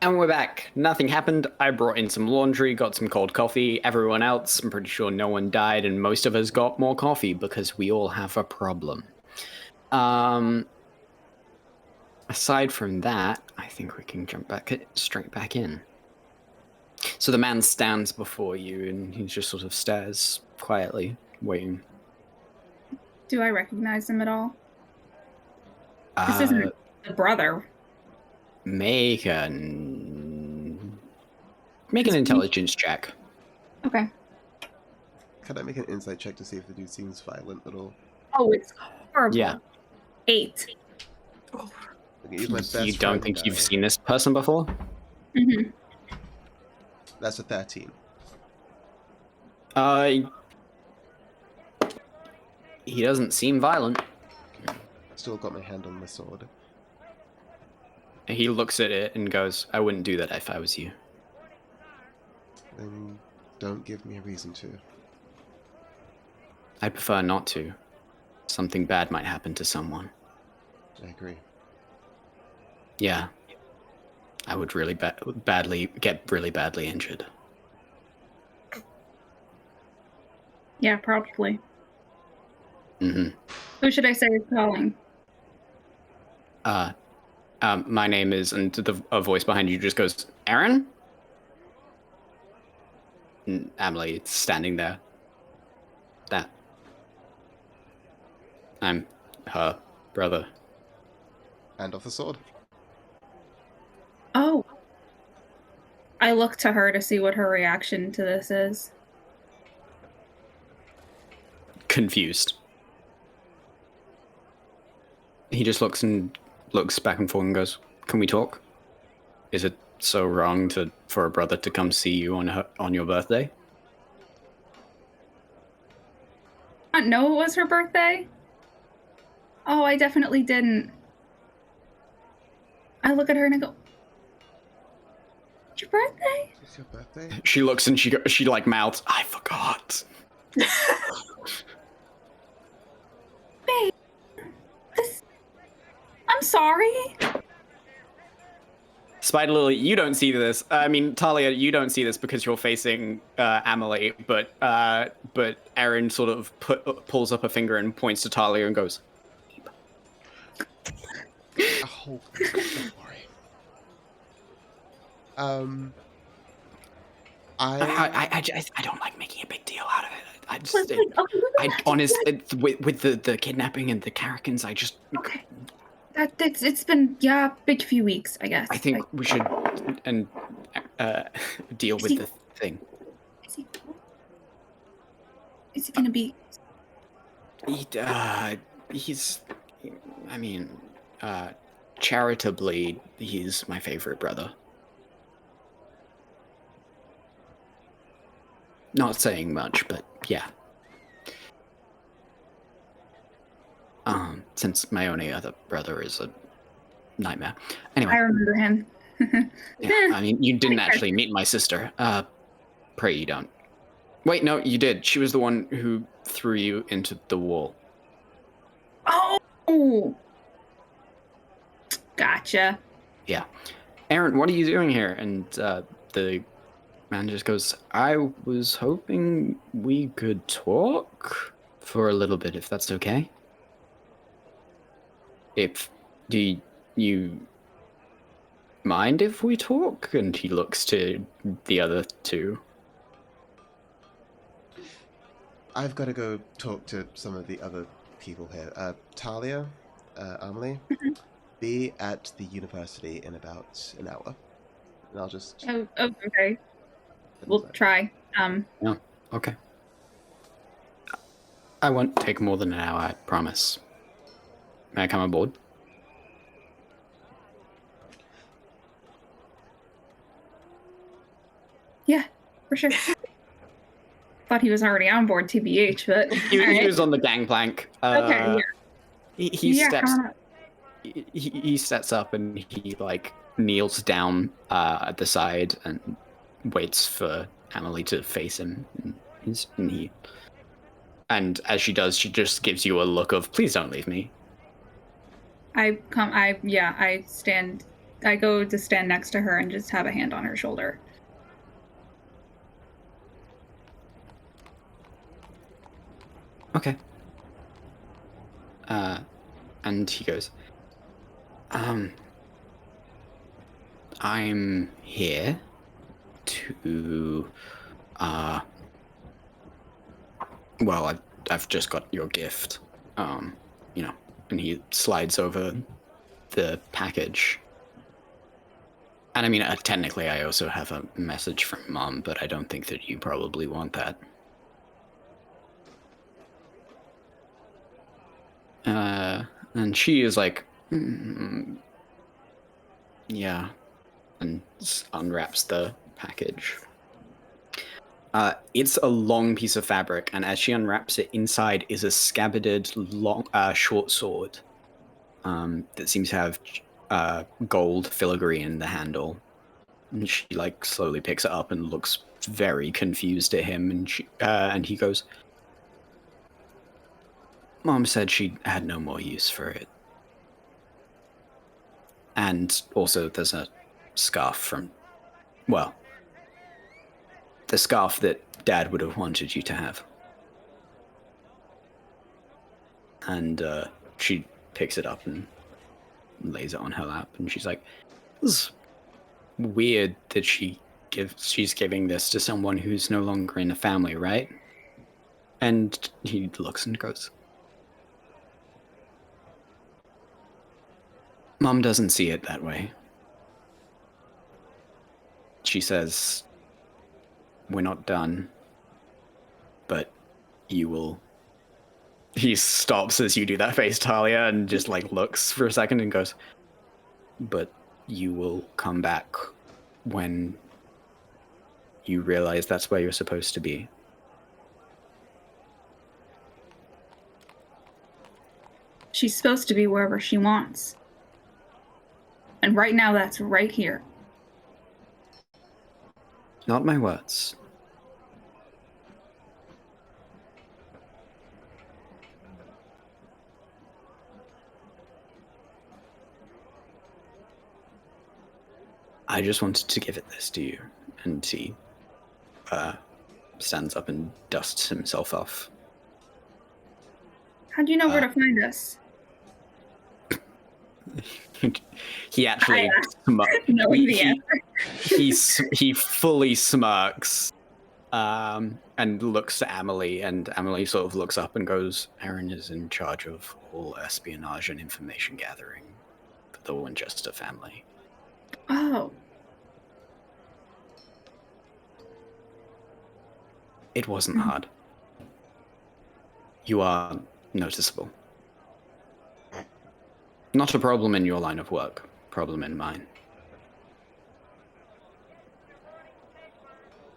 And we're back. Nothing happened. I brought in some laundry, got some cold coffee. Everyone else, I'm pretty sure no one died, and most of us got more coffee because we all have a problem. Aside from that, I think we can jump straight back in. So the man stands before you, and he just sort of stares quietly, waiting. Do I recognize him at all? This isn't the brother. Make an intelligence check. Okay. Can I make an insight check to see if the dude seems violent at all? Oh, it's horrible. Yeah. 8. I can use my best You don't friend think die. you've seen this person before? Mm-hmm. That's a 13. He doesn't seem violent. Still got my hand on my sword. He looks at it and goes, I wouldn't do that if I was you. Then don't give me a reason to. I'd prefer not to. Something bad might happen to someone. I agree. Yeah. I would really get really badly injured. Yeah, probably. Mm-hmm. Who should I say is calling? My name is, and a voice behind you just goes, Aaron? And Emily is standing there. That. I'm her brother. Hand off the sword. Oh. I look to her to see what her reaction to this is. Confused. He just looks back and forth and goes, "Can we talk? Is it so wrong for a brother to come see you on your birthday?" I didn't know it was her birthday. Oh, I definitely didn't. I look at her and I go, "It's your birthday?" It's your birthday? She looks and she like mouths, "I forgot." Babe, I'm sorry. Spider Lily, you don't see this. I mean, Talia, you don't see this because you're facing Amelie, but Aaron sort of pulls up a finger and points to Talia and goes, Oh, don't worry. I don't like making a big deal out of it. I just, Okay, honestly, with the kidnapping and the Karakins, I just, okay. It's been big few weeks, I guess. I think we should deal with the thing. Is he gonna be? He's, I mean, charitably, he's my favorite brother. Not saying much, but yeah. Since my only other brother is a nightmare. Anyway. I remember him. Yeah, I mean, you didn't actually meet my sister. Pray you don't. Wait, no, you did. She was the one who threw you into the wall. Oh! Gotcha. Yeah. Aaron, what are you doing here? And the man just goes, I was hoping we could talk for a little bit, if that's okay. Do you mind if we talk? And he looks to the other two. I've got to go talk to some of the other people here. Talia, Amelie, be at the university in about an hour. And I'll just... Oh, okay. We'll try. Yeah, okay. I won't take more than an hour, I promise. May I come aboard? Yeah, for sure. Thought he was already on board, TBH, but He was on the gangplank. Okay, yeah. He steps up and he like kneels down at the side and waits for Amelie to face him. And as she does, she just gives you a look of, please don't leave me. I stand I go to stand next to her and just have a hand on her shoulder. Okay. And he goes, I'm here to, well, I've just got your gift, you know, and he slides over the package. And I mean, technically I also have a message from Mom, but I don't think that you probably want that. And she is like, yeah, and unwraps the package. It's a long piece of fabric, and as she unwraps it, inside is a scabbarded short sword that seems to have gold filigree in the handle. And she like slowly picks it up and looks very confused at him, and he goes, Mom said she had no more use for it. And also there's a scarf from, well, the scarf that Dad would have wanted you to have. And she picks it up and lays it on her lap, and she's like, "This is weird that she's giving this to someone who's no longer in the family, right?" And he looks and goes, Mom doesn't see it that way. She says, we're not done, but you will... He stops as you do that face, Talia, and just like looks for a second and goes, but you will come back when you realize that's where you're supposed to be. She's supposed to be wherever she wants. And right now, that's right here. Not my words. I just wanted to give it this to you. And he stands up and dusts himself off. How do you know where to find us? He actually he fully smirks and looks to Emily, and Emily sort of looks up and goes, Aaron is in charge of all espionage and information gathering for the Winchester family. Oh. It wasn't hard. You are noticeable. Not a problem in your line of work, problem in mine.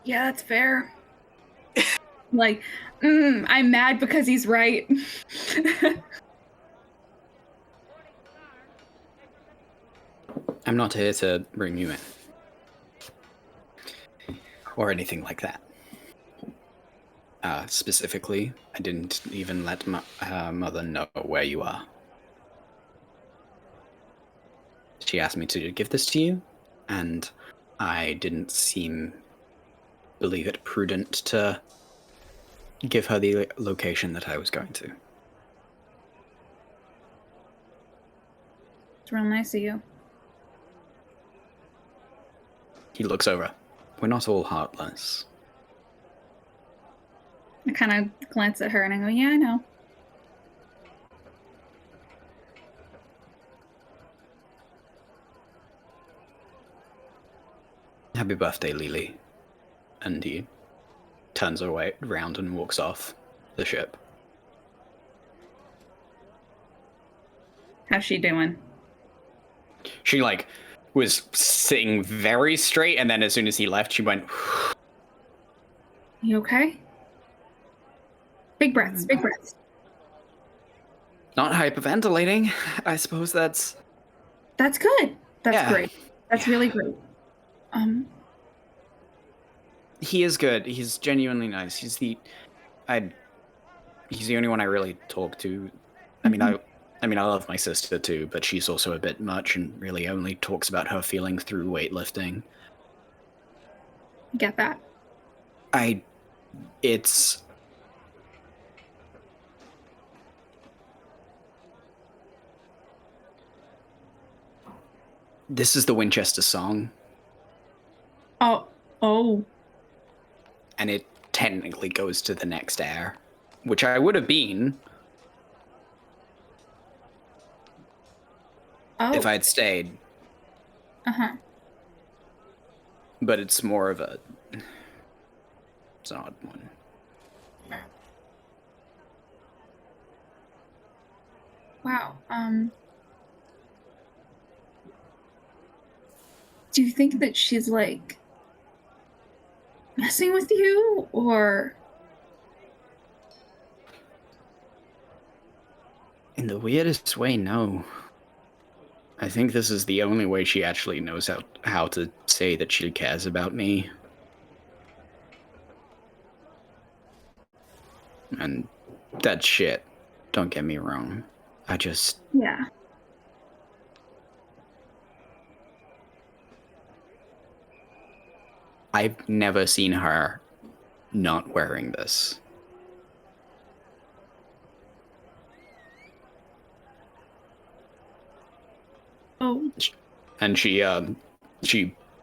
Yeah, that's fair. Like, I'm mad because he's right. I'm not here to bring you in. Or anything like that. Specifically, I didn't even let my mother know where you are. She asked me to give this to you, and I didn't believe it prudent to give her the location that I was going to. It's real nice of you. He looks over. We're not all heartless. I kind of glance at her and I go, yeah, I know. Happy birthday, Lily. And he turns away round and walks off the ship. How's she doing? She, was sitting very straight, and then as soon as he left, she went... You okay? Big breaths, big breaths. Not hyperventilating. I suppose that's... That's good. That's great. That's really great. He is good. He's genuinely nice. He's the only one I really talk to. I mean, I mean, I love my sister too, but she's also a bit much and really only talks about her feeling through weightlifting. Get that. It's... This is the Winchester song. Oh. And it technically goes to the next air, which I would have been if I had stayed. Uh-huh. But it's more of a... It's an odd one. Wow. Do you think that she's like messing with you, or? In the weirdest way, no. I think this is the only way she actually knows how to say that she cares about me. And that's shit. Don't get me wrong. I just... Yeah. I've never seen her not wearing this. Oh. And she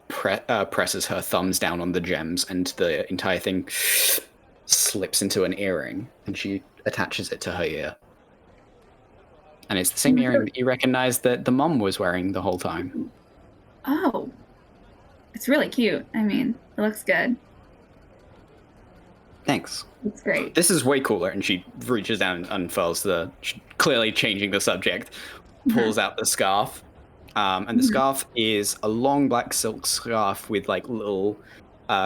presses her thumbs down on the gems, and the entire thing slips into an earring, and she attaches it to her ear. And it's the same earring that you recognize that the mom was wearing the whole time. Oh. It's really cute. I mean, it looks good. Thanks. It's great. This is way cooler. And she reaches down and unfurls clearly changing the subject, pulls out the scarf. And the scarf is a long black silk scarf with like little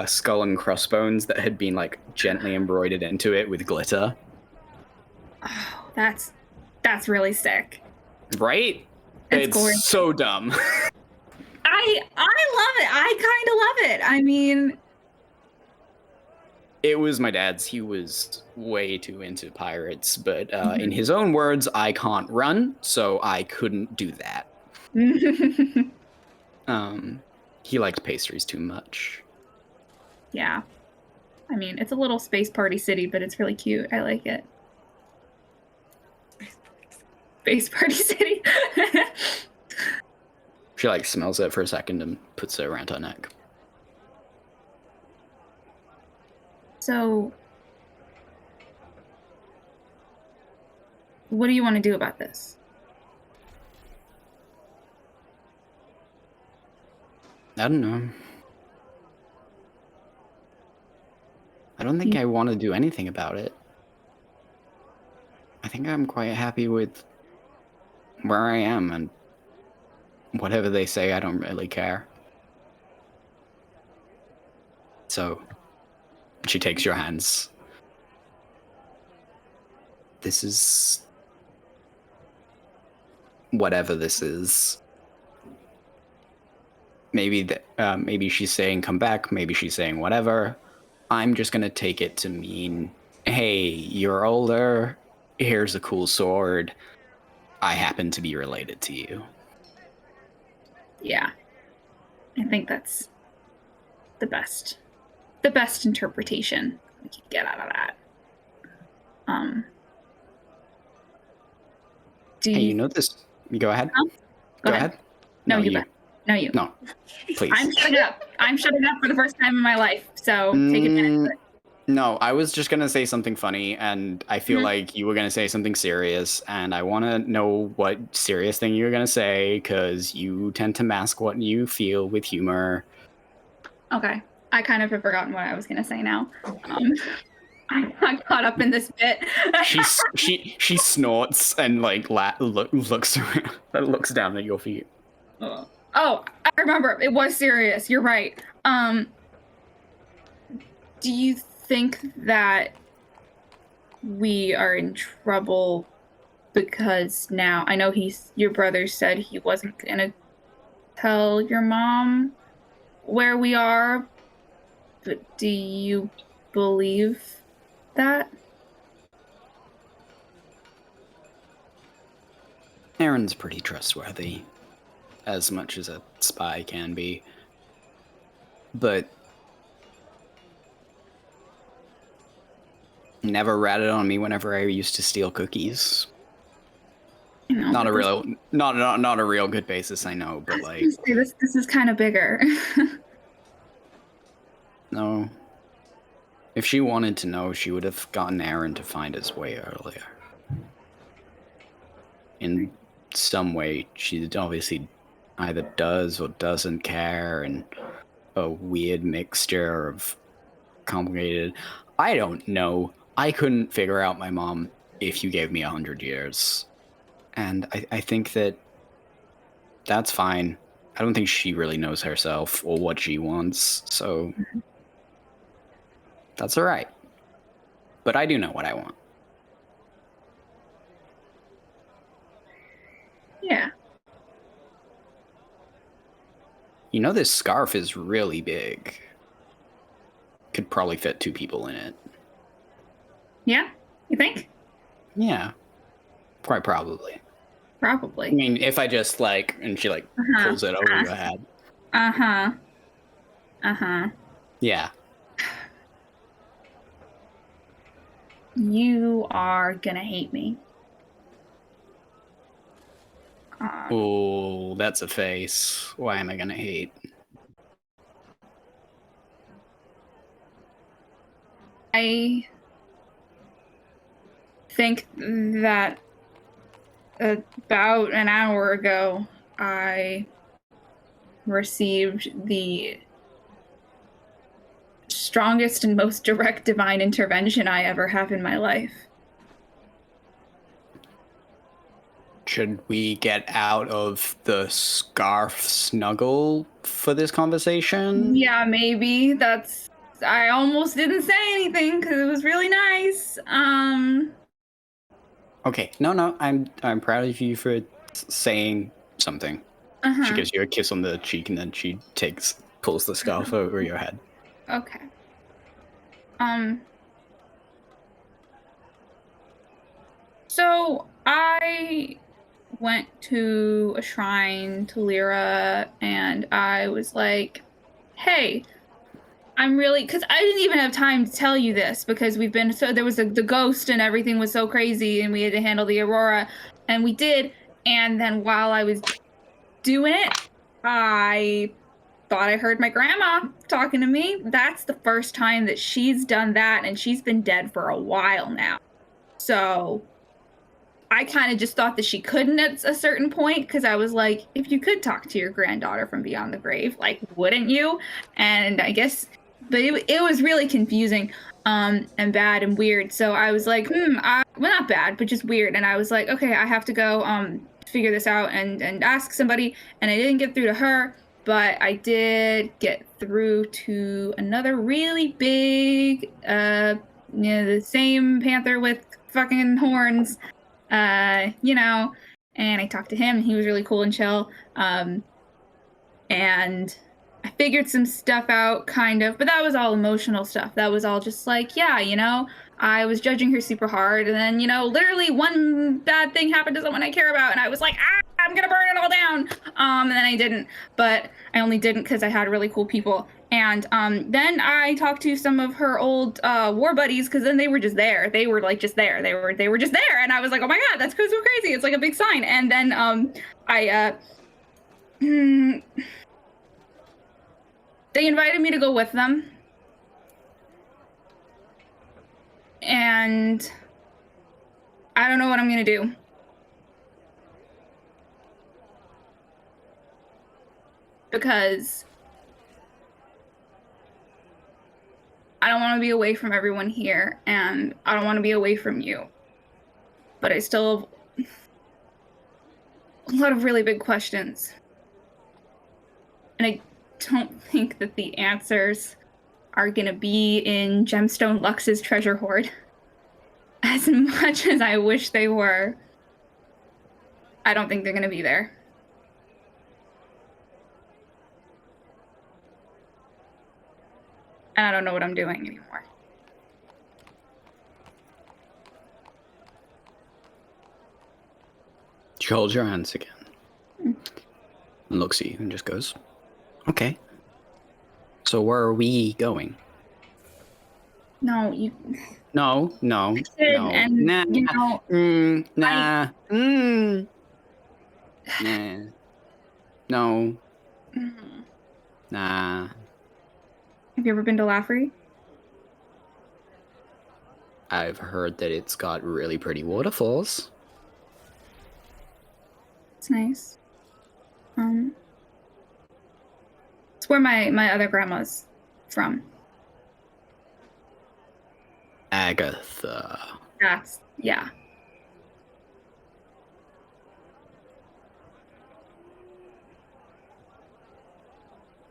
skull and crossbones that had been like gently embroidered into it with glitter. Oh, that's really sick. Right? It's gorgeous. So dumb. I love it. I kind of love it. I mean, it was my dad's. He was way too into pirates, but in his own words, I can't run, so I couldn't do that. He liked pastries too much. Yeah. I mean, it's a little space party city, but it's really cute. I like it. Space party city. She like smells it for a second and puts it around her neck. So, what do you want to do about this? I don't know. I don't think I want to do anything about it. I think I'm quite happy with where I am, and whatever they say, I don't really care. So, she takes your hands. This is... whatever this is. Maybe she's saying come back, maybe she's saying whatever. I'm just gonna take it to mean, hey, you're older, here's a cool sword, I happen to be related to you. Yeah. I think that's the best interpretation we can get out of that. Hey, you know this? Go ahead. Huh? Go ahead. No, you. No, please. I'm shutting up. I'm shutting up for the first time in my life, so take advantage of it. No, I was just going to say something funny, and I feel like you were going to say something serious, and I want to know what serious thing you were going to say, because you tend to mask what you feel with humor. Okay. I kind of have forgotten what I was going to say now. I'm not caught up in this bit. She snorts and like looks down at your feet. Oh, I remember. It was serious. You're right. Do you think that we are in trouble because now I know your brother said he wasn't gonna tell your mom where we are, but do you believe that? Aaron's pretty trustworthy, as much as a spy can be. But never ratted on me whenever I used to steal cookies. No, Not a but real, not a real good basis, I know, but like, this is kind of bigger. no. If she wanted to know, she would have gotten Aaron to find his way earlier. In some way, she obviously either does or doesn't care, and a weird mixture of complicated. I don't know. I couldn't figure out my mom if you gave me 100 years. And I think that's fine. I don't think she really knows herself or what she wants, so that's all right. But I do know what I want. Yeah. You know, this scarf is really big. Could probably fit 2 people in it. Yeah? You think? Yeah. Quite probably. Probably. I mean, if I just like, and she like pulls it over your head. Uh-huh. Uh-huh. Yeah. You are gonna hate me. Oh, that's a face. Why am I gonna hate? I think that about an hour ago, I received the strongest and most direct divine intervention I ever have in my life. Should we get out of the scarf snuggle for this conversation? Yeah, maybe. I almost didn't say anything because it was really nice. Okay, no, I'm proud of you for saying something. She gives you a kiss on the cheek, and then she pulls the scarf over your head. Okay. So I went to a shrine to Lyra, and I was like, hey, I'm really, because I didn't even have time to tell you this because there was the ghost and everything was so crazy and we had to handle the Aurora, and we did. And then while I was doing it, I thought I heard my grandma talking to me. That's the first time that she's done that, and she's been dead for a while now. So I kind of just thought that she couldn't at a certain point, because I was like, if you could talk to your granddaughter from beyond the grave, like, wouldn't you? And I guess, but it was really confusing and bad and weird. So I was like, well, not bad, but just weird. And I was like, okay, I have to go figure this out and ask somebody. And I didn't get through to her, but I did get through to another really big, the same panther with fucking horns. And I talked to him, and he was really cool and chill. And I figured some stuff out, kind of, but that was all emotional stuff. That was all just like, I was judging her super hard, and then, literally one bad thing happened to someone I care about, and I was like, I'm gonna burn it all down. And then I didn't, but I only didn't because I had really cool people. And then I talked to some of her old war buddies, because then they were just there. They were like just there. They were just there, and I was like, oh my god, that's so crazy. It's like a big sign. And then they invited me to go with them, and I don't know what I'm gonna do. Because I don't want to be away from everyone here, and I don't want to be away from you. But I still have a lot of really big questions. And I don't think that the answers are going to be in Gemstone Lux's treasure hoard. As much as I wish they were, I don't think they're going to be there. And I don't know what I'm doing anymore. She holds your hands again. And looks at you and just goes, okay. So where are we going? No, you. No, no, Said, no. and Nah. you know, Nah. Nah. No. mm. Nah. Have you ever been to Laffrey? I've heard that it's got really pretty waterfalls. It's nice. It's where my other grandma's from. Agatha. Yeah.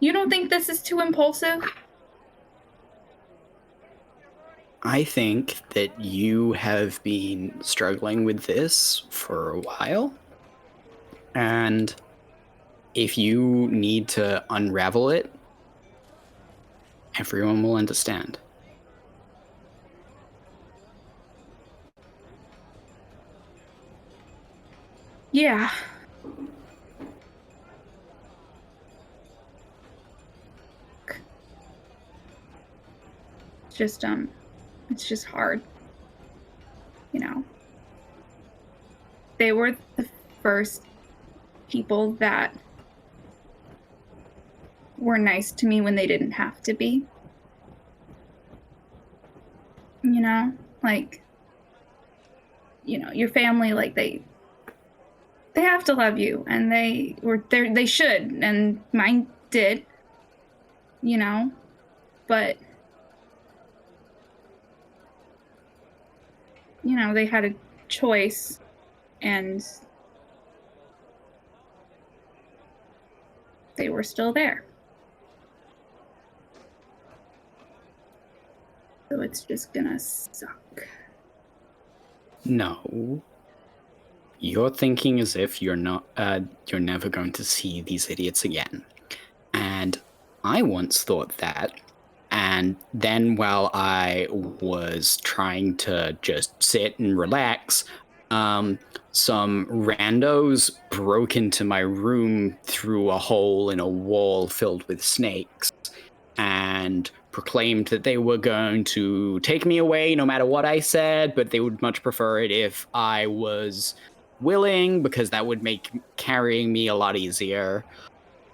You don't think this is too impulsive? I think that you have been struggling with this for a while. And if you need to unravel it, everyone will understand. Yeah. It's just hard. You know. They were the first people that were nice to me when they didn't have to be. You know, like, you know, your family, like they have to love you, and they should, and mine did, you know, but you know, they had a choice, and they were still there. So it's just gonna suck. No. You're thinking as if you're never going to see these idiots again. And I once thought that. And then while I was trying to just sit and relax, some randos broke into my room through a hole in a wall filled with snakes and proclaimed that they were going to take me away no matter what I said, but they would much prefer it if I was willing, because that would make carrying me a lot easier.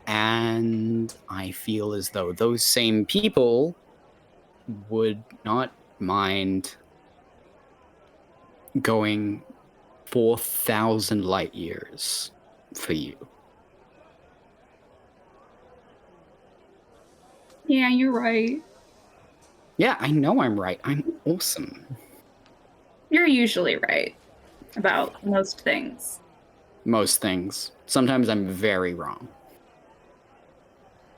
And I feel as though those same people would not mind going 4,000 light years for you. Yeah, you're right. Yeah, I know I'm right. I'm awesome. You're usually right about most things. Most things. Sometimes I'm very wrong.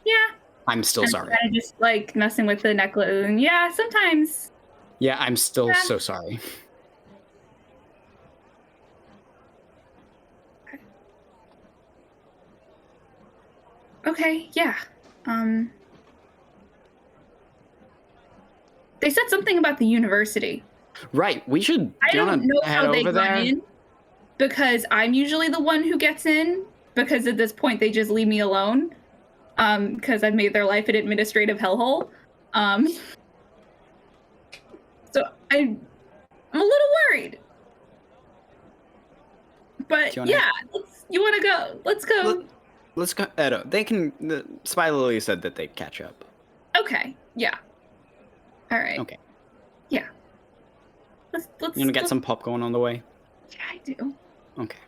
Yeah. I'm still sorry. Kind of just like messing with the necklace, and yeah, sometimes. Yeah, I'm still so sorry. Okay, yeah. They said something about the university. Right, we should. I don't know how they got in, because I'm usually the one who gets in, because at this point they just leave me alone. Because I've made their life an administrative hellhole. So I'm a little worried. But yeah, you want to go? Let's go. Let's go. Edo, they can. The Spy Lily said that they'd catch up. Okay. Yeah. All right. Okay. Yeah. Let's. You gonna get some popcorn on the way? Yeah, I do. Okay.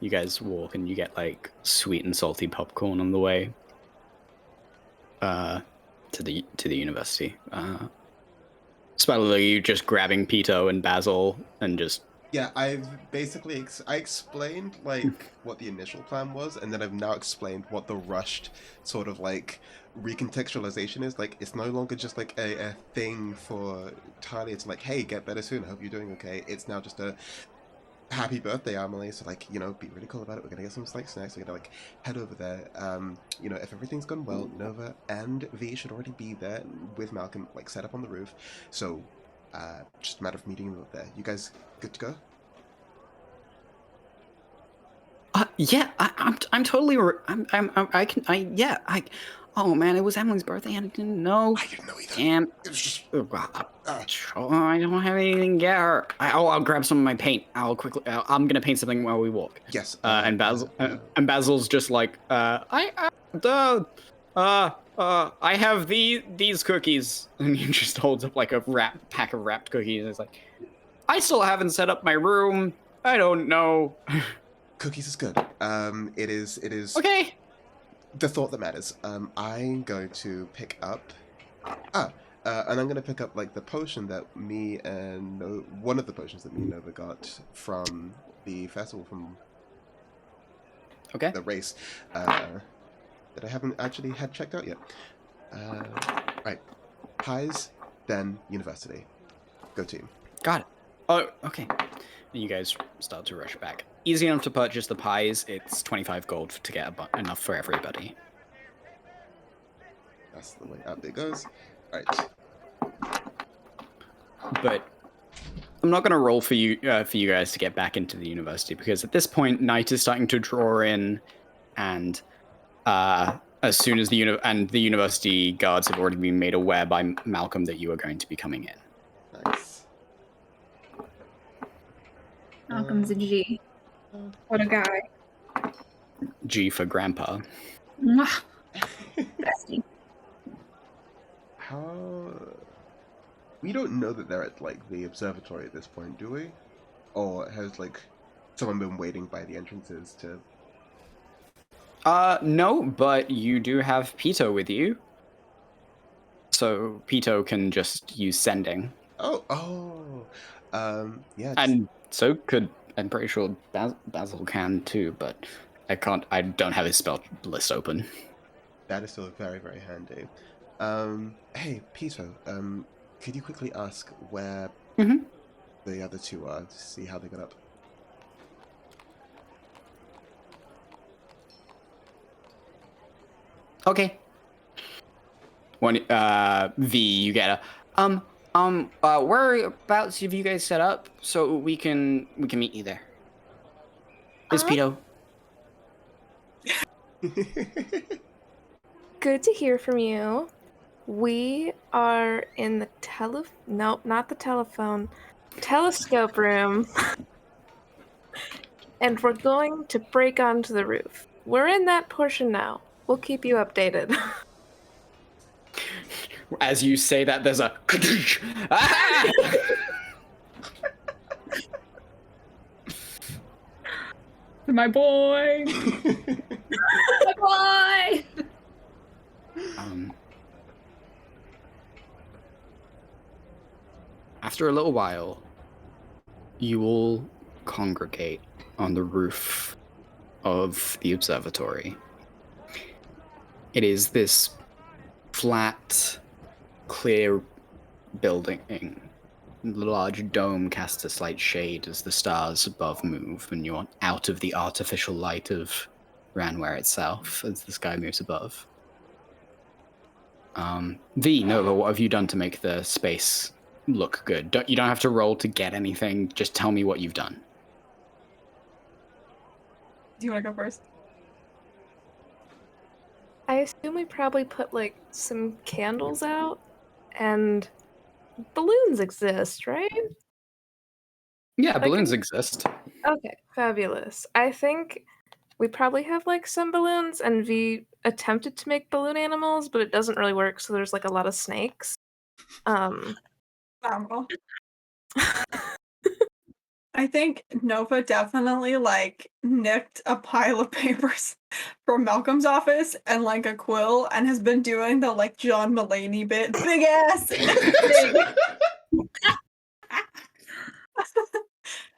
You guys walk and you get like sweet and salty popcorn on the way. To the university. Spy Lily, you just grabbing Pito and Basil and just. Yeah, I've basically I explained like what the initial plan was, and then I've now explained what the rushed sort of like recontextualization is. Like, it's no longer just like a thing for Talia to like, hey, get better soon, I hope you're doing okay. It's now just a happy birthday, Amelie, so like, you know, be really cool about it. We're gonna get some like snacks, we're gonna like head over there. You know, if everything's gone well, Nova and V should already be there with Malcolm, like set up on the roof. So just a matter of meeting them up there. You guys good to go? Yeah, I'm totally. I can. Oh man, it was Emily's birthday and I didn't know. I didn't know either. Damn. It was just. I don't have anything to get her. I'll grab some of my paint. I'll quickly. I'm gonna paint something while we walk. Yes. And Basil's just like, I have these cookies, and he just holds up like a pack of wrapped cookies. And it's like, I still haven't set up my room. I don't know. Cookies is good. It is. Okay. The thought that matters. I'm going to pick up. And I'm going to pick up like the potion that me and one of the potions that me and Nova got from the festival, from the race that I haven't actually had checked out yet. Right, pies, then university. Go team. Got it. Oh, okay. You guys start to rush back. Easy enough to purchase the pies. It's 25 gold to get enough for everybody. That's the way up it goes. All right. But I'm not going to roll for you guys to get back into the university, because at this point night is starting to draw in, and as soon as the university guards have already been made aware by Malcolm that you are going to be coming in. Nice. Malcolm's a G. What a guy. G for grandpa. Mwah. Bestie. How? We don't know that they're at like the observatory at this point, do we? Or has like someone been waiting by the entrances to? No, but you do have Pito with you, so Pito can just use sending. Yeah. And so could, I'm pretty sure Basil can too, but I don't have his spell list open. That is still very, very handy. Hey, Pito, could you quickly ask where the other two are to see how they got up? Okay. V, you get a whereabouts have you guys set up so we can meet you there? It's Pito. Good to hear from you. We are in the not the telephone, telescope room. And we're going to break onto the roof. We're in that portion now. We'll keep you updated. As you say that, there's a ah! My boy. My boy. After a little while, you all congregate on the roof of the observatory. It is this flat, clear building. The large dome casts a slight shade as the stars above move, and you're out of the artificial light of Ranware itself as the sky moves above. Nova, what have you done to make the space look good? You don't have to roll to get anything, just tell me what you've done. Do you want to go first? I assume we probably put like some candles out, and balloons exist, right? Yeah, balloons exist. Okay, fabulous. I think we probably have like some balloons, and V attempted to make balloon animals, but it doesn't really work, so there's like a lot of snakes. I think Nova definitely like nicked a pile of papers from Malcolm's office and like a quill, and has been doing the like John Mulaney bit, big ass,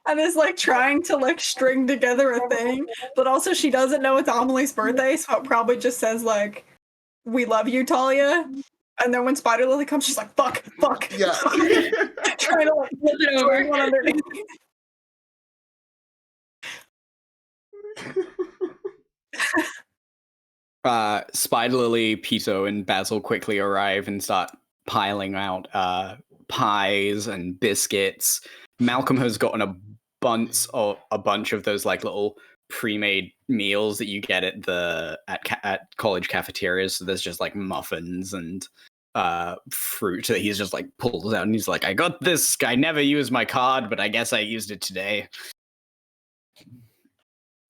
and is like trying to like string together a thing, but also she doesn't know it's Amelie's birthday, so it probably just says like, "We love you, Talia." And then when Spider Lily comes, she's like, fuck. Yeah. Trying to like flip it over one underneath. Spider Lily, Pito, and Basil quickly arrive and start piling out pies and biscuits. Malcolm has gotten a bunch of those like little pre-made meals that you get at college cafeterias. So there's just like muffins and fruit that he's just like pulls out, and he's like, I got this. I never used my card, but I guess I used it today.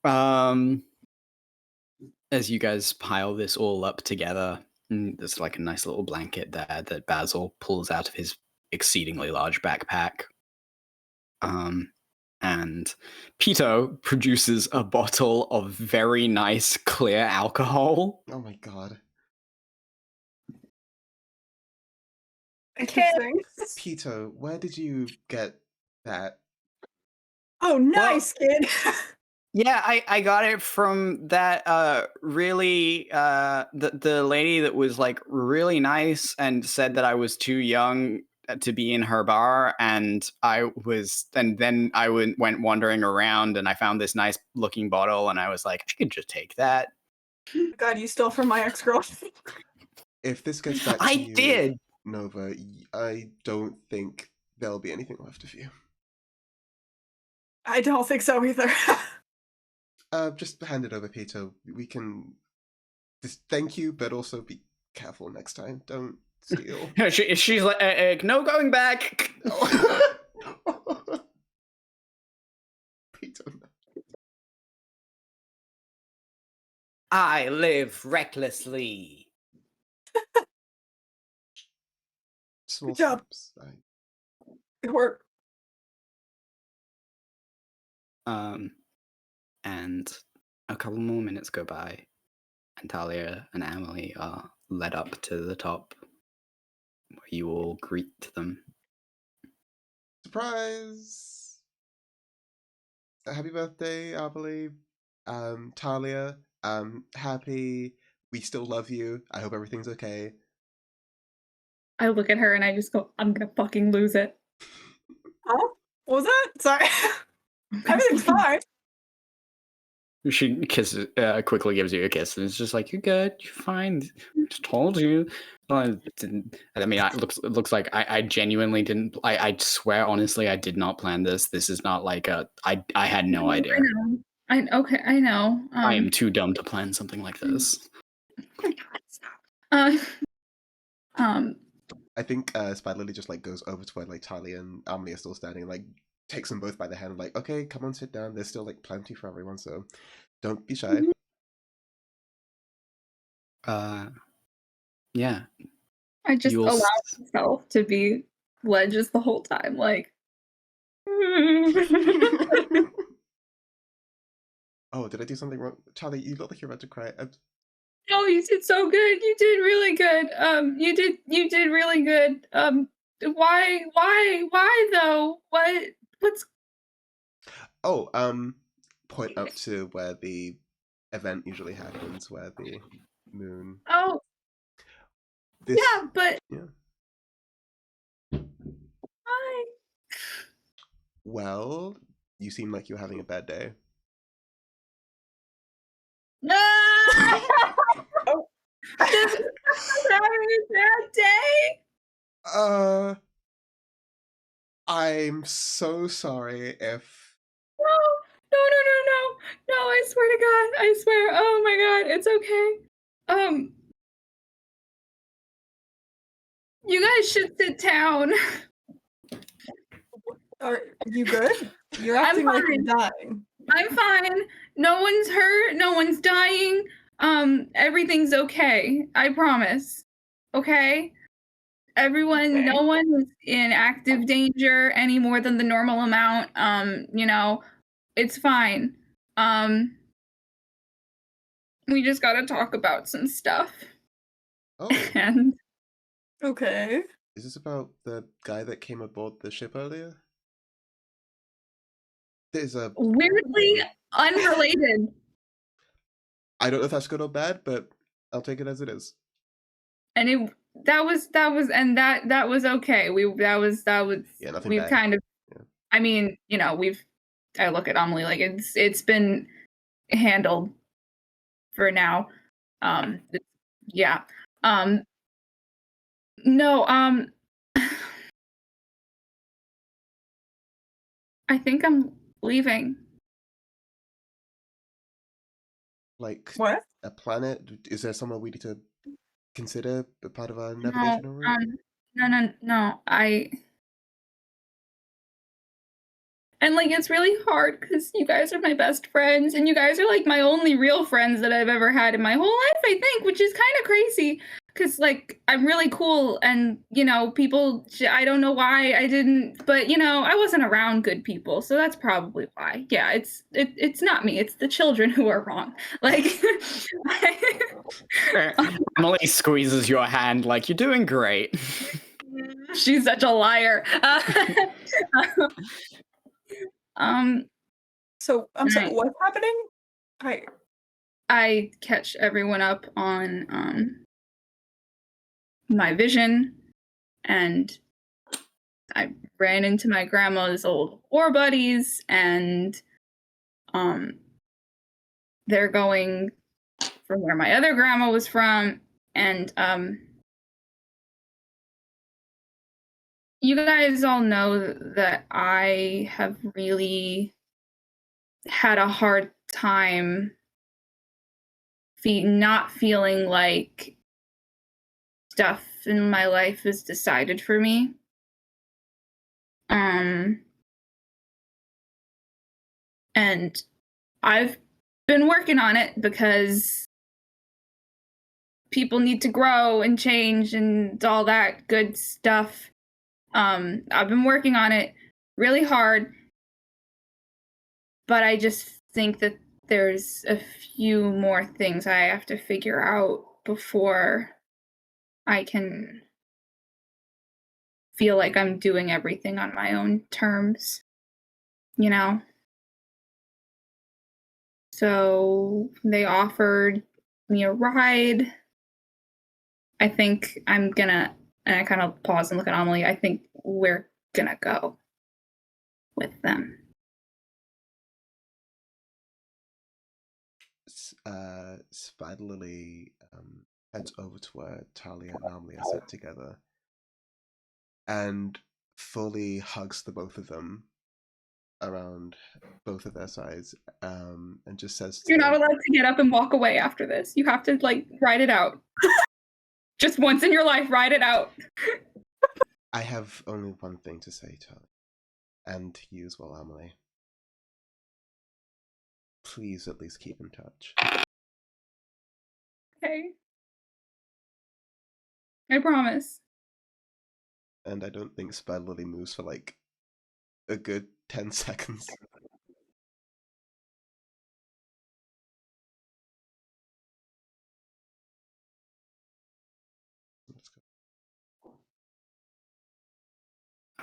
As you guys pile this all up together, there's like a nice little blanket there that Basil pulls out of his exceedingly large backpack. And Pito produces a bottle of very nice clear alcohol. Oh my god. Interesting. Pito, where did you get that? Oh, nice, kid. Yeah, I got it from that really the lady that was like really nice and said that I was too young to be in her bar, and then I went wandering around and I found this nice looking bottle and I was like, I could just take that. God, you stole from my ex-girlfriend. If this gets back to I you, did. Nova, I don't think there'll be anything left of you. I don't think so either. Just hand it over, Pito. We can just thank you, but also be careful next time. Don't steal. She's like, no going back. Pito, no. I live recklessly. Small Good job. steps. Good work. And a couple more minutes go by, and Talia and Emily are led up to the top, where you all greet them. Surprise! Happy birthday, Amelie. Talia. Happy. We still love you. I hope everything's okay. I look at her and I just go, I'm gonna fucking lose it. Huh? What was that? Sorry. Everything's fine. She kisses, quickly gives you a kiss, and it's just like, you're good, you're fine. Just told you. I mean, it looks like I genuinely didn't. I swear, honestly, I did not plan this. This is not like I had no idea. I know. I am too dumb to plan something like this. I think Spider Lily just like goes over to where like Talia and Amelie are still standing, and like takes them both by the hand, like, okay, come on, sit down. There's still like plenty for everyone, so don't be shy. Yeah. I just allow myself to be led just the whole time, like. Oh, did I do something wrong? Charlie, you look like you're about to cry. Oh, you did so good. You did really good. You did really good. Why though? What's? Oh, point up to where the event usually happens, where the moon. Oh. Yeah, but. Yeah. Why? Well, you seem like you're having a bad day. No! Oh. Having a bad day? I'm so sorry if. No, I swear to God, I swear. Oh my God, it's okay. You guys should sit down. Are you good? You're acting like you're dying. I'm fine. No one's hurt. No one's dying. Everything's okay. I promise. Okay? Everyone, okay. No one is in active danger any more than the normal amount. It's fine. We just gotta talk about some stuff. Oh. And okay. Is this about the guy that came aboard the ship earlier? There's a weirdly unrelated. I don't know if that's good or bad, but I'll take it as it is. And that was okay. That was yeah, nothing we've bad. Kind of yeah. I mean, I look at Amelie like it's been handled for now. Yeah. No, I think I'm leaving. Like What? a planet? Is there somewhere we need to consider a part of our No, navigational route? no. And like it's really hard because you guys are my best friends, and you guys are like my only real friends that I've ever had in my whole life, I think, which is kind of crazy. Because like I'm really cool, and people. I don't know why I didn't, but I wasn't around good people, so that's probably why. Yeah, it's not me; it's the children who are wrong. Like, Emily squeezes your hand like you're doing great. she's such a liar. So I'm sorry. Right. What's happening? I catch everyone up on my vision, and I ran into my grandma's old war buddies, and they're going from where my other grandma was from, and you guys all know that I have really had a hard time not feeling like stuff in my life is decided for me. And I've been working on it because people need to grow and change and all that good stuff. I've been working on it really hard, but I just think that there's a few more things I have to figure out before I can feel like I'm doing everything on my own terms, So they offered me a ride. I think I'm gonna, and I kind of pause and look at Amelie, I think we're gonna go with them. Spider Lily heads over to where Talia and Amelie are sat together and fully hugs the both of them around both of their sides, and just says to You're not them, allowed to get up and walk away after this. You have to ride it out. Just once in your life, ride it out. I have only one thing to say, Talia, and to you as well, Amelie. Please at least keep in touch. Okay. I promise. And I don't think Spider Lily moves for like a good 10 seconds.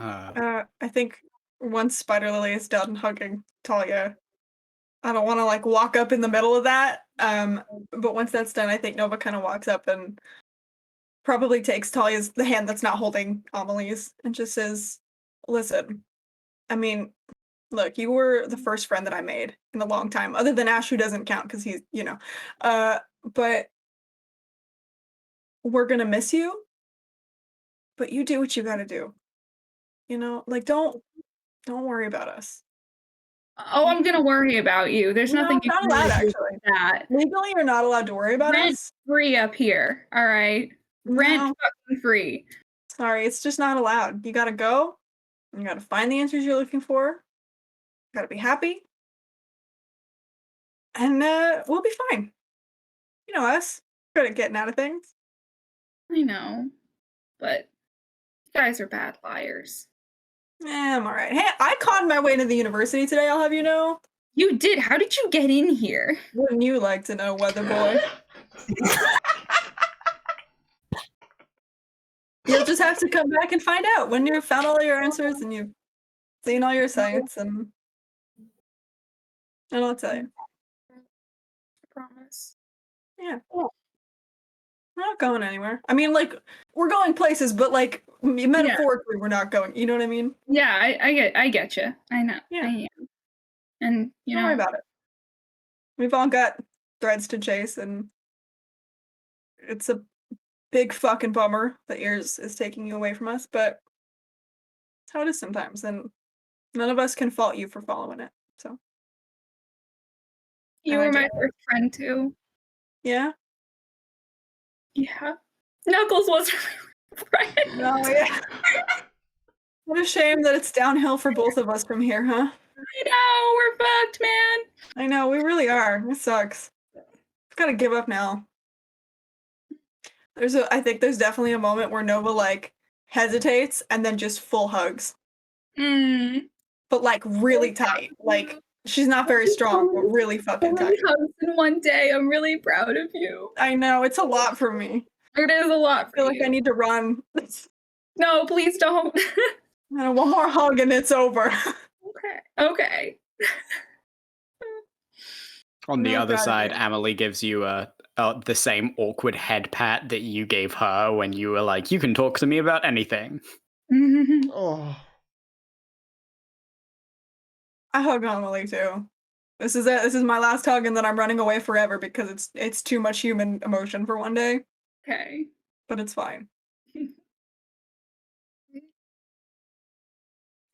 I think once Spider Lily is done hugging Talia, I don't want to walk up in the middle of that. But once that's done, I think Nova kind of walks up and probably takes Talia's the hand that's not holding Amelie's and just says, "Listen, I mean, look, you were the first friend that I made in a long time, other than Ash, who doesn't count because he's, but we're gonna miss you. But you do what you gotta do. Don't worry about us." Oh, I'm gonna worry about you. There's No, nothing you not can allowed, really do actually. with that. Legally, you're not allowed to worry about Rent us. free up here, all right? Rent No, fucking free. sorry, it's just not allowed. You gotta go. You gotta find the answers you're looking for. You gotta be happy. And we'll be fine. You know us. Good at getting out of things. I know, but you guys are bad liars. I'm alright. Hey, I conned my way into the university today, I'll have you know. You did? How did you get in here? Wouldn't you like to know, Weather Boy? You'll just have to come back and find out when you've found all your answers and you've seen all your sites, and I'll tell you. I promise. Yeah. We're not going anywhere. I mean, we're going places, but metaphorically, we're not going. You know what I mean? Yeah, I get you. I know. Yeah. I am. And Don't worry about it. We've all got threads to chase, and it's a big fucking bummer that yours is taking you away from us, but that's how it is sometimes, and none of us can fault you for following it. So You And I were my did. first friend too. Yeah. Yeah. Knuckles was my friend. No, yeah. What a shame that it's downhill for both of us from here, huh? I know, we're fucked, man. I know, we really are. It sucks. I've gotta give up now. I think there's definitely a moment where Nova like hesitates and then just full hugs. But like really tight. Like she's not very strong, but really fucking tight. Hugs in one day. I'm really proud of you. I know, it's a lot for me. It is a lot I for feel you. like I need to run. No, please don't. One more hug and it's over. Okay. On the I'm other proud of side, you. Emily gives you the same awkward head pat that you gave her when you were like, "You can talk to me about anything." Oh. I hug Emily too. This is it. This is my last hug, and then I'm running away forever because it's too much human emotion for one day. Okay. But it's fine.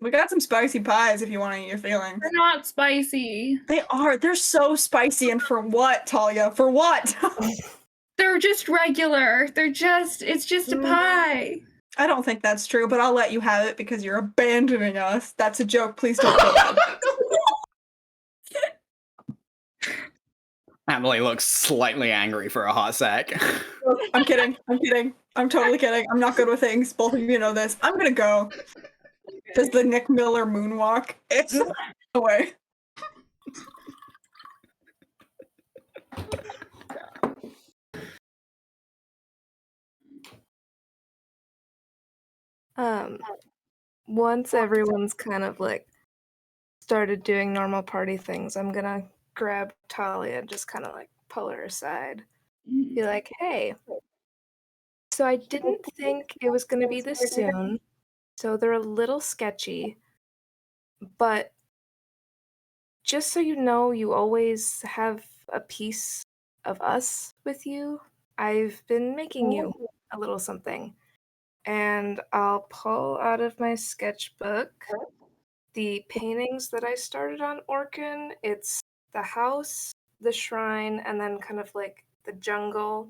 We got some spicy pies if you want to eat your feelings. They're not spicy. They are. They're so spicy, and for what, Talia? For what? They're just regular. It's just a pie. I don't think that's true, but I'll let you have it because you're abandoning us. That's a joke. Please don't feel bad. Emily looks slightly angry for a hot sec. I'm kidding. I'm kidding. I'm totally kidding. I'm not good with things. Both of you know this. I'm gonna go. Does the Nick Miller moonwalk? It's away. Once everyone's kind of like started doing normal party things, I'm gonna grab Talia and just kind of like pull her aside. Be like, hey, so I didn't think it was gonna be this soon, so they're a little sketchy, but just so you know, you always have a piece of us with you. I've been making you a little something. And I'll pull out of my sketchbook the paintings that I started on Orkin. It's the house, the shrine, and then kind of like the jungle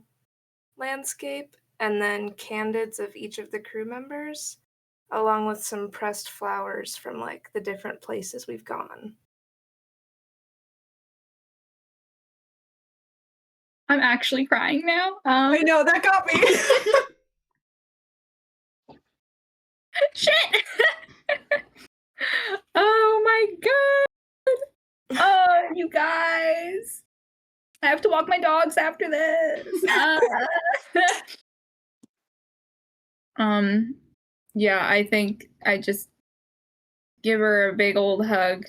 landscape, and then candids of each of the crew members, along with some pressed flowers from like the different places we've gone. I'm actually crying now. I know, that got me. Shit! Oh my god! Oh, you guys! I have to walk my dogs after this. Yeah, I think I just give her a big old hug.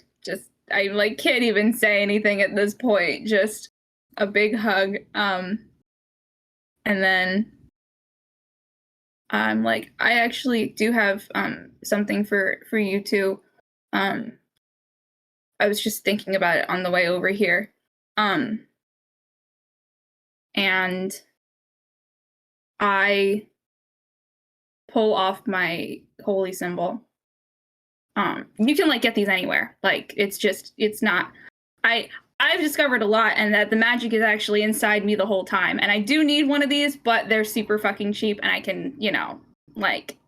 I like can't even say anything at this point. Just a big hug. And then I'm like, I actually do have something for you two. I was just thinking about it on the way over here. And I pull off my holy symbol. You can like get these anywhere. Like it's not I've discovered a lot, and that the magic is actually inside me the whole time. And I do need one of these, but they're super fucking cheap, and I can, like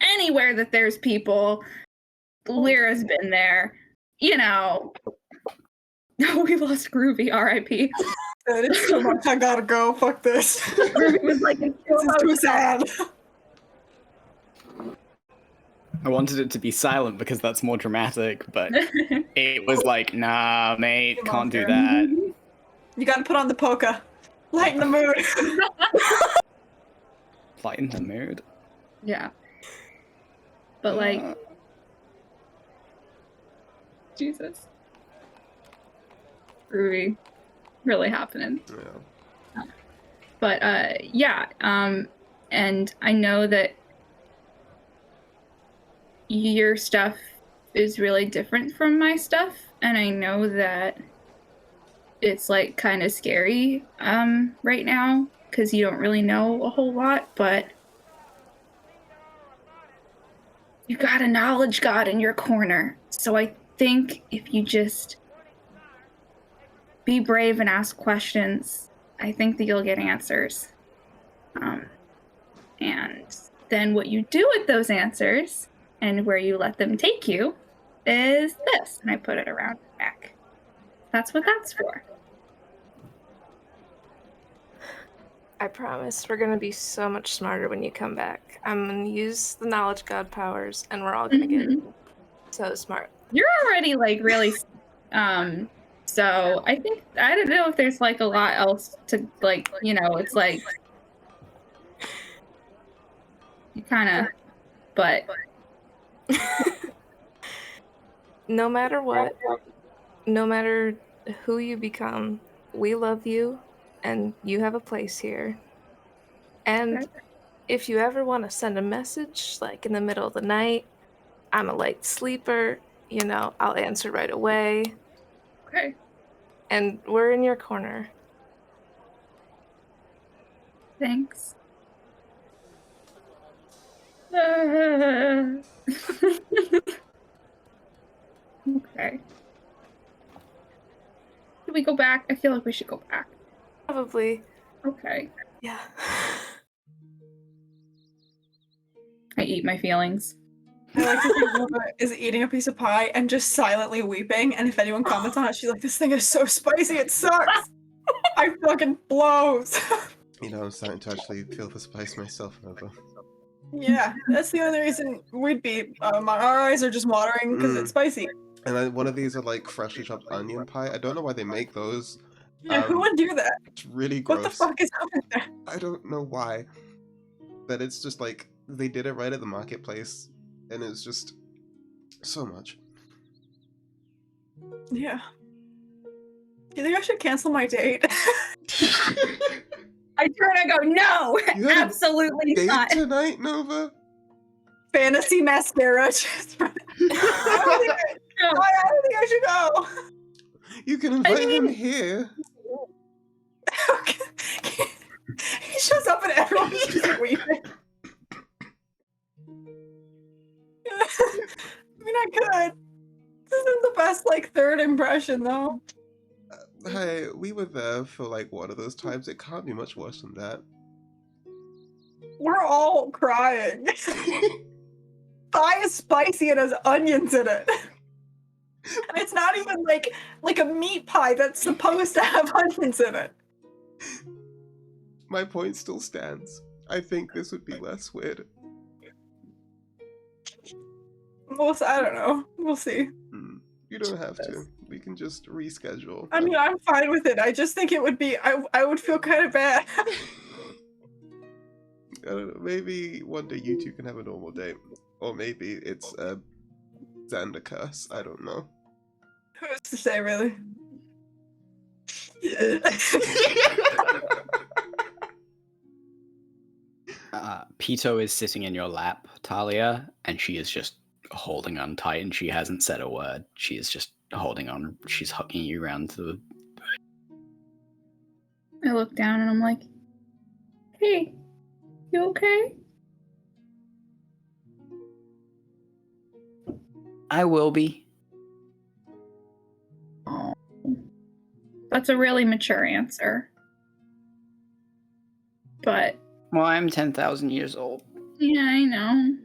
anywhere that there's people. Lyra's been there, we lost Groovy, R.I.P. It's too much. I gotta go. Fuck this. Groovy was like, This is too sad. I wanted it to be silent because that's more dramatic, but it was like, nah, mate, can't do that. You gotta put on the polka. Lighten the mood. Lighten the mood. Yeah. But like, Jesus. Groovy. Really happening. Yeah. But yeah, and I know that your stuff is really different from my stuff, and I know that it's like kind of scary right now because you don't really know a whole lot, but you got a knowledge god in your corner. So I think if you just be be brave and ask questions. I think that you'll get answers. And then what you do with those answers and where you let them take you is this. And I put it around your neck. That's what that's for. I promise we're gonna be so much smarter when you come back. I'm gonna use the knowledge god powers, and we're all gonna get so smart. You're already like really so I think I don't know if there's like a lot else to like, you know, it's like you kind of but No matter what, no matter who you become, we love you and you have a place here. And if you ever want to send a message like in the middle of the night, I'm a light sleeper, you know, I'll answer right away. Okay. And we're in your corner. Thanks. Okay. Should we go back? I feel like we should go back. Probably. Okay. Yeah. I eat my feelings. I like to think Luba is eating a piece of pie and just silently weeping, and if anyone comments on it, she's like, this thing is so spicy, it sucks! I fucking blows! You know, I'm starting to actually feel the spice myself, Nova. Yeah, that's the only reason we'd be, our eyes are just watering because it's spicy. And then one of these are like freshly chopped onion pie. I don't know why they make those. Yeah, who would do that? It's really gross. What the fuck is up with that? I don't know why. But it's just like, they did it right at the marketplace. And it's just so much. Yeah. Do you think I should cancel my date? I turn and go, no, You had a absolutely date not. tonight, Nova? Fantasy mascara. Just I don't think I should go. You can invite him here. He shows up and everyone's just weeping. I mean, I could. This isn't the best, like, third impression, though. Hey, we were there for like one of those times. It can't be much worse than that. We're all crying. Pie is spicy and has onions in it. And it's not even like a meat pie that's supposed to have onions in it. My point still stands. I think this would be less weird. I don't know. We'll see. You don't have to. We can just reschedule. I mean, I'm fine with it. I just think it would be. I would feel kind of bad. I don't know. Maybe one day you two can have a normal date. Or maybe it's a Xander curse. I don't know. Who's to say, really? Pito is sitting in your lap, Talia, and she is just holding on tight, and she hasn't said a word. She is just holding on. She's hugging you around the... I look down and I'm like, hey, you okay? I will be. Oh, that's a really mature answer. But... Well, I'm 10,000 years old. Yeah, I know.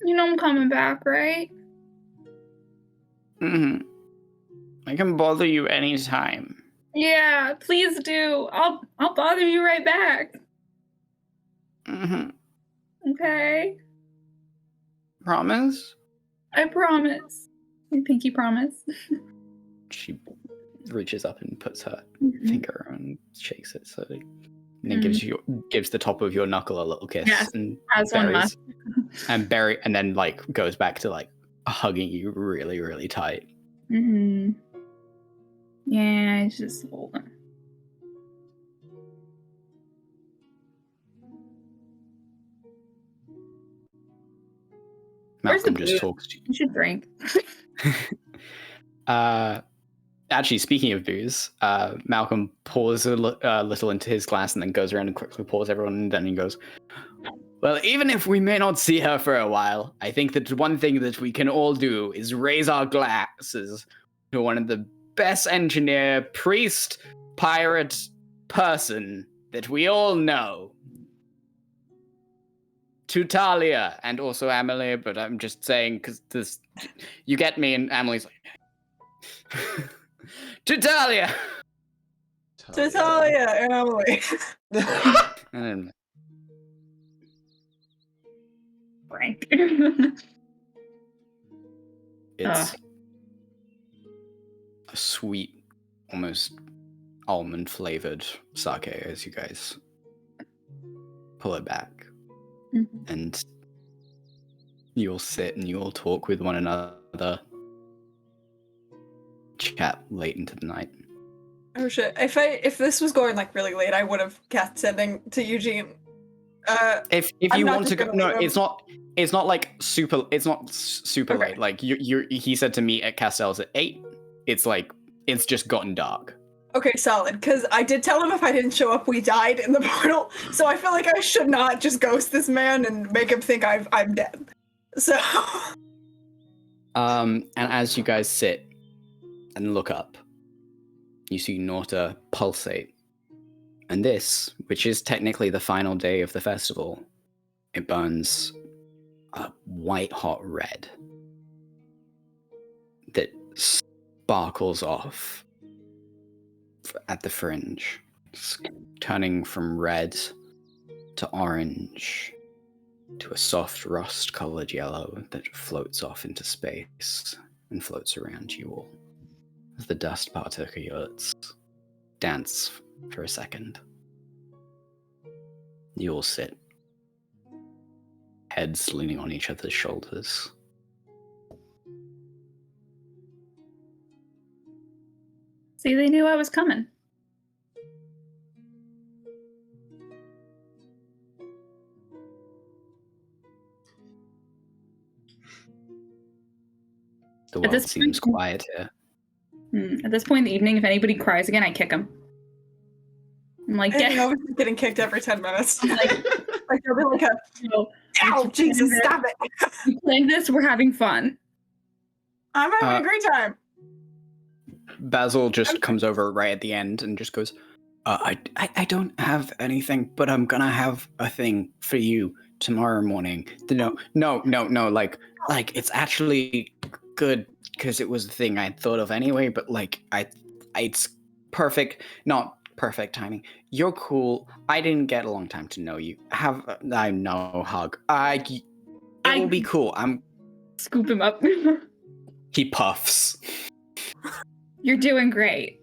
You know I'm coming back, right? Mm-hmm. I can bother you anytime. Yeah, please do. I'll bother you right back. Mm-hmm. Okay? Promise? I promise. I pinky promise. She reaches up and puts her Mhm. finger and shakes it slowly. And then gives the top of your knuckle a little kiss. Yes, and as one buries, must. and then like goes back to like hugging you really, really tight. Mm-hmm. Yeah, it's just holding. Where's the Malcolm just booze? talks to you. You should drink. Actually, speaking of booze, Malcolm pours a little into his glass and then goes around and quickly pours everyone, and then he goes, Well, even if we may not see her for a while, I think that one thing that we can all do is raise our glasses to one of the best engineer, priest, pirate, person that we all know. To Talia, and also Amelie, but I'm just saying, because this, you get me, and Amelie's like, to Talia! To Talia and Emily. And Frank. it's a sweet, almost almond flavored sake as you guys pull it back. Mhm. And you'll sit and you'll talk with one another, chat late into the night. Oh shit! If this was going like really late, I would have kept sending to Eugene. If I'm you not want to just go, gonna no, leave him. it's not like super. It's not super Okay. late. Like he said to me at Castell's at 8. It's like it's just gotten dark. Okay, solid. Because I did tell him if I didn't show up, we died in the portal. So I feel like I should not just ghost this man and make him think I'm dead. So. And as you guys sit and look up, you see Norta pulsate. And this, which is technically the final day of the festival, it burns a white hot red that sparkles off at the fringe, turning from red to orange to a soft rust-colored yellow that floats off into space and floats around you all. As the dust partook yurts dance for a second. You all sit, heads leaning on each other's shoulders. See, they knew I was coming. The At world this seems point- quiet here. At this point in the evening, if anybody cries again, I kick them. I'm like, And get he's getting kicked every 10 minutes. like, Like there'll be like a, no, ow, Jesus, stop it. we planned this, we're having fun. I'm having a great time. Basil just comes over right at the end and just goes, I don't have anything, but I'm gonna have a thing for you tomorrow morning. No, like it's actually good because it was a thing I thought of anyway, but like it's perfect, not perfect timing. You're cool. I didn't get a long time to know you. I know hug. It will be cool. Scoop him up. He puffs. You're doing great.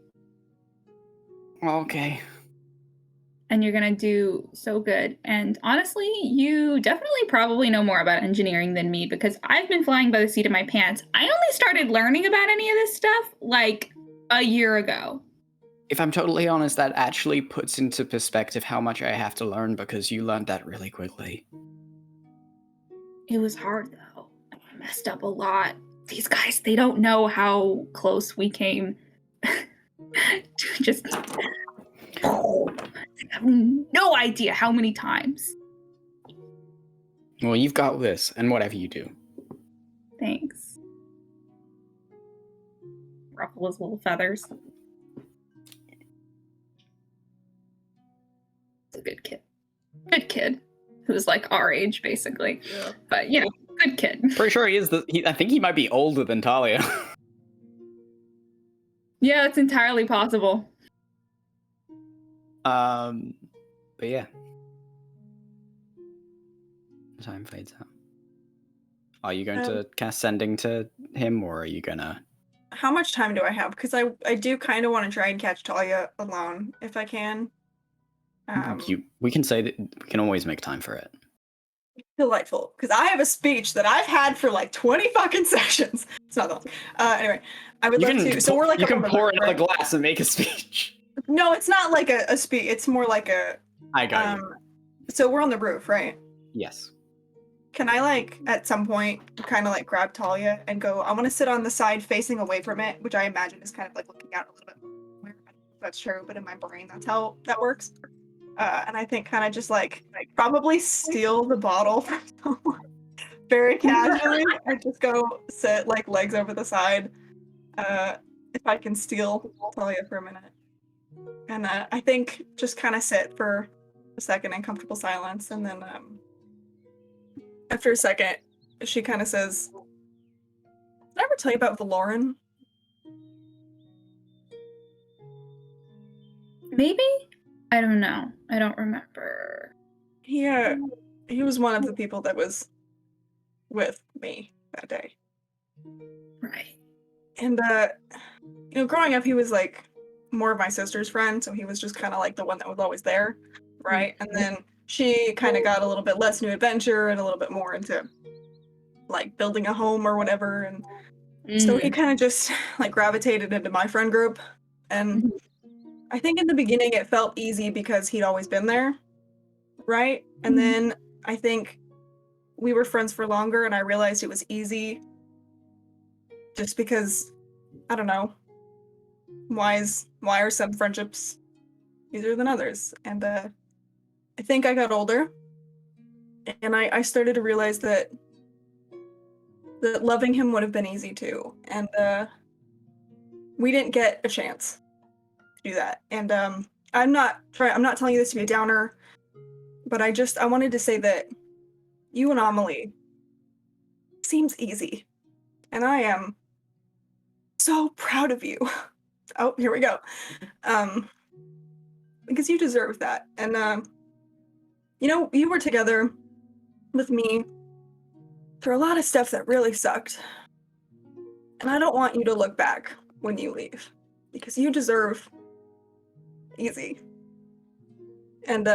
Okay. And you're gonna do so good. And honestly, you definitely probably know more about engineering than me because I've been flying by the seat of my pants. I only started learning about any of this stuff like a year ago. If I'm totally honest, that actually puts into perspective how much I have to learn because you learned that really quickly. It was hard though. I messed up a lot. These guys, they don't know how close we came. To just I have no idea how many times. Well, you've got this, and whatever you do. Thanks. Ruffle his little feathers. It's a good kid. Good kid. Who's like our age, basically. Yeah. But, you know, good kid. Pretty sure he is I think he might be older than Talia. Yeah, it's entirely possible. But yeah. Time fades out. Are you going to cast sending to him, or are you gonna... How much time do I have? Because I do kind of want to try and catch Talia alone, if I can. We can say that we can always make time for it. Delightful. Because I have a speech that I've had for like 20 fucking sessions. It's not that long. Anyway, I would love to. So we're like you up can on the pour roof, another right? glass and make a speech. No, it's not like a speech. It's more like a. I got you. So we're on the roof, right? Yes. Can I like at some point kind of like grab Talia and go? I want to sit on the side facing away from it, which I imagine is kind of like looking out a little bit. Weird. I don't know if that's true, but in my brain, that's how that works. and I think kind of just like probably steal the bottle from someone very casually. I just go sit like legs over the side. If I can steal Talia for a minute. And I think just kind of sit for a second in comfortable silence, and then after a second, she kind of says, "Did I ever tell you about Valoran?" Maybe? I don't know. I don't remember. He was one of the people that was with me that day. Right. And growing up, he was like more of my sister's friend, so he was just kind of like the one that was always there, right? And then she kind of got a little bit less new adventure and a little bit more into like building a home or whatever, and so he kind of just like gravitated into my friend group. And I think in the beginning it felt easy because he'd always been there, right? And then I think we were friends for longer, and I realized it was easy just because, I don't know, why are some friendships easier than others? And I think I got older, and I started to realize that loving him would have been easy too. And we didn't get a chance to do that. And I'm not telling you this to be a downer, but I wanted to say that you and Amelie seems easy. And I am so proud of you. Oh, here we go. Because you deserve that. And you were together with me through a lot of stuff that really sucked. And I don't want you to look back when you leave, because you deserve easy. And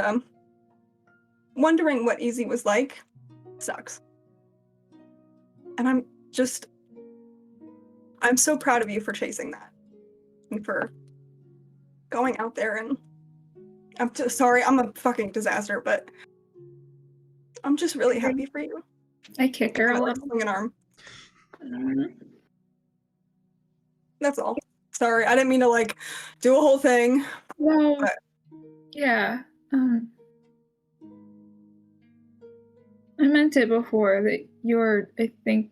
wondering what easy was like sucks. And I'm so proud of you for chasing that and for going out there. And I'm just sorry, I'm a fucking disaster, but I'm just really happy for you. I kick her a Like little. swing an arm. That's all. Sorry, I didn't mean to like do a whole thing. No. But Yeah. I meant it before that you're, I think,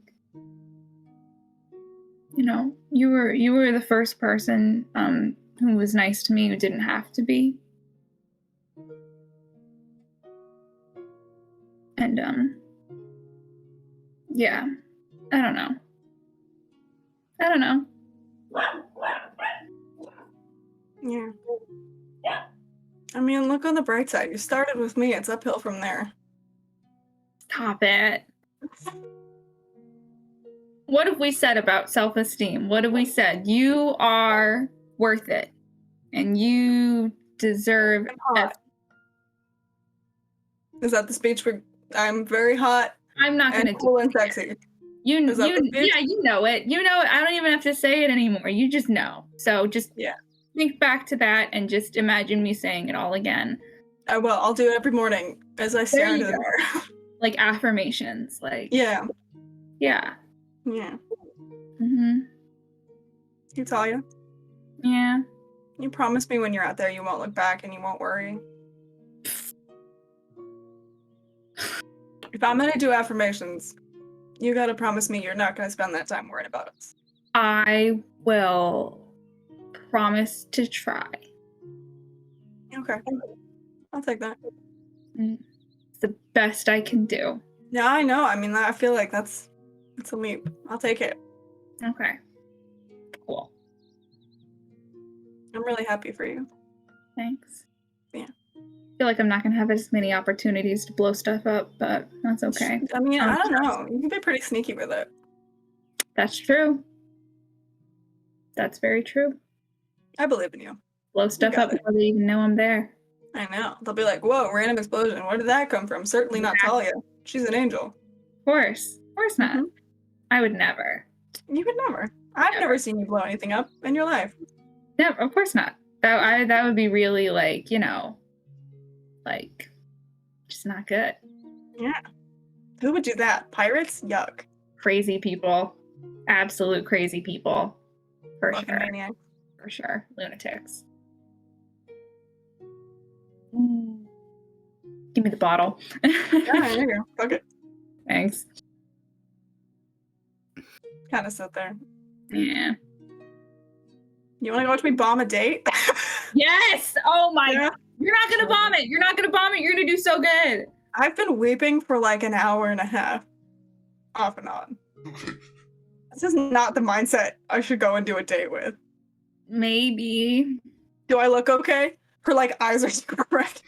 you were the first person who was nice to me who didn't have to be. And yeah. I don't know. yeah. I mean, look on the bright side. You started with me. It's uphill from there. Stop it. What have we said about self-esteem? What have we said? You are worth it. And you deserve Hot. Is that the speech where I'm very hot I'm not and gonna cool and sexy? You Is that the speech? yeah, you know it. You know it. I don't even have to say it anymore. You just know. So just think back to that and just imagine me saying it all again. I will. I'll do it every morning as I stare into the mirror. Like affirmations. Like Yeah. Yeah. Yeah. Mm-hmm. You Talia? Yeah. You promise me when you're out there you won't look back and you won't worry. If I'm gonna do affirmations, you gotta promise me you're not gonna spend that time worrying about us. I will promise to try. Okay. I'll take that. It's the best I can do. Yeah, I know. I mean, I feel like that's a leap. I'll take it. Okay. Cool. I'm really happy for you. Thanks. Yeah. I feel like I'm not going to have as many opportunities to blow stuff up, but that's okay. I mean, I don't know. You can be pretty sneaky with it. That's true. That's very true. I believe in you. Blow stuff up before they even know I'm there. I know. They'll be like, whoa, random explosion. Where did that come from? Certainly not Talia. She's an angel. Of course. Of course not. Mm-hmm. I would never. You would never. I've never seen you blow anything up in your life. No, of course not. That would be really like, just not good. Yeah. Who would do that? Pirates? Yuck. Crazy people. Absolute crazy people. For Fucking sure. maniacs. For sure. Lunatics. Give me the bottle. Yeah, there you go. Fuck it. Thanks. Kind of sit there. Yeah. You want to watch me bomb a date? Yes! Oh my... Yeah. You're not gonna bomb it! You're not gonna bomb it! You're gonna do so good! I've been weeping for like an hour and a half. Off and on. This is not the mindset I should go and do a date with. Maybe. Do I look okay? Her like eyes are super red.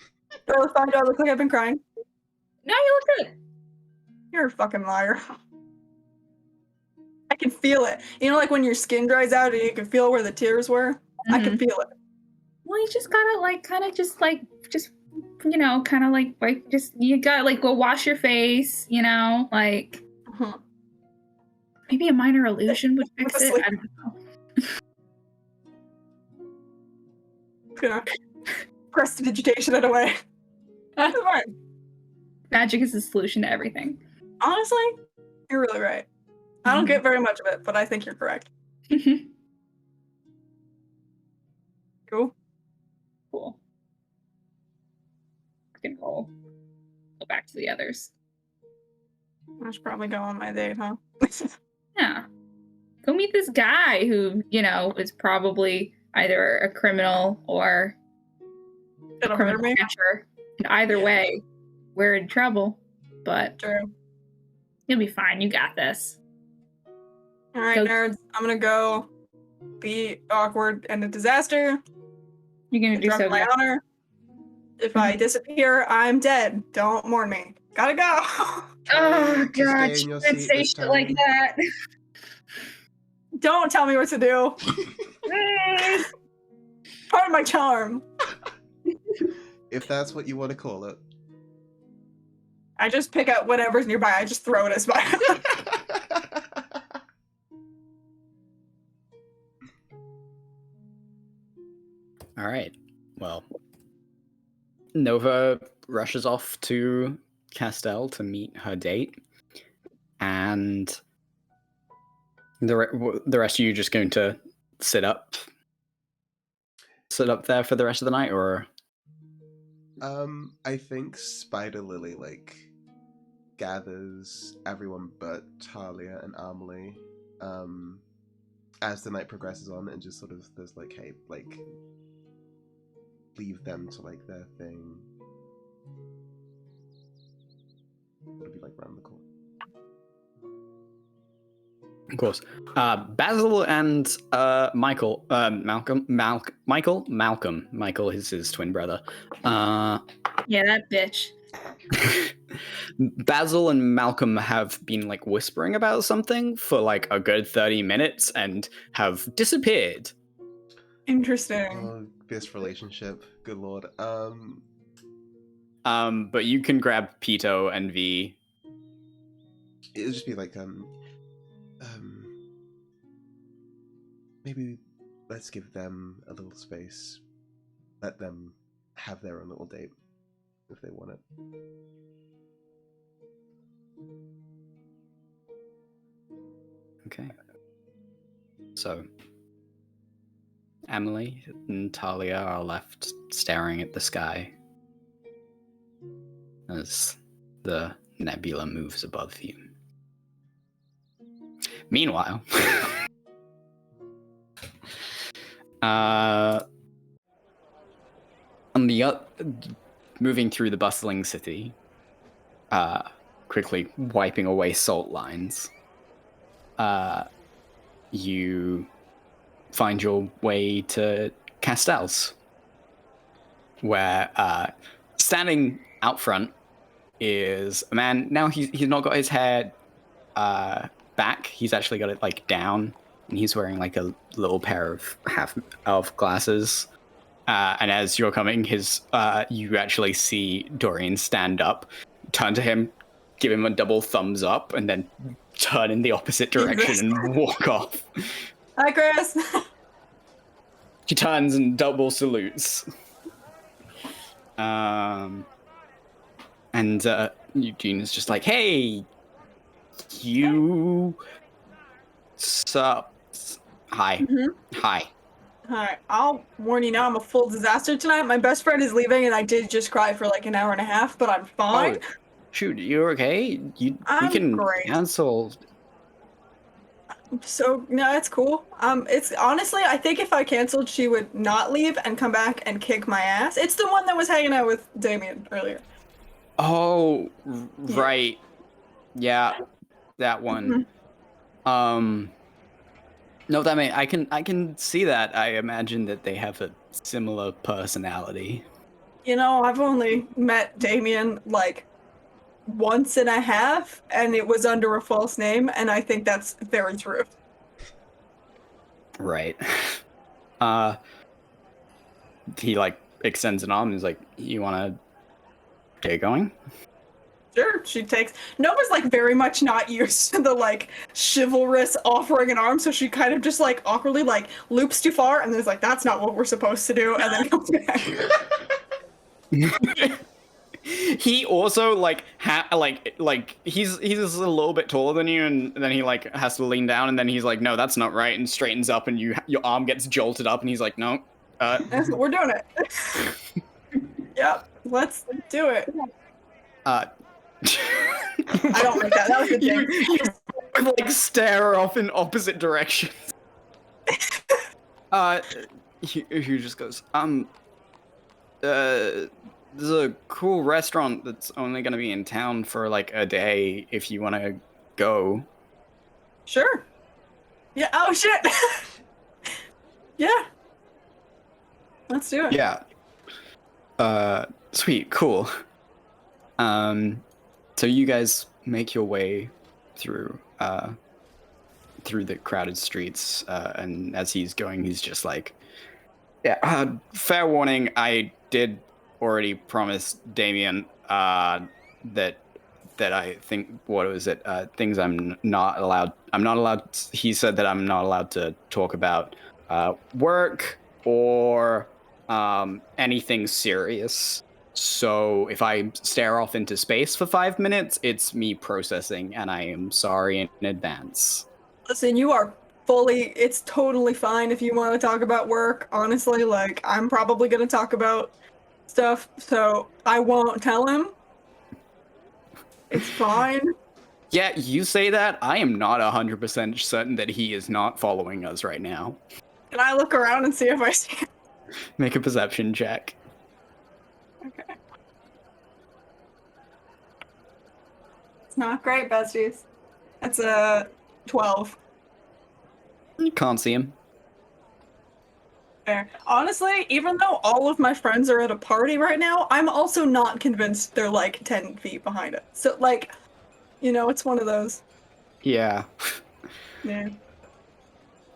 Do I look like I've been crying? No, you look good. You're a fucking liar. I can feel it. You know, like when your skin dries out and you can feel where the tears were? I can feel it. Well, you just gotta like kind of just you know, kind of like just you gotta like go wash your face, you know, like maybe a minor illusion would fix it. I don't know. Gonna prestidigitation it away. That's fine. Magic is the solution to everything. Honestly, you're really right. I don't get very much of it, but I think you're correct. Cool. Cool. We can roll. Go back to the others. I should probably go on my date, huh? Yeah. Go meet this guy who, you know, is probably either a criminal or a Gonna murder criminal me? catcher. And either way, we're in trouble. But True. you'll be fine. You got this. All right, Go- nerds. I'm gonna go be awkward and a disaster. You're gonna do Drop so my good. honor. If I disappear, I'm dead. Don't mourn me. Gotta go. Oh Stay god, in you your can't seat say this shit like time. that. Don't tell me what to do. Part of my charm. If that's what you want to call it. I just pick out whatever's nearby. I just throw it as my. All right. Well, Nova rushes off to Castell to meet her date, and the rest of you just going to sit up there for the rest of the night, or? I think Spider Lily like gathers everyone but Talia and Amelie, as the night progresses on, and just sort of there's like, hey, like, leave them to like their thing. It'll be like round the corner. Of course. Basil and Malcolm is his twin brother. Yeah, that bitch. Basil and Malcolm have been like whispering about something for like a good 30 minutes and have disappeared. Interesting. Oh, this relationship, good lord. But you can grab Pito and V. It'll just be like maybe let's give them a little space. Let them have their own little date if they want it. Okay. So, Emily and Talia are left staring at the sky as the nebula moves above you. Meanwhile, on the moving through the bustling city, quickly wiping away salt lines, you find your way to Castell's, where standing out front is a man. Now he's not got his hair back. He's actually got it like down, and he's wearing like a little pair of half elf glasses. And as you're coming, you actually see Dorian stand up, turn to him, give him a double thumbs up, and then turn in the opposite direction and walk off. Hi, Chris. She turns and double salutes. And Eugene is just like, hey, you sup. Hi. Mhm. Hi. Alright, I'll warn you now, I'm a full disaster tonight. My best friend is leaving, and I did just cry for like an hour and a half, but I'm fine. Oh, shoot, you're okay? We I'm can great. cancel. So no, it's cool. It's honestly, I think if I canceled, she would not leave and come back and kick my ass. It's the one that was hanging out with Damien earlier. Oh, right. Yeah, that one. No, that may I can see that. I imagine that they have a similar personality. You know, I've only met Damien like once and a half, and it was under a false name, and I think that's very true. Right. He like extends an arm and is like, "You want to get going?" Sure, she takes. Nova's like very much not used to the like chivalrous offering an arm, so she kind of just like awkwardly like loops too far, and then is like, "That's not what we're supposed to do," and then comes back. He also like he's a little bit taller than you, and then he like has to lean down, and then he's like, "No, that's not right," and straightens up, and your arm gets jolted up, and he's like, "No, We're doing it." Yep, let's do it. I don't like that. That was a thing. You like stare off in opposite directions. He just goes, there's a cool restaurant that's only gonna be in town for like a day if you want to go. Sure. Yeah. Oh shit. Yeah. Let's do it. Yeah. Sweet, cool. So you guys make your way through the crowded streets, and as he's going, he's just like, "Yeah, fair warning, I did already promise Damien that I think, what was it? Things I'm not allowed. He said that I'm not allowed to talk about work or anything serious. So if I stare off into space for 5 minutes, it's me processing, and I am sorry in advance." Listen, you are fully. It's totally fine if you want to talk about work. Honestly, like I'm probably gonna talk about stuff, so I won't tell him. It's fine. Yeah, you say that. I am not 100% certain that he is not following us right now. Can I look around and see if I see him? Make a perception check. Okay. It's not great, besties. That's a 12. You can't see him. Fair. Honestly, even though all of my friends are at a party right now, I'm also not convinced they're like 10 feet behind it. So, like, you know, it's one of those. Yeah. Yeah.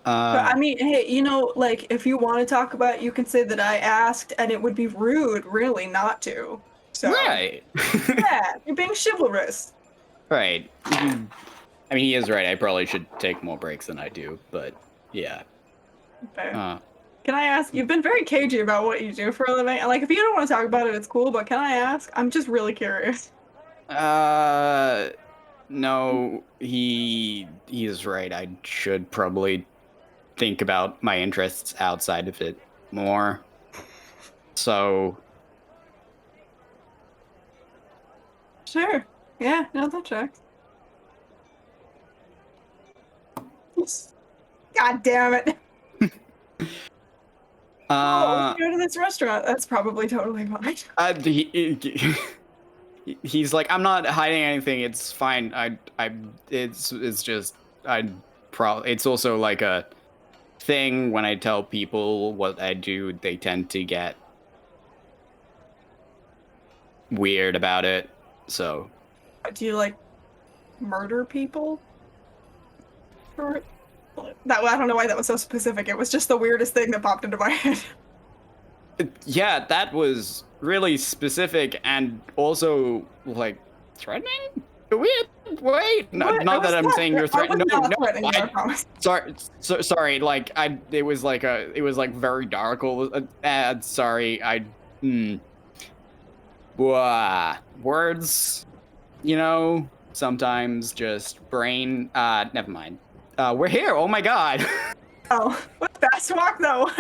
But, I mean, hey, you know, like, if you want to talk about it, you can say that I asked, and it would be rude, really, not to. So, Right. yeah, you're being chivalrous. Right. I mean, he is right. I probably should take more breaks than I do, but yeah. Fair. Can I ask, you've been very cagey about what you do for a living. Like, if you don't want to talk about it, it's cool, but can I ask? I'm just really curious. No, he is right. I should probably think about my interests outside of it more. So. Sure. Yeah, no, that checks. God damn it. Oh, go to this restaurant. That's probably totally fine. He's like, "I'm not hiding anything. It's fine. It's just, it's also like a thing when I tell people what I do, they tend to get weird about it. So." Do you like murder people? Or that, I don't know why that was so specific. It was just the weirdest thing that popped into my head. Yeah, that was really specific and also like threatening. Weird way. Not that I'm saying you're threatening. No, I promise. Sorry. Like it was like very dark. Sorry. Words. You know, sometimes just brain. Never mind. We're here. Oh my god. Oh, what's that? fast walk though.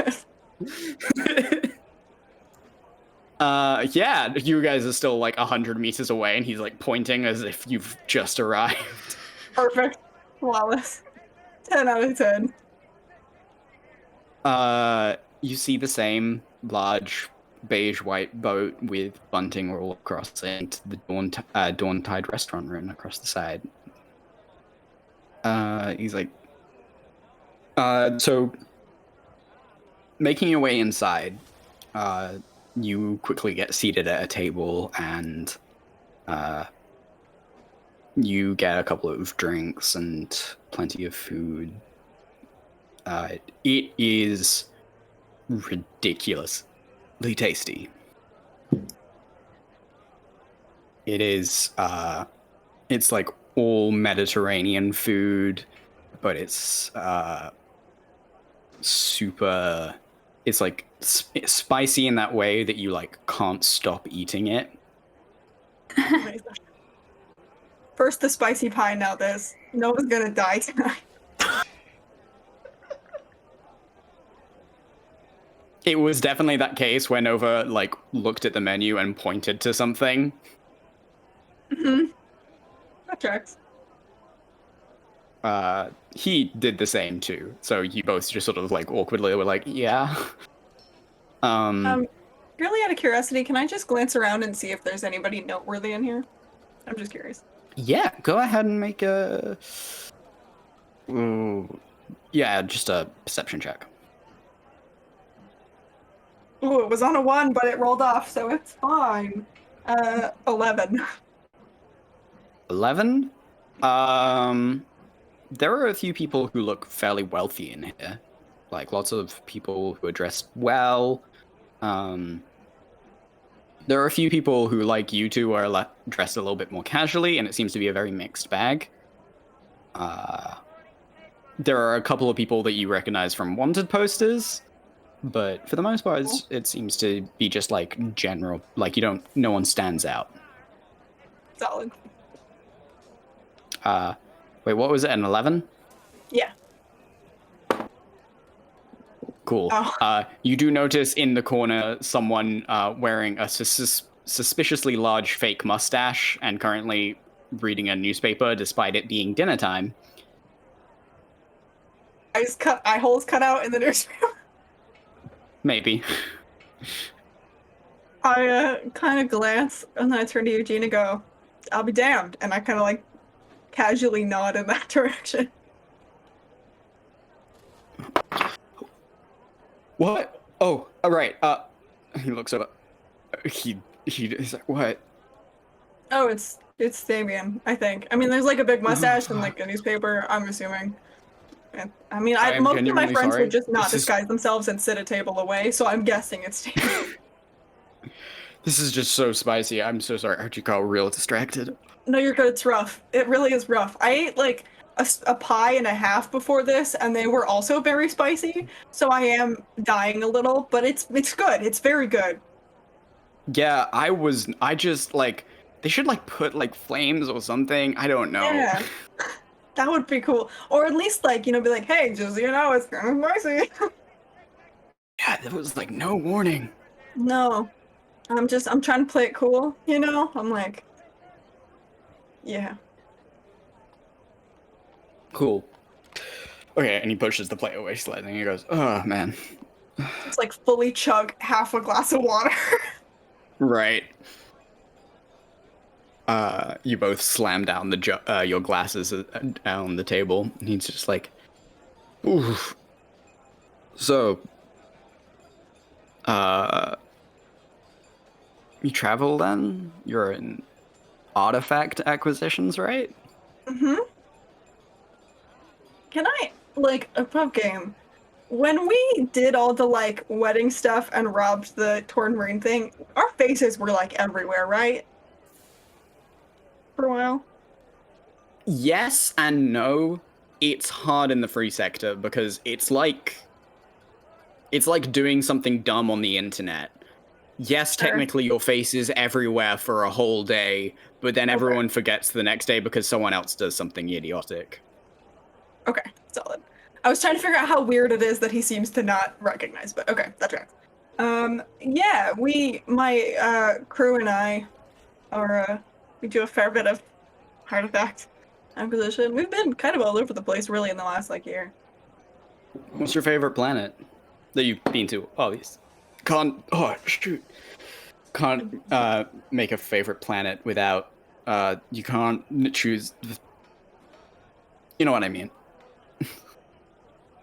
Yeah, you guys are still like 100 meters away, and he's like pointing as if you've just arrived. Perfect. Flawless. 10 out of 10. You see the same large beige-white boat with bunting all across it, the Dawn Tide restaurant run across the side. He's like, so making your way inside, you quickly get seated at a table, and you get a couple of drinks and plenty of food. It is ridiculously tasty. It is, it's like all Mediterranean food, but it's super, it's like spicy in that way that you like can't stop eating it. Amazing. First the spicy pie, now this. No one's gonna die tonight. It was definitely that case where Nova like looked at the menu and pointed to something. Mm-hmm. That tracks. He did the same too. So you both just sort of like awkwardly were like, yeah. Really out of curiosity, can I just glance around and see if there's anybody noteworthy in here? I'm just curious. Yeah, go ahead and make a... Ooh. Yeah, just a perception check. Ooh, it was on a 1, but it rolled off, so it's fine. 11. 11? There are a few people who look fairly wealthy in here. Like, lots of people who are dressed well. There are a few people who, like you two, are dressed a little bit more casually, and it seems to be a very mixed bag. There are a couple of people that you recognize from wanted posters, but for the most part, it seems to be just, like, general. Like, no one stands out. Solid. Wait, what was it, an 11? Yeah. Cool. Oh. You do notice in the corner someone wearing a suspiciously large fake mustache and currently reading a newspaper despite it being dinner time. Eye holes cut out in the newspaper. Maybe. I kind of glance and then I turn to Eugene and go, I'll be damned. And I kind of like casually nod in that direction. What? Oh, all right. He looks up. He's like, what? Oh, it's Damien, I think. I mean, there's like a big mustache and like a newspaper, I'm assuming. And, I mean, most of my friends would just not disguise themselves and sit a table away, so I'm guessing it's Damien. This is just so spicy. I'm so sorry. I heard you got real distracted. No, you're good. It's rough. It really is rough. I ate like a pie and a half before this, and they were also very spicy, so I am dying a little, but it's good. It's very good. Yeah, I just like, they should like put like flames or something. I don't know. Yeah. That would be cool. Or at least like, be like, hey, just, it's kind of spicy. Yeah, there was like no warning. No. I'm trying to play it cool, I'm like, yeah. Cool. Okay, and he pushes the plate away slightly and he goes, oh, man. It's like fully chug half a glass of water. Right. You both slam down your glasses on the table. And he's just like, oof. So, you travel then? You're in artifact acquisitions, right? Mm-hmm. Can I, a pub game? When we did all the, wedding stuff and robbed the Torn Marine thing, our faces were, everywhere, right? For a while? Yes and no. It's hard in the free sector because it's like doing something dumb on the internet. Yes, Sure. technically your face is everywhere for a whole day, but then everyone forgets the next day because someone else does something idiotic. Okay, solid. I was trying to figure out how weird it is that he seems to not recognize, but okay, that's right. Yeah, my crew and I are, we do a fair bit of artifact acquisition. We've been kind of all over the place, really, in the last, like, year. What's your favorite planet that you've been to? Obviously. Can't make a favorite planet without, you can't choose, you know what I mean.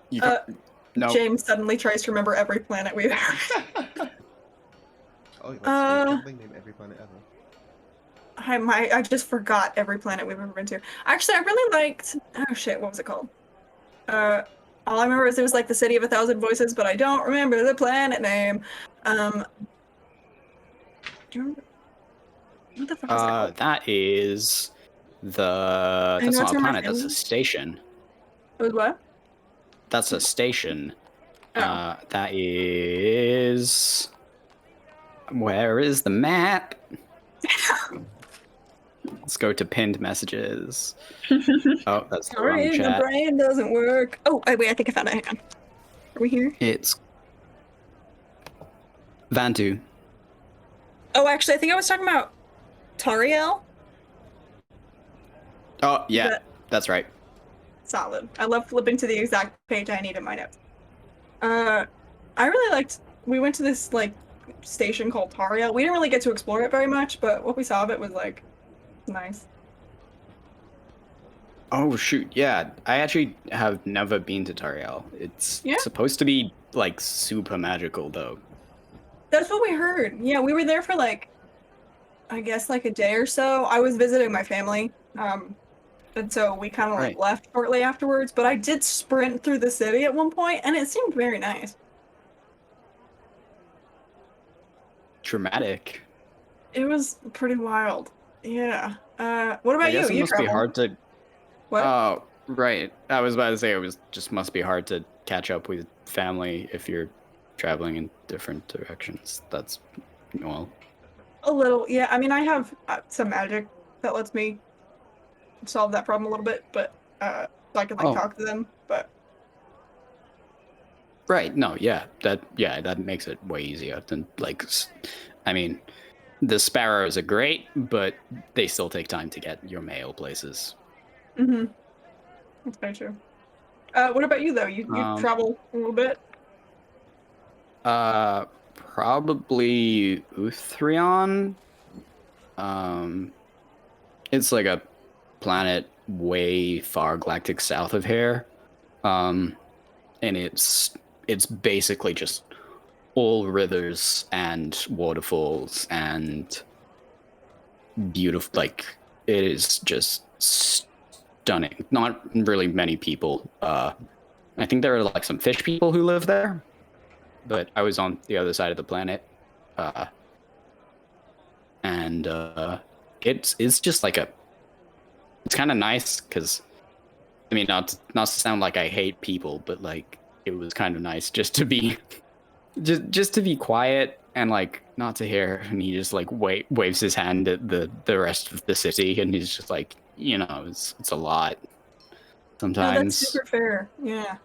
You can't, no. James suddenly tries to remember every planet we've ever. Oh, that's can't they name every planet ever? I just forgot every planet we've ever been to. Actually, I really liked. Oh shit, what was it called? All I remember is it was like the City of a Thousand Voices, but I don't remember the planet name. Do you remember? What the fuck is it called? That is the. That's not a planet. That's a station. It was what? That's a station. Oh. That is. Where is the map? Let's go to pinned messages. Oh, that's the wrong Sorry, chat. the brain doesn't work. Oh, wait, I think I found it. Hang on. Are we here? It's Vantu. Oh, actually, I think I was talking about Tariel. Oh, yeah, that's right. Solid. I love flipping to the exact page I need in my notes. I really liked. We went to this like station called Tariel. We didn't really get to explore it very much, but what we saw of it was like nice. Oh shoot, yeah. I actually have never been to Tariel. It's Yeah? supposed to be like super magical though. That's what we heard. Yeah, we were there for like, I guess like a day or so. I was visiting my family, and so we kind of like Right. left shortly afterwards. But I did sprint through the city at one point, and it seemed very nice. Dramatic. It was pretty wild. Yeah. What about I guess you? it You must be travel. hard to. What? Oh, right. I was about to say just must be hard to catch up with family if you're traveling in different directions. That's well. A little, yeah. I mean, I have some magic that lets me solve that problem a little bit, but so I can like Oh. talk to them. But Right. No. Yeah. That makes it way easier than like. I mean, the sparrows are great, but they still take time to get your mail places. that's very true. What about you though? You travel a little bit. Probably Uthrion. It's like a planet way far galactic south of here. And it's basically just all rivers and waterfalls and beautiful. Like it is just stunning. Not really many people. I think there are like some fish people who live there, but I was on the other side of the planet, and it's just like it's kind of nice because, I mean, not to sound like I hate people, but like it was kind of nice just to be just to be quiet and like not to hear. And he just like waves his hand at the rest of the city, and he's just like, it's a lot sometimes. No, that's super fair. Yeah.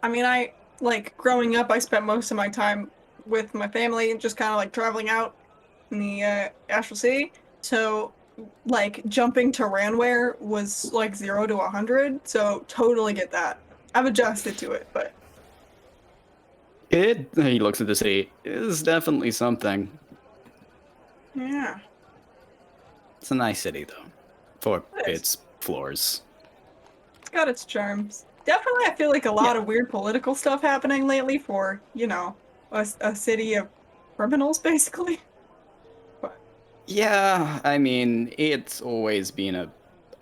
I mean, I like growing up. I spent most of my time with my family, just kind of like traveling out in the Astral Sea. So, like jumping to Ranware was like 0 to 100. So totally get that. I've adjusted to it, but He looks at the city. It's definitely something. yeah. It's a nice city though, for It is. its floors. It's got its charms. Definitely, I feel like a lot of weird political stuff happening lately for, a city of criminals, basically. But Yeah, I mean, it's always been a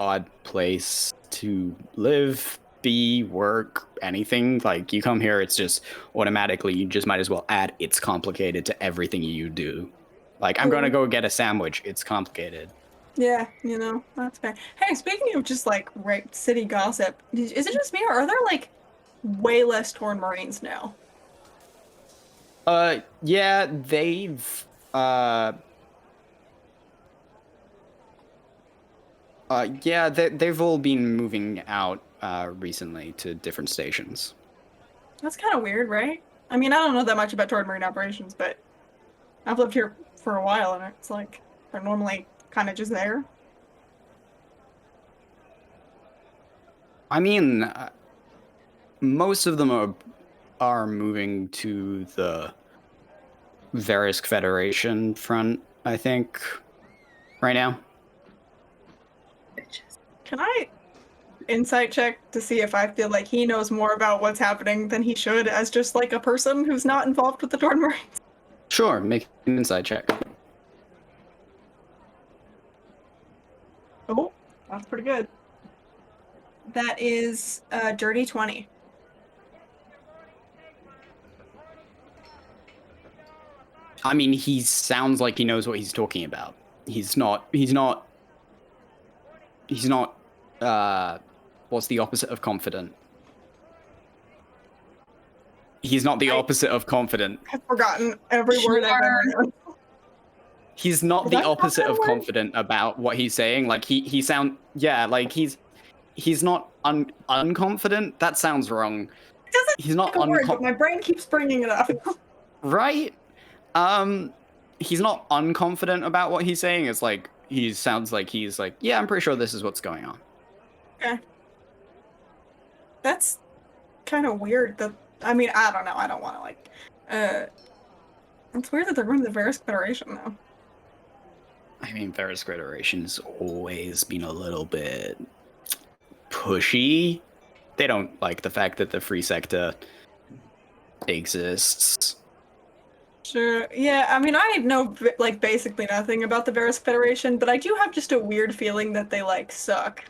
odd place to live, be, work, anything. Like, you come here, it's just automatically, you just might as well add it's complicated to everything you do. Like, I'm gonna go get a sandwich, it's complicated. yeah, that's fair. Hey, speaking of just like city gossip, is it just me or are there like way less torn Marines now? Yeah, they've they've all been moving out recently to different stations. That's kind of weird, right? I mean, I don't know that much about Toward Marine operations, but I've lived here for a while, and it's like they're normally kind of just there. I mean, most of them are moving to the Verisk Federation front, I think, right now. Can I insight check to see if I feel like he knows more about what's happening than he should as just like a person who's not involved with the Toward Marines? Sure, make an inside check. Oh, that's pretty good. That is a dirty 20. I mean, he sounds like he knows what he's talking about. He's not, what's the opposite of confident? He's not the opposite of confident. I've forgotten every word I've ever known. He's not Is the that not opposite that of word? confident about what he's saying. Like like he's not unconfident. That sounds wrong. It doesn't He's not like a word, but my brain keeps bringing it up. right? He's not unconfident about what he's saying. It's like he sounds like he's like, yeah, I'm pretty sure this is what's going on. Okay. That's kind of weird. That I mean, I don't know. I don't want to like. It's weird that they're going to the Verisk Federation though. I mean, Verisk Federation's always been a little bit pushy. They don't like the fact that the free sector exists. Sure. Yeah. I mean, I know like basically nothing about the Verisk Federation, but I do have just a weird feeling that they like suck.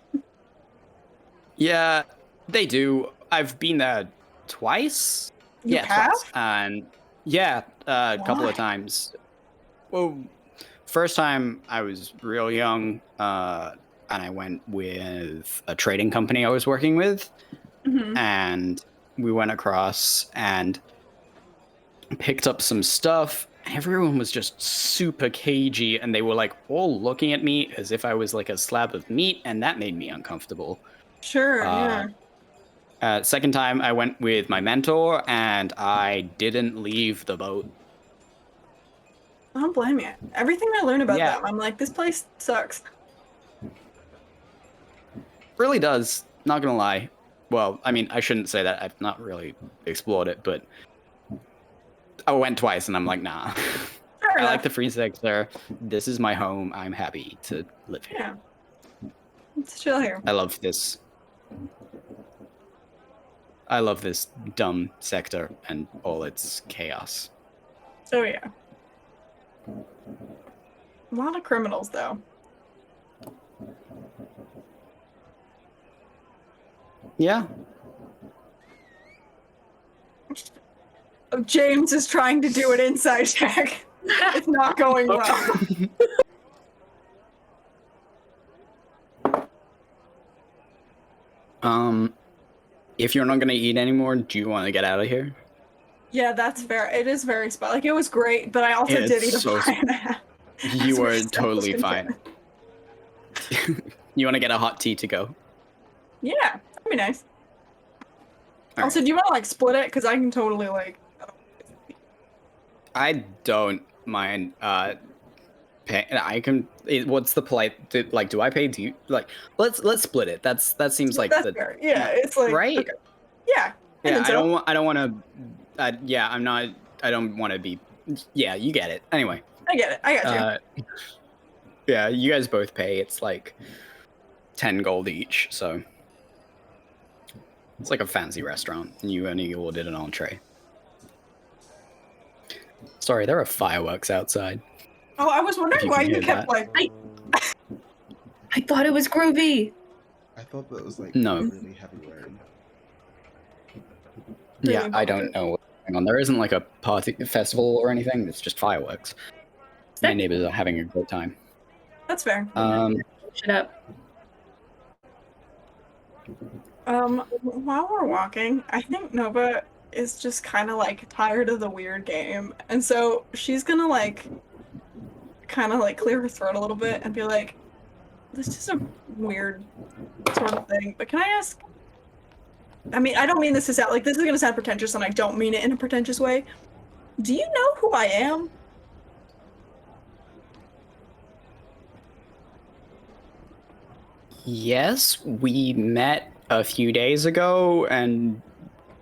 Yeah, they do. I've been there twice. You have? Twice. And yeah, a couple Why? of times. Well, first time I was real young, and I went with a trading company I was working with, Mm-hmm. and we went across and picked up some stuff. Everyone was just super cagey, and they were like all looking at me as if I was like a slab of meat, and that made me uncomfortable. Sure. Yeah. Second time I went with my mentor, and I didn't leave the boat. I don't blame you. Everything I learn about Yeah. them, I'm like, this place sucks. Really does. Not gonna lie. Well, I mean, I shouldn't say that. I've not really explored it, but I went twice, and I'm like, nah. Fair I enough. like the free sector. This is my home. I'm happy to live here. Yeah. Let's chill here. I love this. I love this dumb sector and all its chaos. Oh yeah. A lot of criminals though. Yeah. James is trying to do an inside check. It's not going well. If you're not gonna eat anymore, do you want to get out of here? Yeah, that's fair. It is very spot. Like it was great, but I also Yeah, did it's eat a so- pie and a half. You As were far as totally that was fine. You want to get a hot tea to go? Yeah, that'd be nice. All Also, do you want to like split it? Because I can totally like. I don't mind. Pay, I can. What's the polite? Like, do I pay? Do you like? Let's split it. That seems like That's the fair. Yeah, it's like right. Okay. Yeah. Yeah, think so. I don't want to. Yeah, I'm not. I don't want to be. Yeah, you get it. Anyway. I get it. I got you. Yeah, you guys both pay. It's like 10 gold each, so it's like a fancy restaurant, and you only ordered an entree. Sorry, there are fireworks outside. Oh, I was wondering you why can you hear kept that. like. I thought it was groovy. I thought that was like No. really heavy rain. Yeah, Really I don't know what's going on. There isn't like a party festival or anything. It's just fireworks. My neighbors are having a great time. That's fair. Shut up. While we're walking, I think Nova is just kind of like tired of the weird game, and so she's gonna like kind of like clear her throat a little bit and be like, "This is a weird sort of thing, but can I ask, I mean, I don't mean this to sound like this is gonna sound pretentious, and I don't mean it in a pretentious way. Do you know who I am? Yes, we met a few days ago, and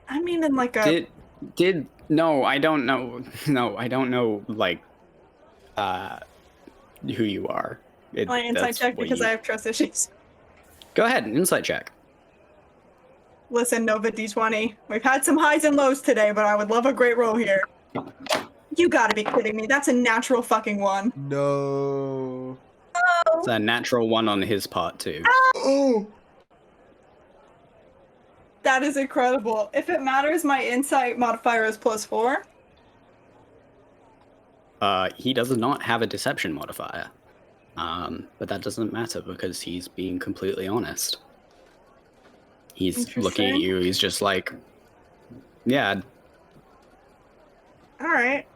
I mean, in like a did no, I don't know. No, I don't know. Like, who you are. my insight check because I have trust issues. Go ahead, insight check. Listen, Nova D20. We've had some highs and lows today, but I would love a great roll here. You gotta be kidding me. That's a natural fucking 1. No. It's a natural 1 on his part too. Oh. That is incredible. If it matters, my insight modifier is +4. He does not have a deception modifier. But that doesn't matter because he's being completely honest. He's looking at you, he's just like, yeah. Alright.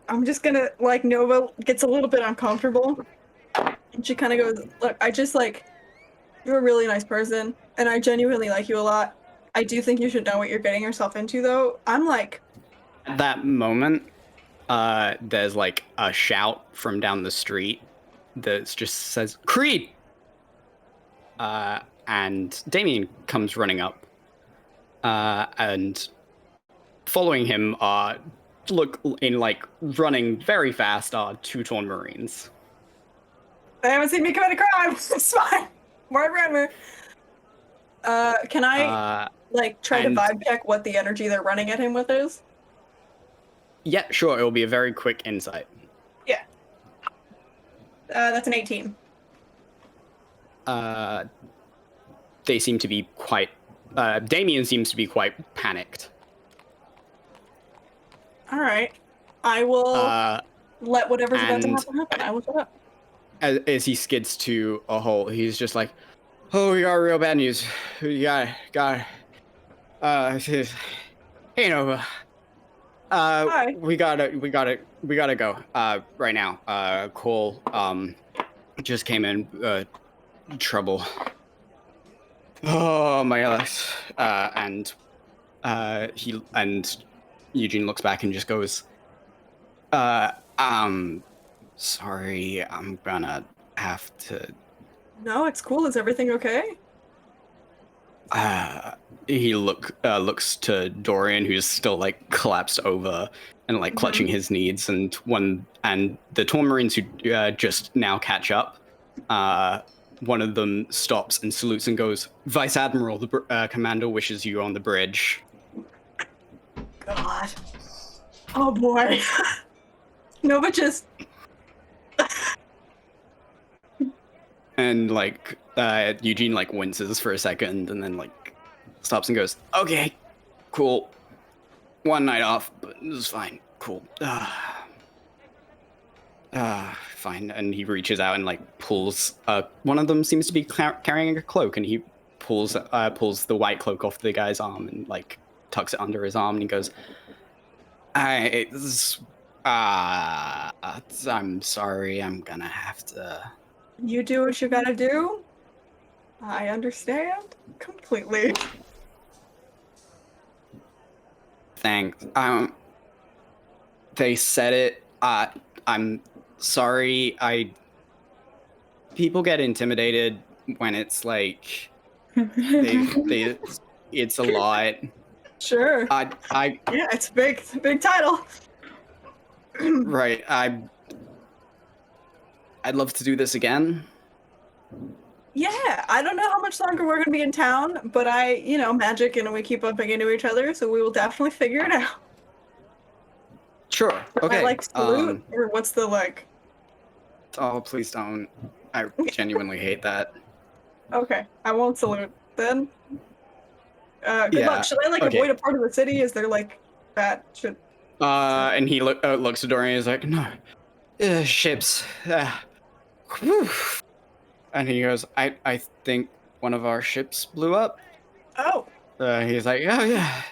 I'm just gonna, like, Nova gets a little bit uncomfortable. And she kind of goes, look, I just, like, you're a really nice person, and I genuinely like you a lot. I do think you should know what you're getting yourself into, though. I'm like... At that moment, there's, like, a shout from down the street that just says, Creed! And Damien comes running up. And following him look in, like, running very fast are 2 Torn Marines. They haven't seen me commit a crime! It's fine! More grammar. Can I, like, try to vibe check what the energy they're running at him with is? Yeah, sure. It will be a very quick insight. Yeah. That's an 18. They seem to be quite... Damien seems to be quite panicked. Alright. I will let whatever's about to happen. I will shut up. As he skids to a hole, he's just like, oh, we got real bad news. We got hey, Nova. Hi. We gotta go, right now. Cole, just came in, trouble. Oh, my Alex. And Eugene looks back and just goes, sorry, I'm gonna have to... No, it's cool. Is everything okay? He looks to Dorian, who's still, like, collapsed over and, like, clutching his knees, and the Torn Marines who just now catch up, one of them stops and salutes and goes, Vice Admiral, the commander wishes you on the bridge. God. Oh boy. Nova just... And, like, Eugene, like, winces for a second and then, like, stops and goes, okay, cool. One night off, but this is fine. Cool. Fine. And he reaches out and, like, pulls, one of them seems to be carrying a cloak, and he pulls the white cloak off the guy's arm and, like, tucks it under his arm, and he goes, I'm sorry, I'm gonna have to... You do what you gotta do. I understand completely. Thanks. They said it. I'm sorry. People get intimidated when it's like it's a lot. Sure. Yeah, it's big. It's a big title. Right. I'd love to do this again. Yeah, I don't know how much longer we're gonna be in town, but magic and we keep bumping into each other, so we will definitely figure it out. Sure. Okay. I like salute, or what's the like? Oh, please don't. I genuinely hate that. Okay, I won't salute then. Good luck. Should I avoid a part of the city? Is there like that? And he looks at Dorian and is like, no, ships. Whew. And he goes, I think one of our ships blew up. Oh. He's like, oh yeah,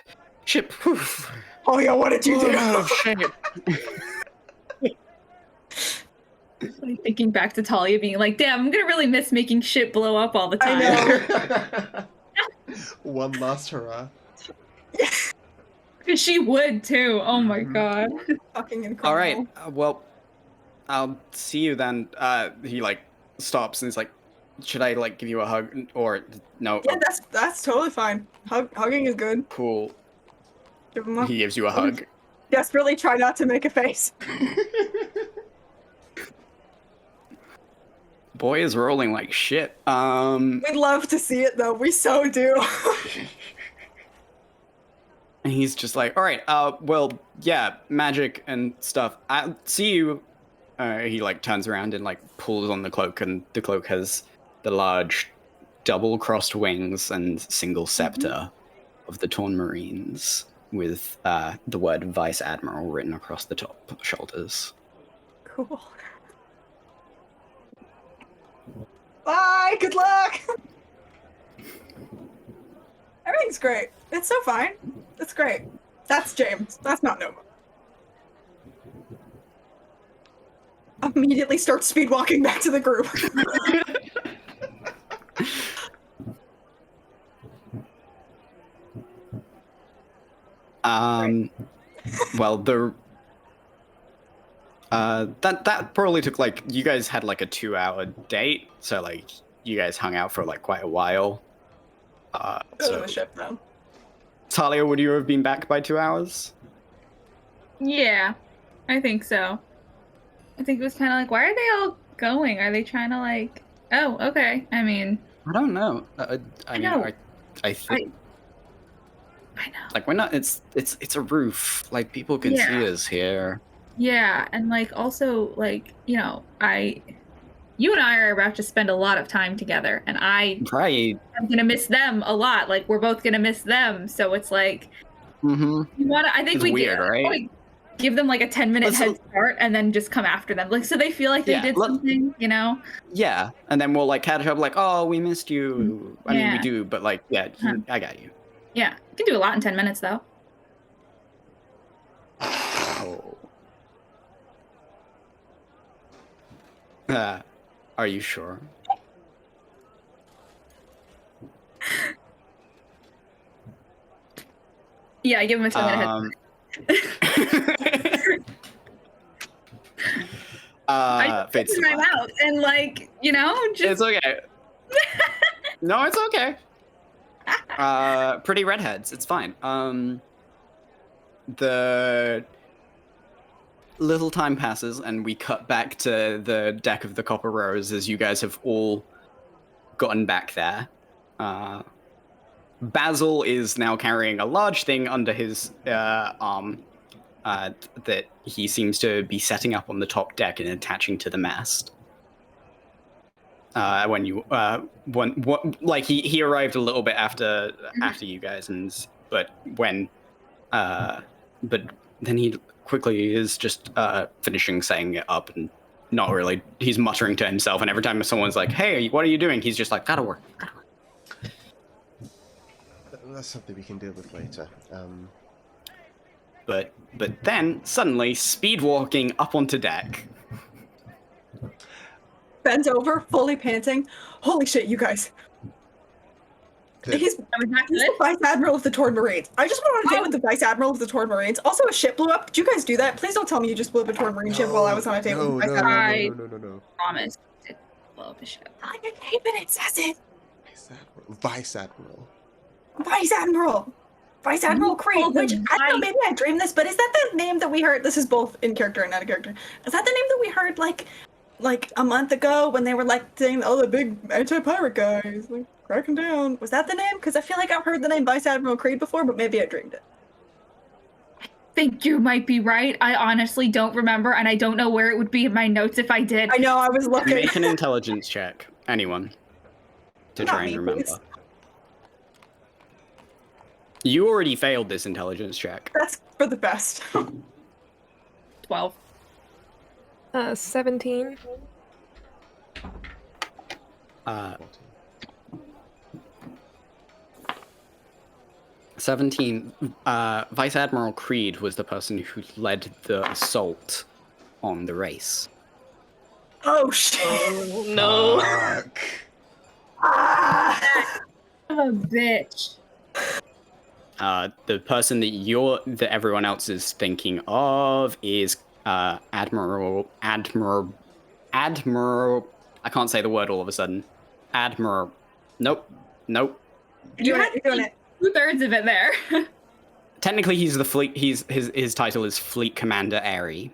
ship. Whew. Oh yeah, what did you do? Oh shit. Thinking back to Talia being like, damn, I'm gonna really miss making shit blow up all the time. I know. One last hurrah. Because she would too. Oh my Mhm. god. Fucking incredible. All right. Well, I'll see you then. He like stops and he's like, "Should I like give you a hug or no?" Yeah, that's totally fine. Hugging is good. Cool. Give him a. He gives you a hug. Desperately try not to make a face. Boy is rolling like shit. We'd love to see it though. We so do. And he's just like, all right, well, yeah, magic and stuff. I'll see you. He like turns around and like pulls on the cloak, and the cloak has the large double-crossed wings and single scepter of the Torn Marines with the word Vice Admiral written across the top shoulders. Cool. Bye. Good luck. Everything's great. It's so fine. It's great. That's James. That's not Nova. Immediately start speed walking back to the group. Well, that probably took like, you guys had like a 2-hour date, so like you guys hung out for like quite a while. So the ship then. Talia, would you have been back by 2 hours? Yeah, I think so. I think it was kind of like, why are they all going? Are they trying to like? Oh, okay. I mean, I don't know. I know. think I know. like we're not. It's a roof. Like people can Yeah. see us here. Yeah, and like also like you and I are about to spend a lot of time together, and I Right. am gonna miss them a lot. Like we're both gonna miss them, so it's like Mm-hmm. you wanna. I think It's we weird, do. right? Wanna give them like a 10-minute head start, and then just come after them, like so they feel like they Yeah, did something, you know? Yeah, and then we'll like catch up. Like, oh, we missed you. I mean, we Yeah. do, but like, yeah, I got you. Yeah, you can do a lot in 10 minutes though. Oh. Are you sure? Yeah, I give him a 10-minute head. I Fate just my mouth and like just It's okay. No, it's okay. Pretty redheads. It's fine. The little time passes, and we cut back to the deck of the Copper Rose as you guys have all gotten back there. Basil is now carrying a large thing under his arm that he seems to be setting up on the top deck and attaching to the mast. When you like he arrived a little bit after you guys, but then he quickly is just finishing setting it up and not really. He's muttering to himself, and every time someone's like, "Hey, what are you doing?" He's just like, "Gotta work." That's something we can deal with later. But then suddenly speed walking up onto deck. Bends over, fully panting. Holy shit, you guys. He's the Vice Admiral of the Torn Marines. I just went on a date with the Vice Admiral of the Torn Marines. Also, a ship blew up. Did you guys do that? Please don't tell me you just blew up a Torn Marine ship while I was on a date with the Vice Admiral. No. Promise to blow up a ship. On your name and it says it. Vice Admiral. Vice Admiral. Vice Admiral Creed. Which, I don't know, maybe I dreamed this, but is that the name that we heard? This is both in character and out of character. Is that the name that we heard, like a month ago when they were, like, saying, oh, the big anti-pirate guys, like, cracking down? Was that the name? Because I feel like I've heard the name Vice Admiral Creed before, but maybe I dreamed it. I think you might be right. I honestly don't remember, and I don't know where it would be in my notes if I did. I know, I was looking. Make an intelligence check, anyone, to try and remember. Please. You already failed this intelligence check. That's for the best. 12. 17. 17. Vice Admiral Creed was the person who led the assault on the race. Oh, shit. Oh, no. Ah! What of a bitch. The person that everyone else is thinking of is Admiral. I can't say the word all of a sudden. Admiral. Nope. You're doing it. 2/3 of it there. Technically, he's the fleet. His title is Fleet Commander Airy.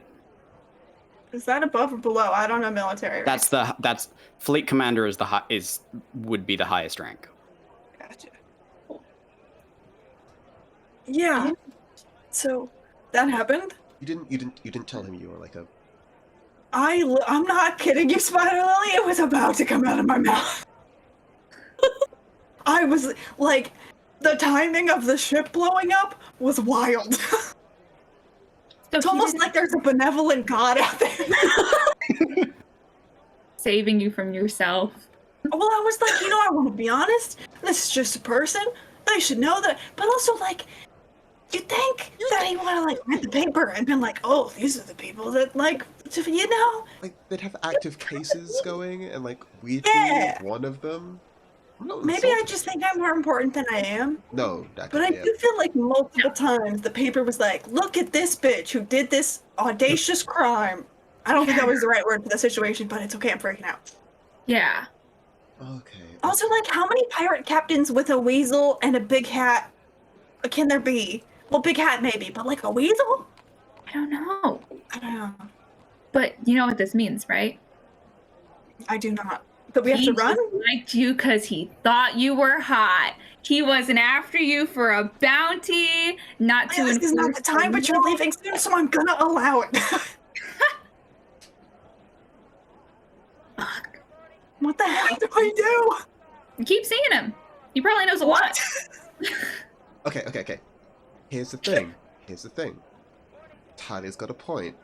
Is that above or below? I don't know military. Right? That's Fleet Commander would be the highest rank. Gotcha. Yeah. So that happened. You didn't tell him you were like a. I'm not kidding you, Spider Lily. It was about to come out of my mouth. I was like, the timing of the ship blowing up was wild. So It's almost like there's a benevolent god out there. Saving you from yourself. Well, I was like, I want to be honest. This is just a person. They should know that. But also, like, you'd think that he would have, like, read the paper and been like, oh, these are the people that, like, Like, they'd have active cases going, and, like, we'd Yeah. be one of them. Maybe I just think I'm more important than I am. No, that But I do feel like multiple times the paper was like, look at this bitch who did this audacious crime. I don't think that was the right word for the situation, but it's okay, I'm freaking out. Yeah. Okay. Also, like, how many pirate captains with a weasel and a big hat can there be? Well, big hat maybe, but like a weasel? I don't know. I don't know. But you know what this means, right? I do not. But we have to run? He liked you because he thought you were hot. He wasn't after you for a bounty, not to This is not the time, but you're leaving soon, so I'm gonna allow it. Fuck. What the hell do I do? You keep seeing him. He probably knows a lot. Okay. Here's the thing. Talia's got a point.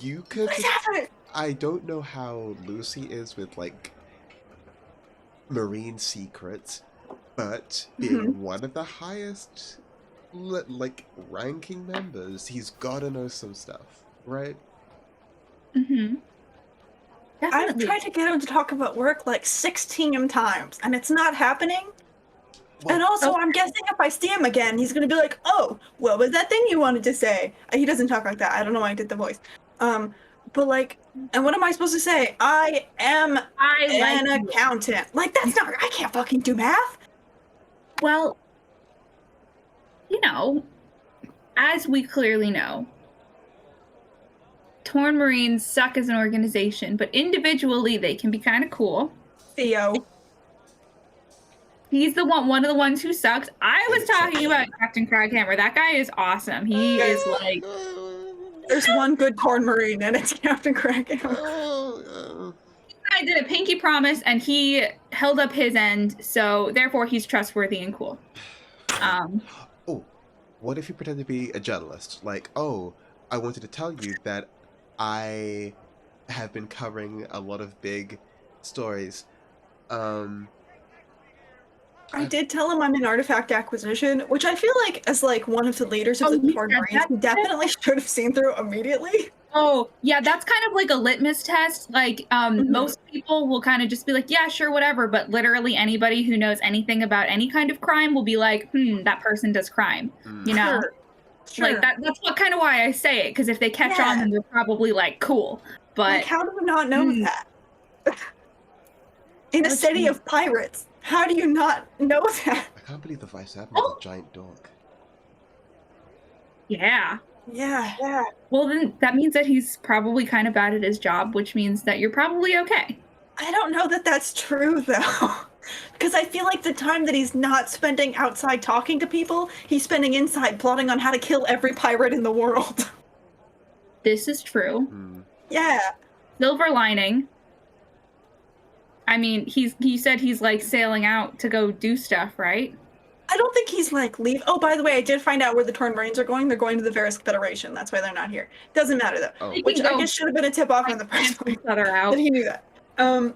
You could. What's happening? I don't know how Lucy is with, like, marine secrets, but being one of the highest, like, ranking members, he's gotta know some stuff, right? Mm-hmm. I've tried to get him to talk about work like 16 times, and it's not happening. Well, And also, I'm guessing if I see him again, he's gonna be like, "Oh, what was that thing you wanted to say?" He doesn't talk like that. I don't know why I did the voice. But like, and what am I supposed to say? I am an accountant. Like, that's not. I can't fucking do math. Well, as we clearly know, Torn Marines suck as an organization, but individually they can be kind of cool. Theo. He's one of the ones who sucks. I was talking about Captain Craghammer. That guy is awesome. He is like... There's one good Torn Marine, and it's Captain Craghammer. I did a pinky promise, and he held up his end, so therefore he's trustworthy and cool. Oh, what if you pretend to be a journalist? Like, oh, I wanted to tell you that I have been covering a lot of big stories. I did tell him I'm in artifact acquisition, which I feel like, as like one of the leaders of the Torn Marines, he definitely should have seen through immediately. Oh, yeah, that's kind of like a litmus test. Like, most people will kind of just be like, yeah, sure, whatever. But literally anybody who knows anything about any kind of crime will be like, that person does crime. You know? Sure. Like, that's what kind of why I say it. Because if they catch on, then they're probably like, cool. But like, how do we not know that? In a city of pirates, how do you not know that? I can't believe the Vice Admiral's a giant dog. Yeah. Yeah. Well, then that means that he's probably kind of bad at his job, which means that you're probably okay. I don't know that that's true, though. Because I feel like the time that he's not spending outside talking to people, he's spending inside plotting on how to kill every pirate in the world. This is true. Yeah. Silver lining. I mean, he said he's like sailing out to go do stuff, right? I don't think he's like leave. Oh, by the way, I did find out where the Torn Marines are going. They're going to the Varys Federation. That's why they're not here. Doesn't matter though. Oh. Which I guess should have been a tip off in the first place that he knew that. Well,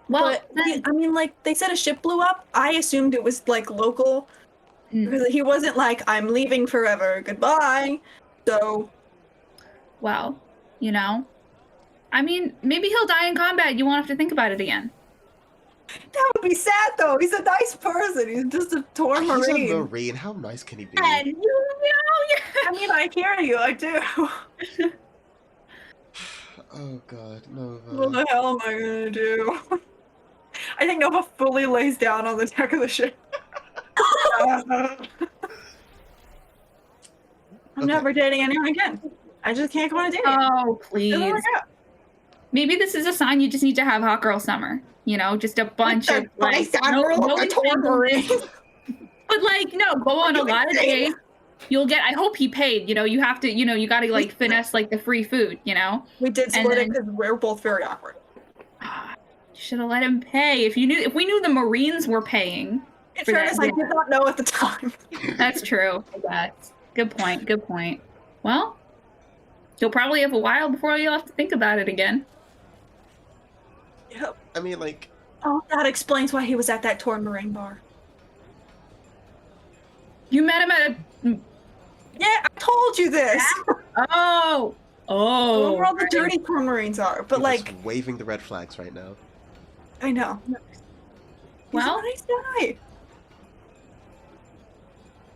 but I mean, like they said, a ship blew up. I assumed it was like local because he wasn't like, "I'm leaving forever, goodbye." So, well, I mean, maybe he'll die in combat. You won't have to think about it again. That would be sad though. He's a nice person. He's just a torn He's a marine. marine. How nice can he be? And you know, I mean, I hear you. I do. Oh god, What Nova. the hell am I gonna do? I think Nova fully lays down on the deck of the ship. I'm never dating anyone again. I just can't go on a date. oh, Doesn't please. work out. Maybe this is a sign you just need to have hot girl summer. You know, just a bunch of like, no torn marine. but like, no, go on a lot of dates. You'll get. I hope he paid. You know, you have to. You know, you got to like finesse like the free food. You know, We did split it because we're both very awkward. should have let him pay. If we knew the Marines were paying. In For that fairness, I did not know at the time. That's true. That's good point. Good point. Well, you'll probably have a while before you'll have to think about it again. Yep. I mean, like, Oh, that explains why he was at that torn marine bar. You met him at a. Yeah, I told you this. Oh. Oh. Where all the dirty torn marines are, but he like, was waving the red flags right now. I know. Well, he's a nice guy.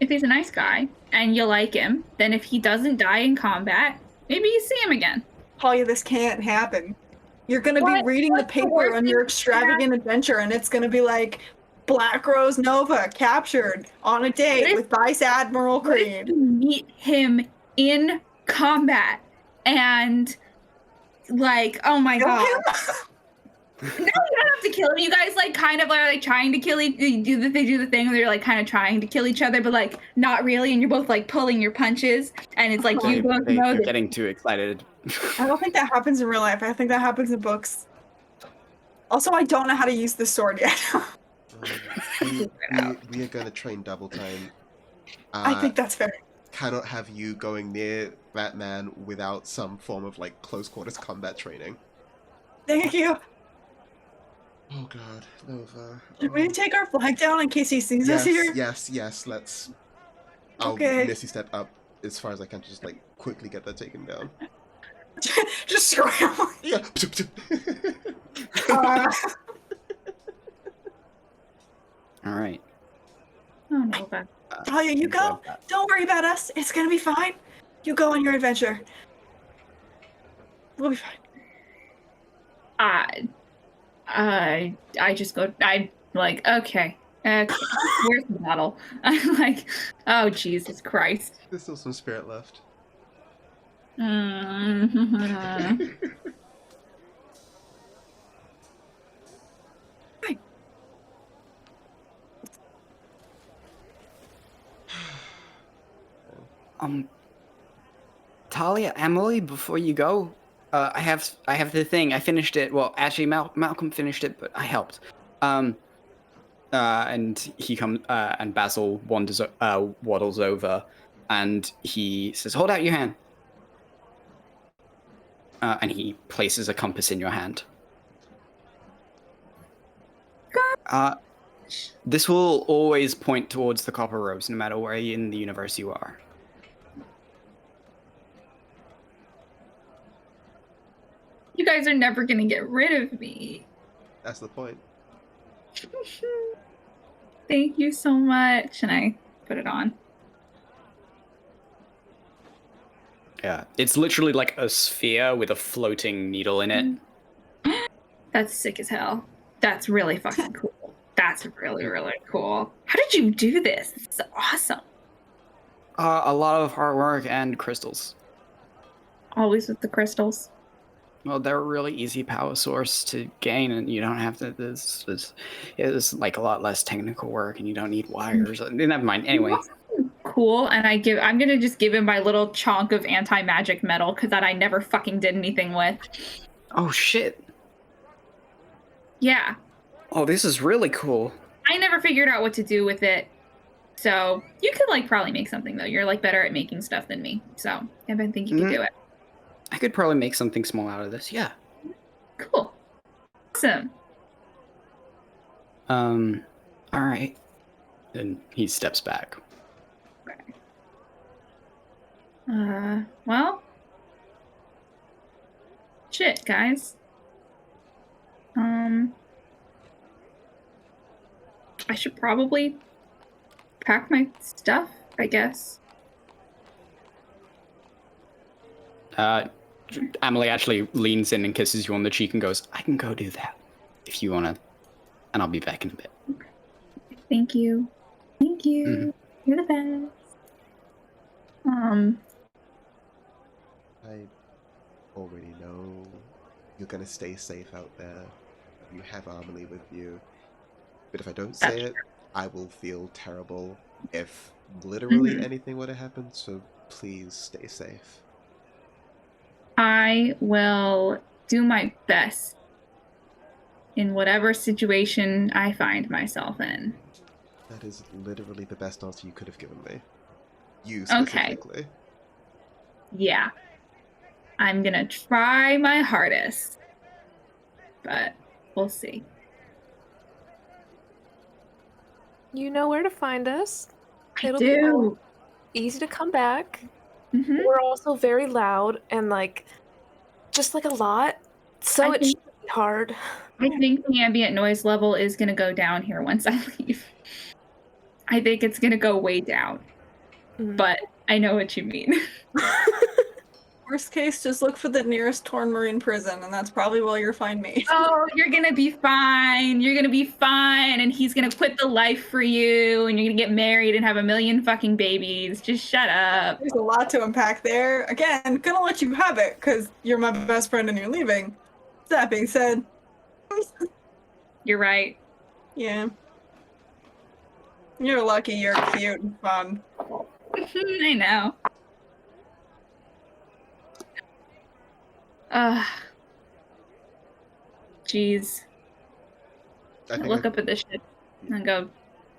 if he's a nice guy and you like him, then if he doesn't die in combat, maybe you see him again. Talia, this can't happen. You're gonna be What? reading the What's the paper worst on thing your that extravagant adventure, and it's gonna be like Black Rose Nova captured on a date What if- with Vice Admiral What if Creed. you meet him in combat and like, oh my Kill god. him? No, you don't have to kill him. You guys like kind of are like trying to kill each. They do the thing where they're like kind of trying to kill each other, but like not really, and you're both like pulling your punches, and it's like you both know You're that. getting too excited. I don't think that happens in real life. I think that happens in books. Also, I don't know how to use this sword yet. We are gonna train double time. I think that's fair. Cannot have you going near that man without some form of like close quarters combat training. Thank you. Oh god, Nova. Should we take our flag down in case he sees us here? Yes, let's. I'll Okay. Missy step up as far as I can to just like quickly get that taken down. Just scramble. Yeah. All right. Oh no, but Talia, you go. Don't worry about us. It's gonna be fine. You go on your adventure. We'll be fine. I just go. I like okay. Where's the bottle? I'm like, oh Jesus Christ. There's still some spirit left. Mm-hmm. Talia, Emily, before you go, I have the thing. I finished it. Well, actually, Malcolm finished it, but I helped. And he comes, and Basil waddles over, and he says, "Hold out your hand." And he places a compass in your hand. This will always point towards the Copper Rose, no matter where in the universe you are. You guys are never gonna get rid of me. That's the point. Thank you so much. And I put it on. Yeah, it's literally like a sphere with a floating needle in it. That's sick as hell. That's really fucking cool. That's really, really cool. How did you do this? This is awesome. A lot of hard work and crystals. Always with the crystals. Well, they're a really easy power source to gain, and you don't have to. It's like a lot less technical work, and you don't need wires. Never mind. Anyway, Cool. And I'm gonna just give him my little chunk of anti-magic metal because that I never fucking did anything with. oh shit! Yeah, Oh, this is really cool. I never figured out what to do with it. So you could like probably make something though. You're like better at making stuff than me. So I think you could do it. I could probably make something small out of this. Yeah. Cool. Awesome. All right. And he steps back. Well. Shit, guys. I should probably pack my stuff, I guess. Emily actually leans in and kisses you on the cheek and goes, I can go do that if you want to, and I'll be back in a bit. Thank you. Thank you. You're the best. I already know you're gonna stay safe out there. You have Amelie with you. But if I don't say it, I will feel terrible if literally anything were to happen, so please stay safe. I will do my best in whatever situation I find myself in. That is literally the best answer you could have given me. You Okay. specifically. Yeah. I'm gonna try my hardest. But we'll see. You know where to find us. I It'll do. be easy to come back. Mhm. We're also very loud and like just like a lot. So I it think- should be hard. I think the ambient noise level is gonna go down here once I leave. I think it's gonna go way down. But I know what you mean. Worst case, just look for the nearest Torn Marine prison, and that's probably where you'll find me. Oh, you're gonna be fine. You're gonna be fine. And he's gonna quit the life for you, and you're gonna get married and have a million fucking babies. Just shut up. There's a lot to unpack there. Again, gonna let you have it, because you're my best friend and you're leaving. That being said, You're right. yeah. You're lucky you're cute and fun. I know. Jeez. I look up at this shit and go,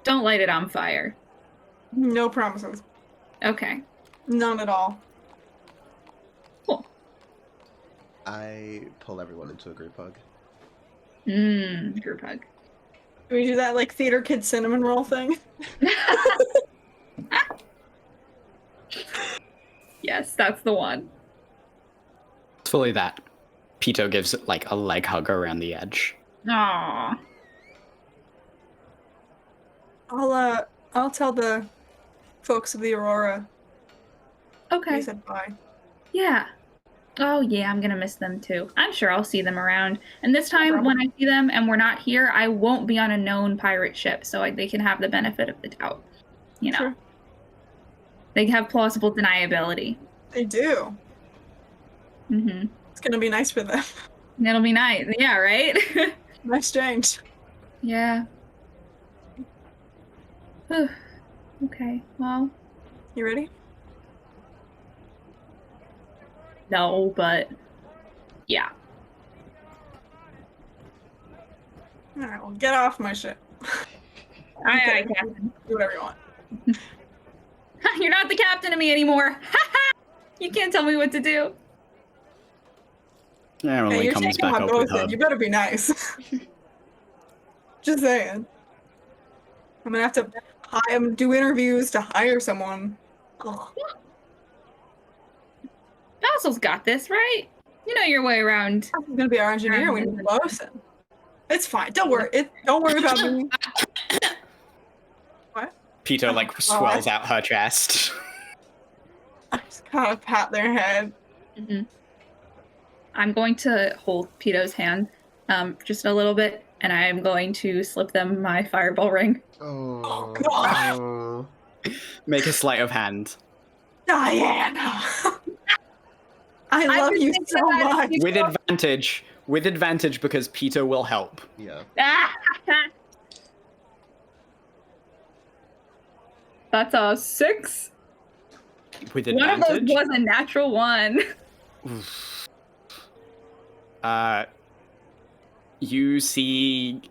don't light it on fire. No promises. Okay. None at all. Cool. I pull everyone into a group hug. Group hug. Do we do that like theater kid cinnamon roll thing? Yes, that's the one. It's fully that. Pito gives like a leg hug around the edge. Aww. I'll tell the folks of the Aurora. Okay. You said bye. Yeah. Oh yeah, I'm gonna miss them too. I'm sure I'll see them around. And this time, when I see them and we're not here, I won't be on a known pirate ship, so they can have the benefit of the doubt. You know, Sure. They have plausible deniability. They do. Mm-hmm. It's gonna be nice for them. It'll be nice. Yeah, right? Nice change. Yeah. Okay, well. You ready? No, but yeah. Alright, well, get off my ship. Aye, Captain. Do whatever you want. You're not the captain of me anymore. You can't tell me what to do. Emily Hey, you're comes taking back my up with boat, her. you better be nice. Just saying. I'm gonna have to do interviews to hire someone. Ugh. Bassel's got this, right? You know your way around. I'm gonna be our engineer. We need a bosun. It's fine. Don't worry. Don't worry about me. What? Pito like God. swells out her chest. I just kind of pat their head. Mm-hmm. I'm going to hold Pito's hand just a little bit, and I'm going to slip them my fireball ring. Oh, God. oh. Make a sleight of hand. Diana! I love you so much. With advantage because Pito will help. Yeah. That's a 6. With One of advantage. those was a natural 1. You see,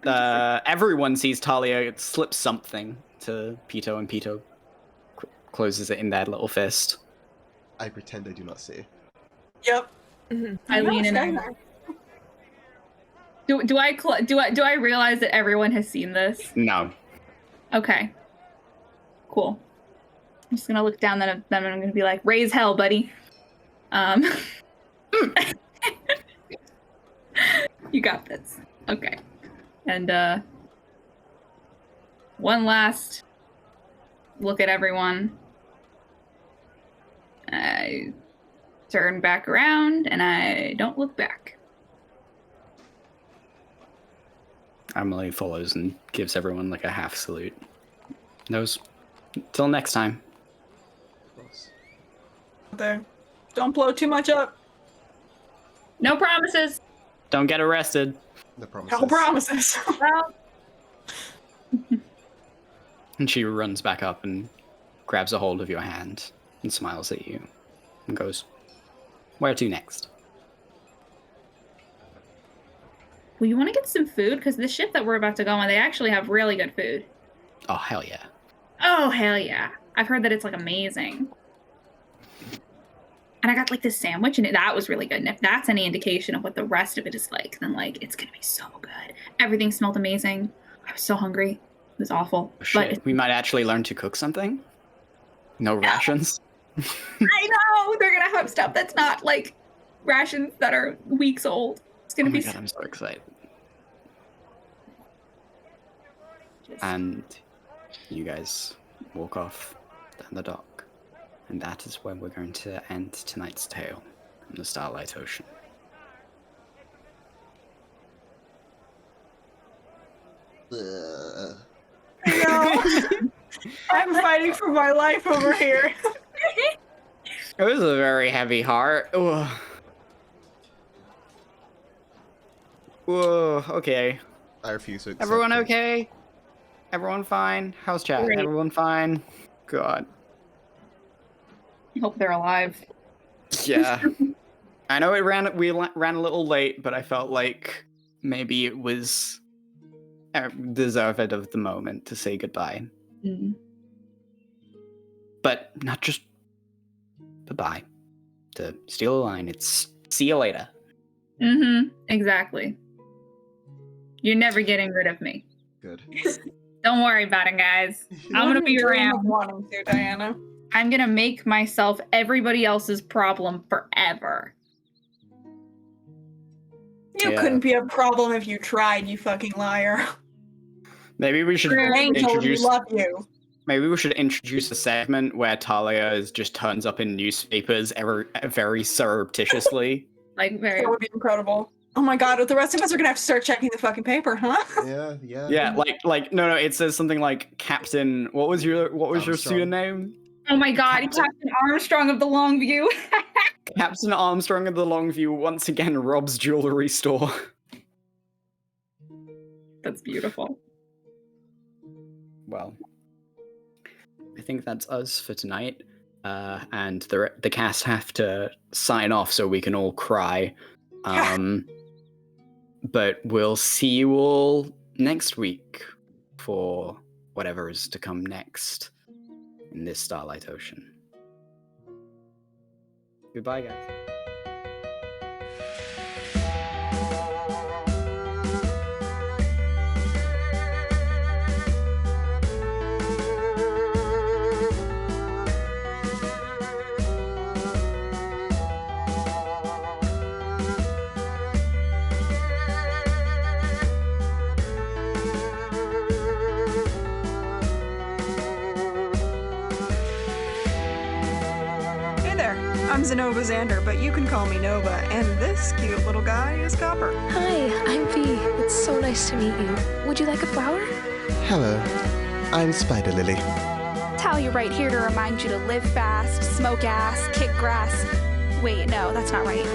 everyone sees Talia slip something to Pito, and Pito closes it in their little fist. I pretend I do not see. Yep. I lean in. Do I realize that everyone has seen this? No. Okay. Cool. I'm just gonna look down at them and I'm gonna be like, raise hell, buddy. You got this. Okay. And one last look at everyone. I turn back around and I don't look back. Emily follows and gives everyone like a half salute. Knows. Till next time. There. Don't blow too much up. No promises. Don't get arrested. The promises. No promises. Well, And she runs back up and grabs a hold of your hand and smiles at you and goes, "Where to next?" well, you want to get some food? Because the ship that we're about to go on, they actually have really good food. Oh, hell yeah. Oh, hell yeah. I've heard that it's like amazing. And I got like this sandwich and that was really good. And if that's any indication of what the rest of it is like, then like it's gonna be so good. Everything smelled amazing. I was so hungry. It was awful. Shit, we might actually learn to cook something? No rations? I know! They're gonna have stuff that's not like rations that are weeks old. It's gonna be God, I'm so excited. And you guys walk off down the dock. And that is where we're going to end tonight's tale from the Starlight Ocean. Ugh. No. I'm fighting for my life over here. It was a very heavy heart. Ugh. Whoa, okay. I refuse to accept Everyone it. okay? Everyone fine? How's chat? Great. Everyone fine? God. I hope they're alive. Yeah. I know we ran a little late, but I felt like maybe it was deserved of the moment to say goodbye. Mm. But not just goodbye. To steal a line, it's see you later. Mm-hmm. Exactly. You're never getting rid of me. Good. Don't worry about it, guys. I'm gonna be around. Wanting to, Diana. I'm gonna make myself everybody else's problem forever. You Yeah. couldn't be a problem if you tried, you fucking liar. Maybe we should Angel, we introduce. love you. Maybe we should introduce a segment where Talia just turns up in newspapers very surreptitiously. Like very. That would be incredible. Oh my god, the rest of us are gonna have to start checking the fucking paper, huh? Yeah. Yeah, no, it says something like Captain. What was your Armstrong. pseudonym? Oh my god, Captain- Captain Armstrong of the Longview. Captain Armstrong of the Longview once again robs jewelry store. That's beautiful. Well, I think that's us for tonight. And the cast have to sign off so we can all cry. But we'll see you all next week for whatever is to come next in this Starlight Ocean. Goodbye, guys. Hey there, I'm Zenova Xander, but you can call me Nova, and this cute little guy is Copper. Hi, I'm V. It's so nice to meet you. Would you like a flower? Hello. I'm Spider Lily. Talia right here to remind you to live fast, smoke ass, kick grass. Wait, no, that's not right.